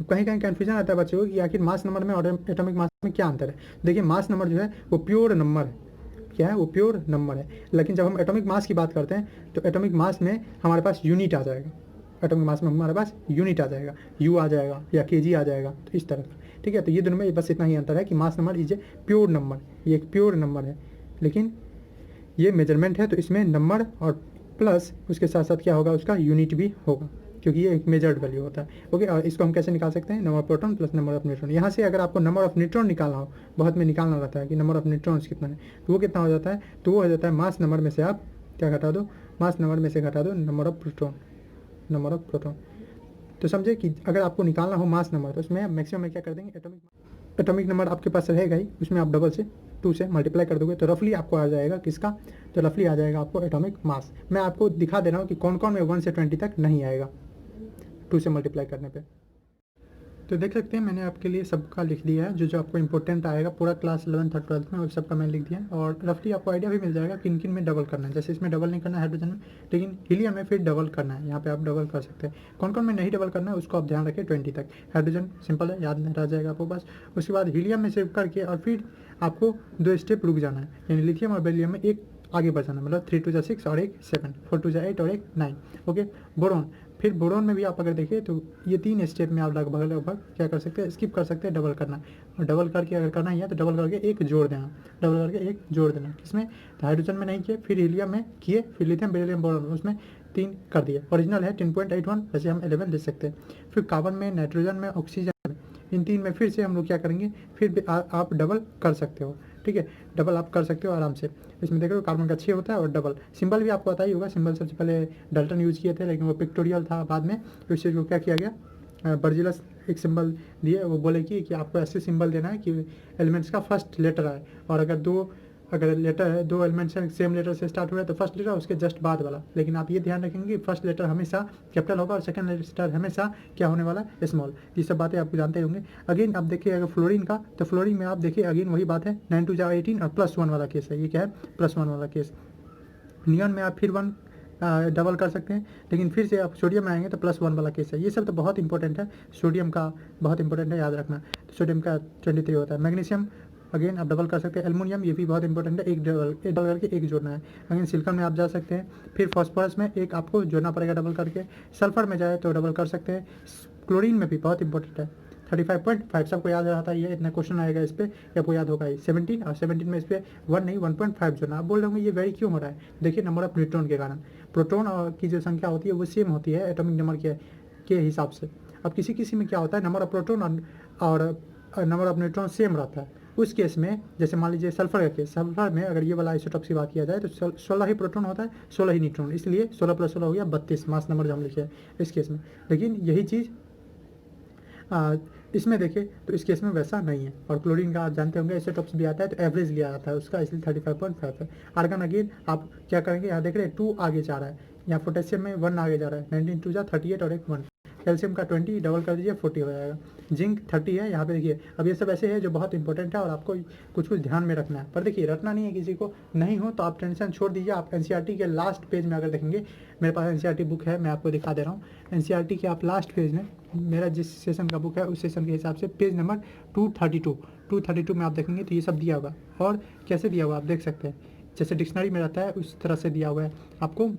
कहीं कहीं कन्फ्यूजन आता है बच्चों को कि आखिर मास नंबर में और एटॉमिक मास में क्या अंतर है। देखिए मास नंबर जो है वो प्योर नंबर है, क्या है, वो प्योर नंबर है। लेकिन जब हम एटॉमिक मास की बात करते हैं तो एटॉमिक मास में हमारे पास यूनिट आ जाएगा, एटॉमिक मास में हमारे पास यूनिट आ जाएगा, यू आ जाएगा या केजी आ जाएगा, तो इस तरह का, ठीक है। तो ये दोनों में बस इतना ही अंतर है कि mass number is a pure number, ये एक प्योर नंबर है, लेकिन ये मेजरमेंट है, तो इसमें नंबर और प्लस उसके साथ साथ क्या होगा, उसका यूनिट भी होगा, क्योंकि ये एक मेजर्ड वैल्यू होता है, ओके। और इसको हम कैसे निकाल सकते हैं, number of proton plus number of neutron. यहाँ से अगर आपको नंबर ऑफ न्यूट्रॉन निकालना हो, बहुत में निकालना रहता है कि नंबर ऑफ न्यूट्रॉन्स कितना है, तो वो कितना हो जाता है, तो वो हो जाता है मास नंबर में से आप क्या घटा दो, मास नंबर में से घटा दो number of proton, number of proton. तो समझे कि अगर आपको निकालना हो मास नंबर, तो उसमें मैक्सिमम में क्या कर देंगे, एटॉमिक नंबर आपके पास रहेगा ही, उसमें आप डबल से 2 से मल्टीप्लाई कर दोगे, तो रफली आपको आ जाएगा किसका, तो रफली आ जाएगा आपको एटॉमिक मास। मैं आपको दिखा दे रहा हूँ कि कौन कौन में 1 से 20 तक नहीं आएगा 2 से मल्टीप्लाई करने पे। तो देख सकते हैं मैंने आपके लिए सबका लिख दिया है, जो जो आपको इंपॉर्टेंट आएगा पूरा क्लास 11th और 12th में, वो सबका मैंने लिख दिया है। और रफली आपको आइडिया भी मिल जाएगा किन किन में डबल करना है। जैसे इसमें डबल नहीं करना है हाइड्रोजन में, लेकिन हीलियम में फिर डबल करना है, यहाँ पे आप डबल कर सकते हैं। कौन कौन में नहीं डबल करना है उसको आप ध्यान रखें 20 तक। हाइड्रोजन सिंपल है, याद रह जाएगा आपको बस। उसके बाद हीलियम में सेव करके और फिर आपको 2 स्टेप रुक जाना है, यानी लिथियम और बेरिलियम में एक आगे बढ़ जाना, मतलब 3 2 6 और एक 7, 4 2 8 और एक 9, ओके। बोरॉन, फिर बोरॉन में भी आप अगर देखें तो ये 3 स्टेप में आप लगभग क्या कर सकते हैं, स्किप कर सकते हैं, डबल करना। और डबल करके अगर करना ही है तो डबल करके एक जोड़ देना, डबल करके एक जोड़ देना। किसमें, तो हाइड्रोजन में नहीं किए, फिर हीलियम में किए, फिर लिथियम बेरिलियम बोरॉन उसमें 3 कर दिए। ओरिजिनल है 10.81, वैसे हम 11 ले सकते हैं। फिर कार्बन में, नाइट्रोजन में, ऑक्सीजन में, इन 3 में फिर से हम लोग क्या करेंगे, फिर भी आप डबल कर सकते हो, ठीक है। डबल आप कर सकते हो आराम से। इसमें देख रहे हो कार्बन का 6 होता है और डबल सिंबल भी आपको पता ही होगा। सिंबल सबसे पहले डाल्टन यूज़ किए थे, लेकिन वो पिक्टोरियल था बाद में, तो इस चीज़ को क्या किया गया, बर्जिलस एक सिंबल दिए, वो बोले कि आपको ऐसे सिंबल देना है कि एलिमेंट्स का फर्स्ट लेटर आए, और अगर लेटर है 2 एलिमेंट्स हैं सेम लेटर से स्टार्ट हो रहा है तो फर्स्ट लेटर उसके जस्ट बाद वाला। लेकिन आप ये ध्यान रखेंगे कि फर्स्ट लेटर हमेशा कैपिटल होगा और सेकंड लेटर हमेशा क्या होने वाला है, स्मॉल। ये सब बातें आपको जानते होंगे। अगेन आप देखिए अगर फ्लोरीन का, तो फ्लोरीन में आप देखिए अगेन वही बात है, 9 2 18 और +1 वाला केस है। ये क्या है, +1 वाला केस। नियॉन में आप फिर 1 डबल कर सकते हैं, लेकिन फिर से आप सोडियम में आएंगे तो +1 वाला केस है। ये सब तो बहुत इंपॉर्टेंट है, सोडियम का बहुत इंपॉर्टेंट है, याद रखना। तो सोडियम का 23 होता है। मैग्नीशियम अगेन आप डबल कर सकते हैं। एल्युमिनियम ये भी बहुत इंपॉर्टेंट है, एक डबल करके एक जोड़ना है। अगेन सिलिकॉन में आप जा सकते हैं, फिर फॉस्फोरस में एक आपको जोड़ना पड़ेगा डबल करके। सल्फर में जाए तो डबल कर सकते हैं। क्लोरीन में भी बहुत इंपॉर्टेंट है, 35.5 सबको याद रहता है, ये इतना क्वेश्चन आएगा इस पर, ये आपको याद होगा। 17 और 17 में इस पर 1 नहीं 1.5 जोड़ना। आप बोल रहे होंगे ये वेरी क्यों हो रहा है, देखिए नंबर ऑफ न्यूट्रॉन के कारण। प्रोटॉन की जो संख्या होती है वो सेम होती है एटॉमिक नंबर के हिसाब से। अब किसी किसी में क्या होता है, नंबर ऑफ प्रोटॉन और नंबर ऑफ न्यूट्रॉन सेम रहता है। उस केस में जैसे मान लीजिए सल्फर का केस, सल्फर में अगर ये वाला आइसोटॉप्स की बात किया जाए तो 16 ही प्रोटॉन होता है, 16 ही न्यूट्रॉन, इसलिए 16 + 16 हो गया 32 मास नंबर जो हम लिखे इस केस में। लेकिन यही चीज़ इसमें देखें तो इस केस में वैसा नहीं है। और क्लोरीन का आप जानते होंगे आइसोटॉप्स भी आता है तो एवरेज लिया जाता है उसका, इसलिए 35.5 है। आर्गन अगेन आप क्या करेंगे, यहाँ देख रहे हैं 2 आगे जा रहा है, यहाँ पोटेशियम में 1 आगे जा रहा है, 19 2 जा 38 और एक 1। कैल्शियम का 20 डबल कर दीजिए 40 हो जाएगा। जिंक 30 है यहाँ पे देखिए। अब ये सब ऐसे है जो बहुत इंपॉर्टेंट है और आपको कुछ कुछ ध्यान में रखना है, पर देखिए रटना नहीं है किसी को, नहीं हो तो आप टेंशन छोड़ दीजिए। आप एनसीईआरटी के लास्ट पेज में अगर देखेंगे, मेरे पास एनसीईआरटी बुक है, मैं आपको दिखा दे रहा हूँ। एनसीईआरटी के आप लास्ट पेज में, मेरा जिस सेशन का बुक है उस सेशन के हिसाब से पेज नंबर 232 में आप देखेंगे तो ये सब दिया होगा। और कैसे दिया हुआ आप देख सकते हैं, जैसे डिक्शनरी में रहता है उस तरह से दिया हुआ है आपको,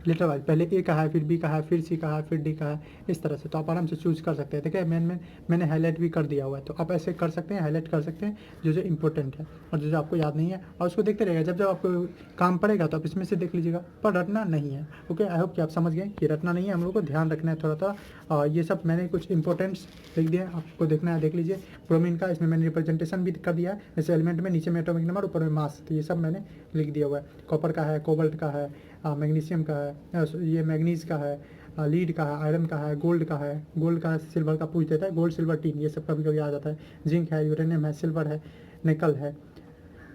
लेटर वाइज। पहले ए का है, फिर बी का है, फिर सी का है, फिर डी का है, इस तरह से। तो आप आराम से चूज कर सकते हैं। देखिए मैंने हाईलाइट भी कर दिया हुआ है, तो आप ऐसे कर सकते हैं, हाईलाइट कर सकते हैं जो जो इंपॉर्टेंट है और जो जो आपको याद नहीं है, और उसको देखते रहिएगा। जब जब आपको काम पड़ेगा तो आप इसमें से देख लीजिएगा, पर रटना नहीं है। ओके, आई होप कि आप समझ गए कि रटना नहीं है, हम लोग को ध्यान रखना है थोड़ा थोड़ा। ये सब मैंने कुछ इंपॉर्टेंट्स लिख दिए, आपको देखना है देख लीजिए। ब्रोमीन का इसमें मैंने रिप्रेजेंटेशन भी कर दिया है, जैसे एलिमेंट में नीचे में एटॉमिक नंबर, ऊपर में मास, तो ये सब मैंने लिख दिया हुआ है। कॉपर का है, कोबाल्ट का है, मैग्नीशियम का है, ये मैग्नीज का है, लीड का है, आयरन का है, गोल्ड का है, गोल्ड का सिल्वर का पूछ देता है, गोल्ड सिल्वर टीन ये सब कभी कभी आ जाता है। जिंक है, यूरेनियम है, सिल्वर है, निकल है,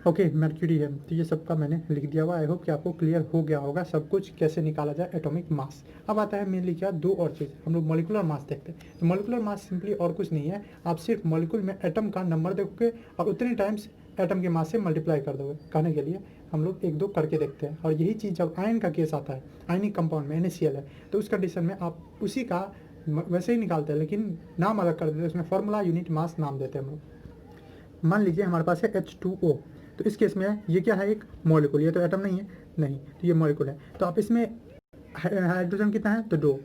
ओके, मर्क्यूरी है। तो ये सब का मैंने लिख दिया हुआ। आई होप कि आपको क्लियर हो गया होगा सब कुछ कैसे निकाला जाए एटॉमिक मास। अब आता है मेनली क्या, दो और चीज़, हम लोग मॉलिकुलर मास देखते हैं। तो मॉलिकुलर मास सिंपली और कुछ नहीं है, आप सिर्फ मॉलिक्यूल में एटम का नंबर देखोगे और उतने टाइम्स एटम के मास से मल्टीप्लाई कर दोगे। कहने के लिए हम लोग एक दो करके देखते हैं। और यही चीज़ जब आयन का केस आता है, आयनिक कंपाउंड में NaCl है, तो उस कंडीशन में आप उसी का वैसे ही निकालते हैं, लेकिन नाम अलग कर देते हैं, उसमें फॉर्मूला यूनिट मास नाम देते हैं हम लोग। मान लीजिए हमारे पास है H2O, तो इस केस में ये क्या है, एक मॉलिक्यूल, ये तो एटम नहीं है, नहीं, तो ये मॉलिक्यूल है। तो आप इसमें हाइड्रोजन कितना है, तो 2,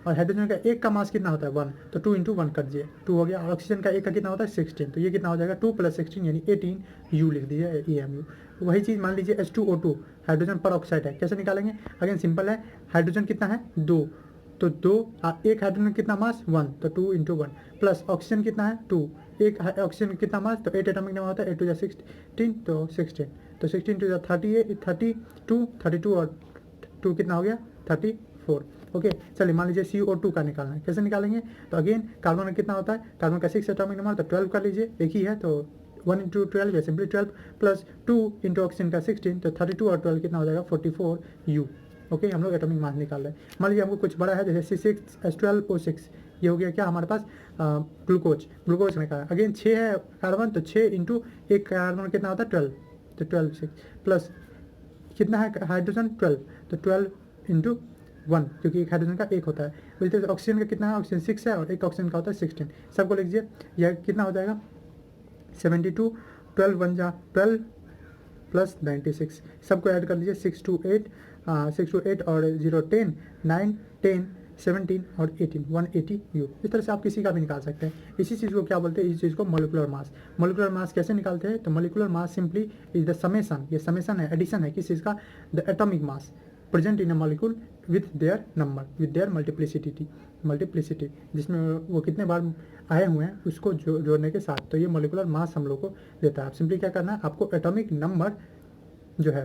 और हाइड्रोजन का एक का मास कितना होता है 1, तो 2 × 1 कर दीजिए, 2 हो गया। और ऑक्सीजन का एक का कितना होता है 16, तो ये कितना हो जाएगा 2 + 16 यानी 18 U लिख दीजिए, EMU। वही चीज़ मान लीजिए H2O2 हाइड्रोजन पर ऑक्साइड है, कैसे निकालेंगे, अगेन सिंपल है, हाइड्रोजन कितना है 2, तो 2, एक हाइड्रोजन कितना मास 1, तो 2 × 1, प्लस ऑक्सीजन कितना है 2, एक ऑक्सीजन कितना मास, तो 8 एटॉमिक नंबर होता है, 8 × 16, तो 16, तो 16 × 32 और 2 कितना हो गया 34। ओके, चलिए मान लीजिए CO2 का निकालना है, कैसे निकालेंगे, तो अगेन कार्बन का कितना होता है, कार्बन का 6 एटॉमिक नंबर, तो 12 कर लीजिए, एक ही है, तो 1 × 12 या सिंपली 12 प्लस 2 × ऑक्सीजन का 16, तो 32 और 12 कितना हो जाएगा 44 U। ओके, हम लोग एटॉमिक मास निकाल रहे हैं। मान लीजिए हमको कुछ बड़ा है, जैसे C6H12O6, ये हो गया क्या हमारे पास, ग्लूकोज में का है। अगेन 6 है कार्बन, तो 6 × एक कार्बन कितना होता है 12, तो 12 6 प्लस कितना है हाइड्रोजन 12, तो 12 × 1, क्योंकि एक हाइड्रोजन का एक होता है। बोलते हैं ऑक्सीजन का कितना है, ऑक्सीजन 6 है और एक ऑक्सीजन का होता है 16, सबको लिख दीजिए। यह कितना हो जाएगा 72, 12 1 जा 12 प्लस 96, सबको ऐड कर लीजिए, 6 to 8 और 0 10 9 10 17 और 18 180 U। इस तरह से आप किसी का भी निकाल सकते हैं। इसी चीज़ को क्या बोलते हैं, इस चीज़ को मॉलिक्यूलर मास। मॉलिक्यूलर मास कैसे निकालते हैं, तो molecular mass simply is the summation, ये समेशन है, एडिशन है किस चीज़ का, the atomic mass present in a molecule with their number, with their multiplicity, जिसमें वो कितने बार आए हुए हैं उसको जोड़ने के साथ, तो ये मॉलिक्यूलर मास हम लोग को देता है। आप सिंपली क्या करना है, आपको एटॉमिक नंबर जो है,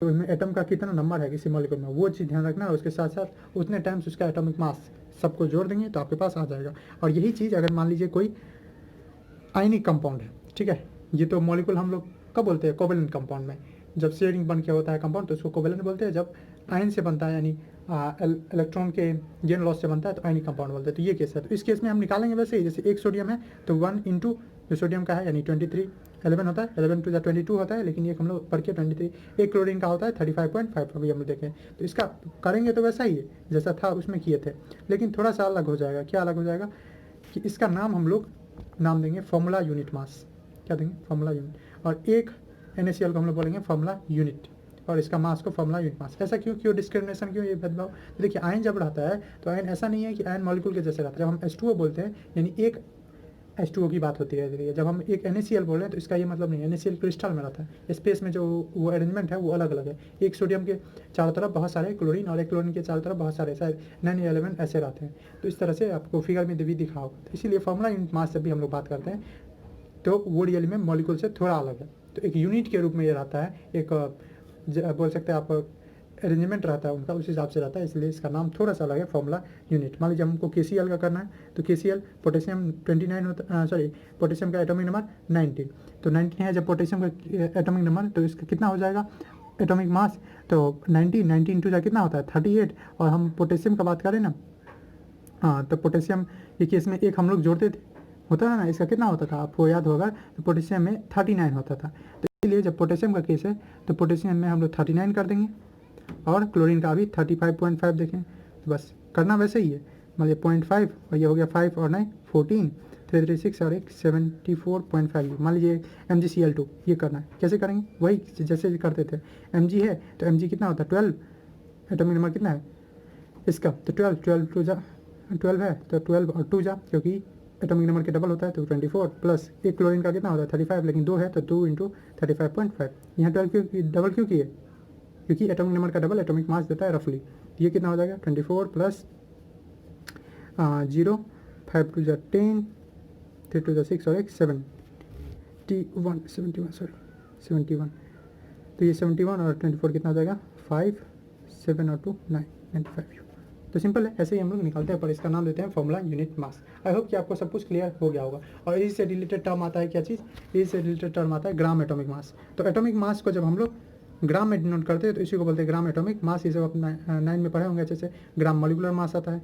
तो इसमें एटम का कितना नंबर है किसी मॉलिक्यूल में, वो चीज़ ध्यान रखना है। उसके साथ साथ उतने टाइम्स उसका एटॉमिक मास सबको जोड़ देंगे तो आपके पास आ जाएगा। और यही चीज़ अगर मान लीजिए कोई आयनिक कंपाउंड है, ठीक है, ये तो मॉलिक्यूल हम लोग कब बोलते हैं, कोवेलेंट कंपाउंड में, जब शेयरिंग बन के होता है कंपाउंड तो उसको कोवेलेंट बोलते हैं। जब आयन से बनता है यानी इलेक्ट्रॉन के गेन लॉस से बनता है तो आयनिक कंपाउंड बोलते हैं। तो ये केस है, तो इस केस में हम निकालेंगे वैसे ही, जैसे एक सोडियम है तो 1 × जो सोडियम का है यानी 23 11 होता है, 11 × 22 होता है, लेकिन ये हम लोग पढ़ के 23, एक क्लोरीन का होता है 35.5, अभी हम लोग देखें तो इसका करेंगे तो वैसा ही है जैसा था उसमें किए थे, लेकिन थोड़ा सा अलग हो जाएगा। क्या अलग हो जाएगा कि इसका नाम हम लोग नाम देंगे फॉर्मूला यूनिट मास, क्या देंगे फॉर्मूला यूनिट, और एक NaCl को हम लोग बोलेंगे फॉर्मूला यूनिट, और इसका मास को फॉर्मूला यूनिट मास। ऐसा क्यों डिस्क्रिमिनेशन, क्यों ये भेदभाव, देखिए आयन जब रहता है तो आयन ऐसा नहीं है कि आयन मॉलिक्यूल के जैसे रहता है। जब हम H2O बोलते हैं यानी एक H2O की बात होती है, जब हम एक NaCl बोल रहे हैं तो इसका ये मतलब नहीं है, NaCl क्रिस्टल में रहता है, स्पेस में जो वो अरेंजमेंट है वो अलग अलग है। एक सोडियम के चारों तरफ बहुत सारे क्लोरीन और एक क्लोरीन के चारों तरफ बहुत सारे शायद 9 एलिमेंट ऐसे रहते हैं, तो इस तरह से आपको फिगर में भी दिखा होगा। तो इसीलिए फॉर्मूला यूनिट मास जब भी हम लोग बात करते हैं तो वो रियल में मॉलिक्यूल से थोड़ा अलग है, तो एक यूनिट के रूप में ये रहता है, एक बोल सकते हैं आप अरेंजमेंट रहता है उनका, उस हिसाब से रहता है, इसलिए इसका नाम थोड़ा सा अलग है फॉर्मूला यूनिट। मान लीजिए हमको KCl का करना है तो KCl पोटेशियम 29 होता, पोटेशियम का एटॉमिक नंबर 19, तो 19 है जब पोटेशियम का एटॉमिक नंबर, तो इसका कितना हो जाएगा एटॉमिक मास, तो 19 × कितना होता है 38, और हम पोटेशियम का बात करें ना हाँ, तो पोटेशियम के केस में एक हम लोग जोड़ते थे, होता है ना, इसका कितना होता था आपको याद होगा, तो पोटेशियम में 39 होता था। तो इसलिए जब पोटेशियम का केस है तो पोटेशियम में हम लोग 39 कर देंगे और क्लोरीन का भी 35.5 देखें। तो बस करना वैसे ही है, मतलब 0.5 और ये हो गया 5 और 9 14 336 और एक 74.5। मान लीजिए MgCl2 ये करना है, कैसे करेंगे वही जैसे करते थे। Mg है तो Mg कितना होता है 12, एटॉमिक नंबर कितना है इसका, तो 12 है तो 12 और 2 जा, क्योंकि एटॉमिक नंबर के डबल होता है तो 24 प्लस एक क्लोरीन का कितना होता है 35, लेकिन 2 है तो 2 इंटू 35.5। यहाँ 12 क्यों डबल क्यों किए, क्योंकि एटॉमिक नंबर का डबल एटॉमिक मास देता है रफली। ये कितना हो जाएगा 24 प्लस 0 5 टू जा 10 3 टू जा 6 और एक 71 तो ये 71 और 24 कितना हो जाएगा 5 7 और 2 9 95। तो सिंपल है, ऐसे ही हम लोग निकालते हैं, पर इसका नाम देते हैं formula unit mass. I hope कि आपको सब कुछ क्लियर हो गया होगा। और इससे रिलेटेड टर्म आता है क्या चीज़, इससे रिलेटेड टर्म आता है ग्राम एटॉमिक मास। तो एटॉमिक मास को जब हम लोग ग्राम में डिनोट करते हैं तो इसी को बोलते हैं ग्राम एटॉमिक मास। ये सब आप 9 में पढ़े होंगे, जैसे ग्राम मॉलिकुलर मास आता है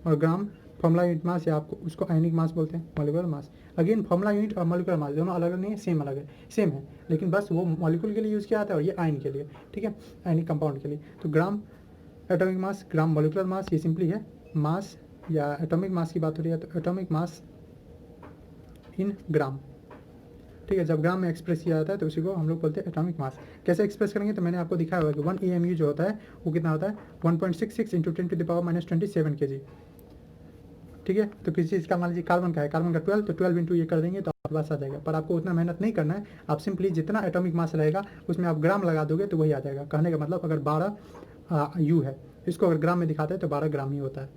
और ग्राम फॉर्मूला यूनिट मास, या आपको उसको आयनिक मास बोलते हैं, molecular mass. Again formula unit और मॉलिकुलर मास दोनों अलग अलग नहीं है, सेम अलग है, सेम है, लेकिन बस वो मॉलिक्यूल के लिए यूज़ किया जाता है और ये आयन के लिए, ठीक है, आयनिक कंपाउंड के लिए। तो ग्राम एटॉमिक मास, ग्राम मॉलिकुलर मास, ये सिंपली है मास, या एटॉमिक मास की बात हो रही है तो एटॉमिक मास इन ग्राम, ठीक है। जब ग्राम में एक्सप्रेस किया जाता है तो उसी को हम लोग बोलते हैं एटॉमिक मास। कैसे एक्सप्रेस करेंगे, तो मैंने आपको दिखाया हुआ कि 1 AMU जो होता है वो कितना होता है 1.66 इंटू 10⁻⁻27 kg, ठीक है। तो किसी चीज़ का मान लीजिए कार्बन का है, कार्बन का 12, तो 12 इंटू ये कर देंगे तो आपके पास आ जाएगा। पर आपको उतना मेहनत नहीं करना है, आप सिंपली जितना एटॉमिक मास रहेगा उसमें आप ग्राम लगा दोगे तो वही आ जाएगा। कहने का मतलब अगर 12 U है, इसको अगर ग्राम में दिखाते हैं तो 12 ग्राम ही होता है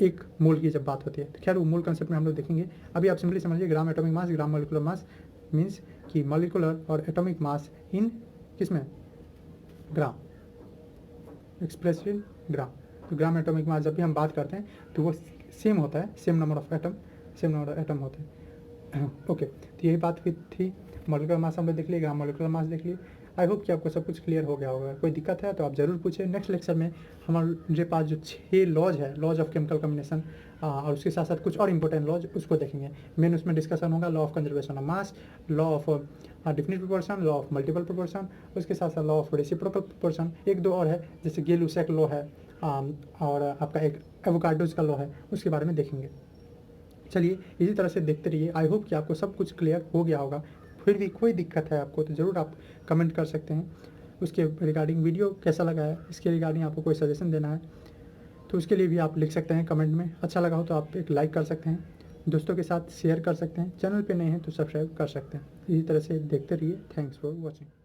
एक मोल की जब बात होती है। तो खैर वो मोल कंसेप्ट में हम लोग देखेंगे, अभी आप सिंपली समझिए ग्राम एटॉमिक मास, ग्राम मॉलिकुलर मास मीन्स कि मॉलिकुलर और एटॉमिक मास इन किसमें ग्राम, एक्सप्रेस इन ग्राम। तो ग्राम एटॉमिक मास जब भी हम बात करते हैं तो वो सेम होता है, सेम नंबर ऑफ एटम होते हैं। ओके, तो यही बात हुई थी। मॉलिकुलर मास हम लोग देख लिए, ग्राम मॉलिकुलर मास देख लिए। आई होप कि आपको सब कुछ क्लियर हो गया होगा। कोई दिक्कत है तो आप ज़रूर पूछें। नेक्स्ट लेक्चर में हमारे पास जो 6 लॉज है, लॉज ऑफ केमिकल कम्बिनेशन, और उसके साथ साथ कुछ और इंपॉर्टेंट लॉज, उसको देखेंगे। मेन उसमें डिस्कशन होगा law of conservation of mass, law of definite proportion, law of multiple proportion, उसके साथ साथ लॉ ऑफ रेसिप्रोकल प्रोपोर्शन, एक दो और है जैसे गेलुसैक लॉ है, और आपका एक एवोगाड्रोस का लॉ है, उसके बारे में देखेंगे। चलिए इसी तरह से देखते रहिए। आई होप कि आपको सब कुछ क्लियर हो गया होगा। फिर भी कोई दिक्कत है आपको तो ज़रूर आप कमेंट कर सकते हैं। उसके रिगार्डिंग वीडियो कैसा लगा है, इसके रिगार्डिंग आपको कोई सजेशन देना है तो उसके लिए भी आप लिख सकते हैं कमेंट में। अच्छा लगा हो तो आप एक लाइक कर सकते हैं, दोस्तों के साथ शेयर कर सकते हैं, चैनल पे नए हैं तो सब्सक्राइब कर सकते हैं। इसी तरह से देखते रहिए। Thanks for watching.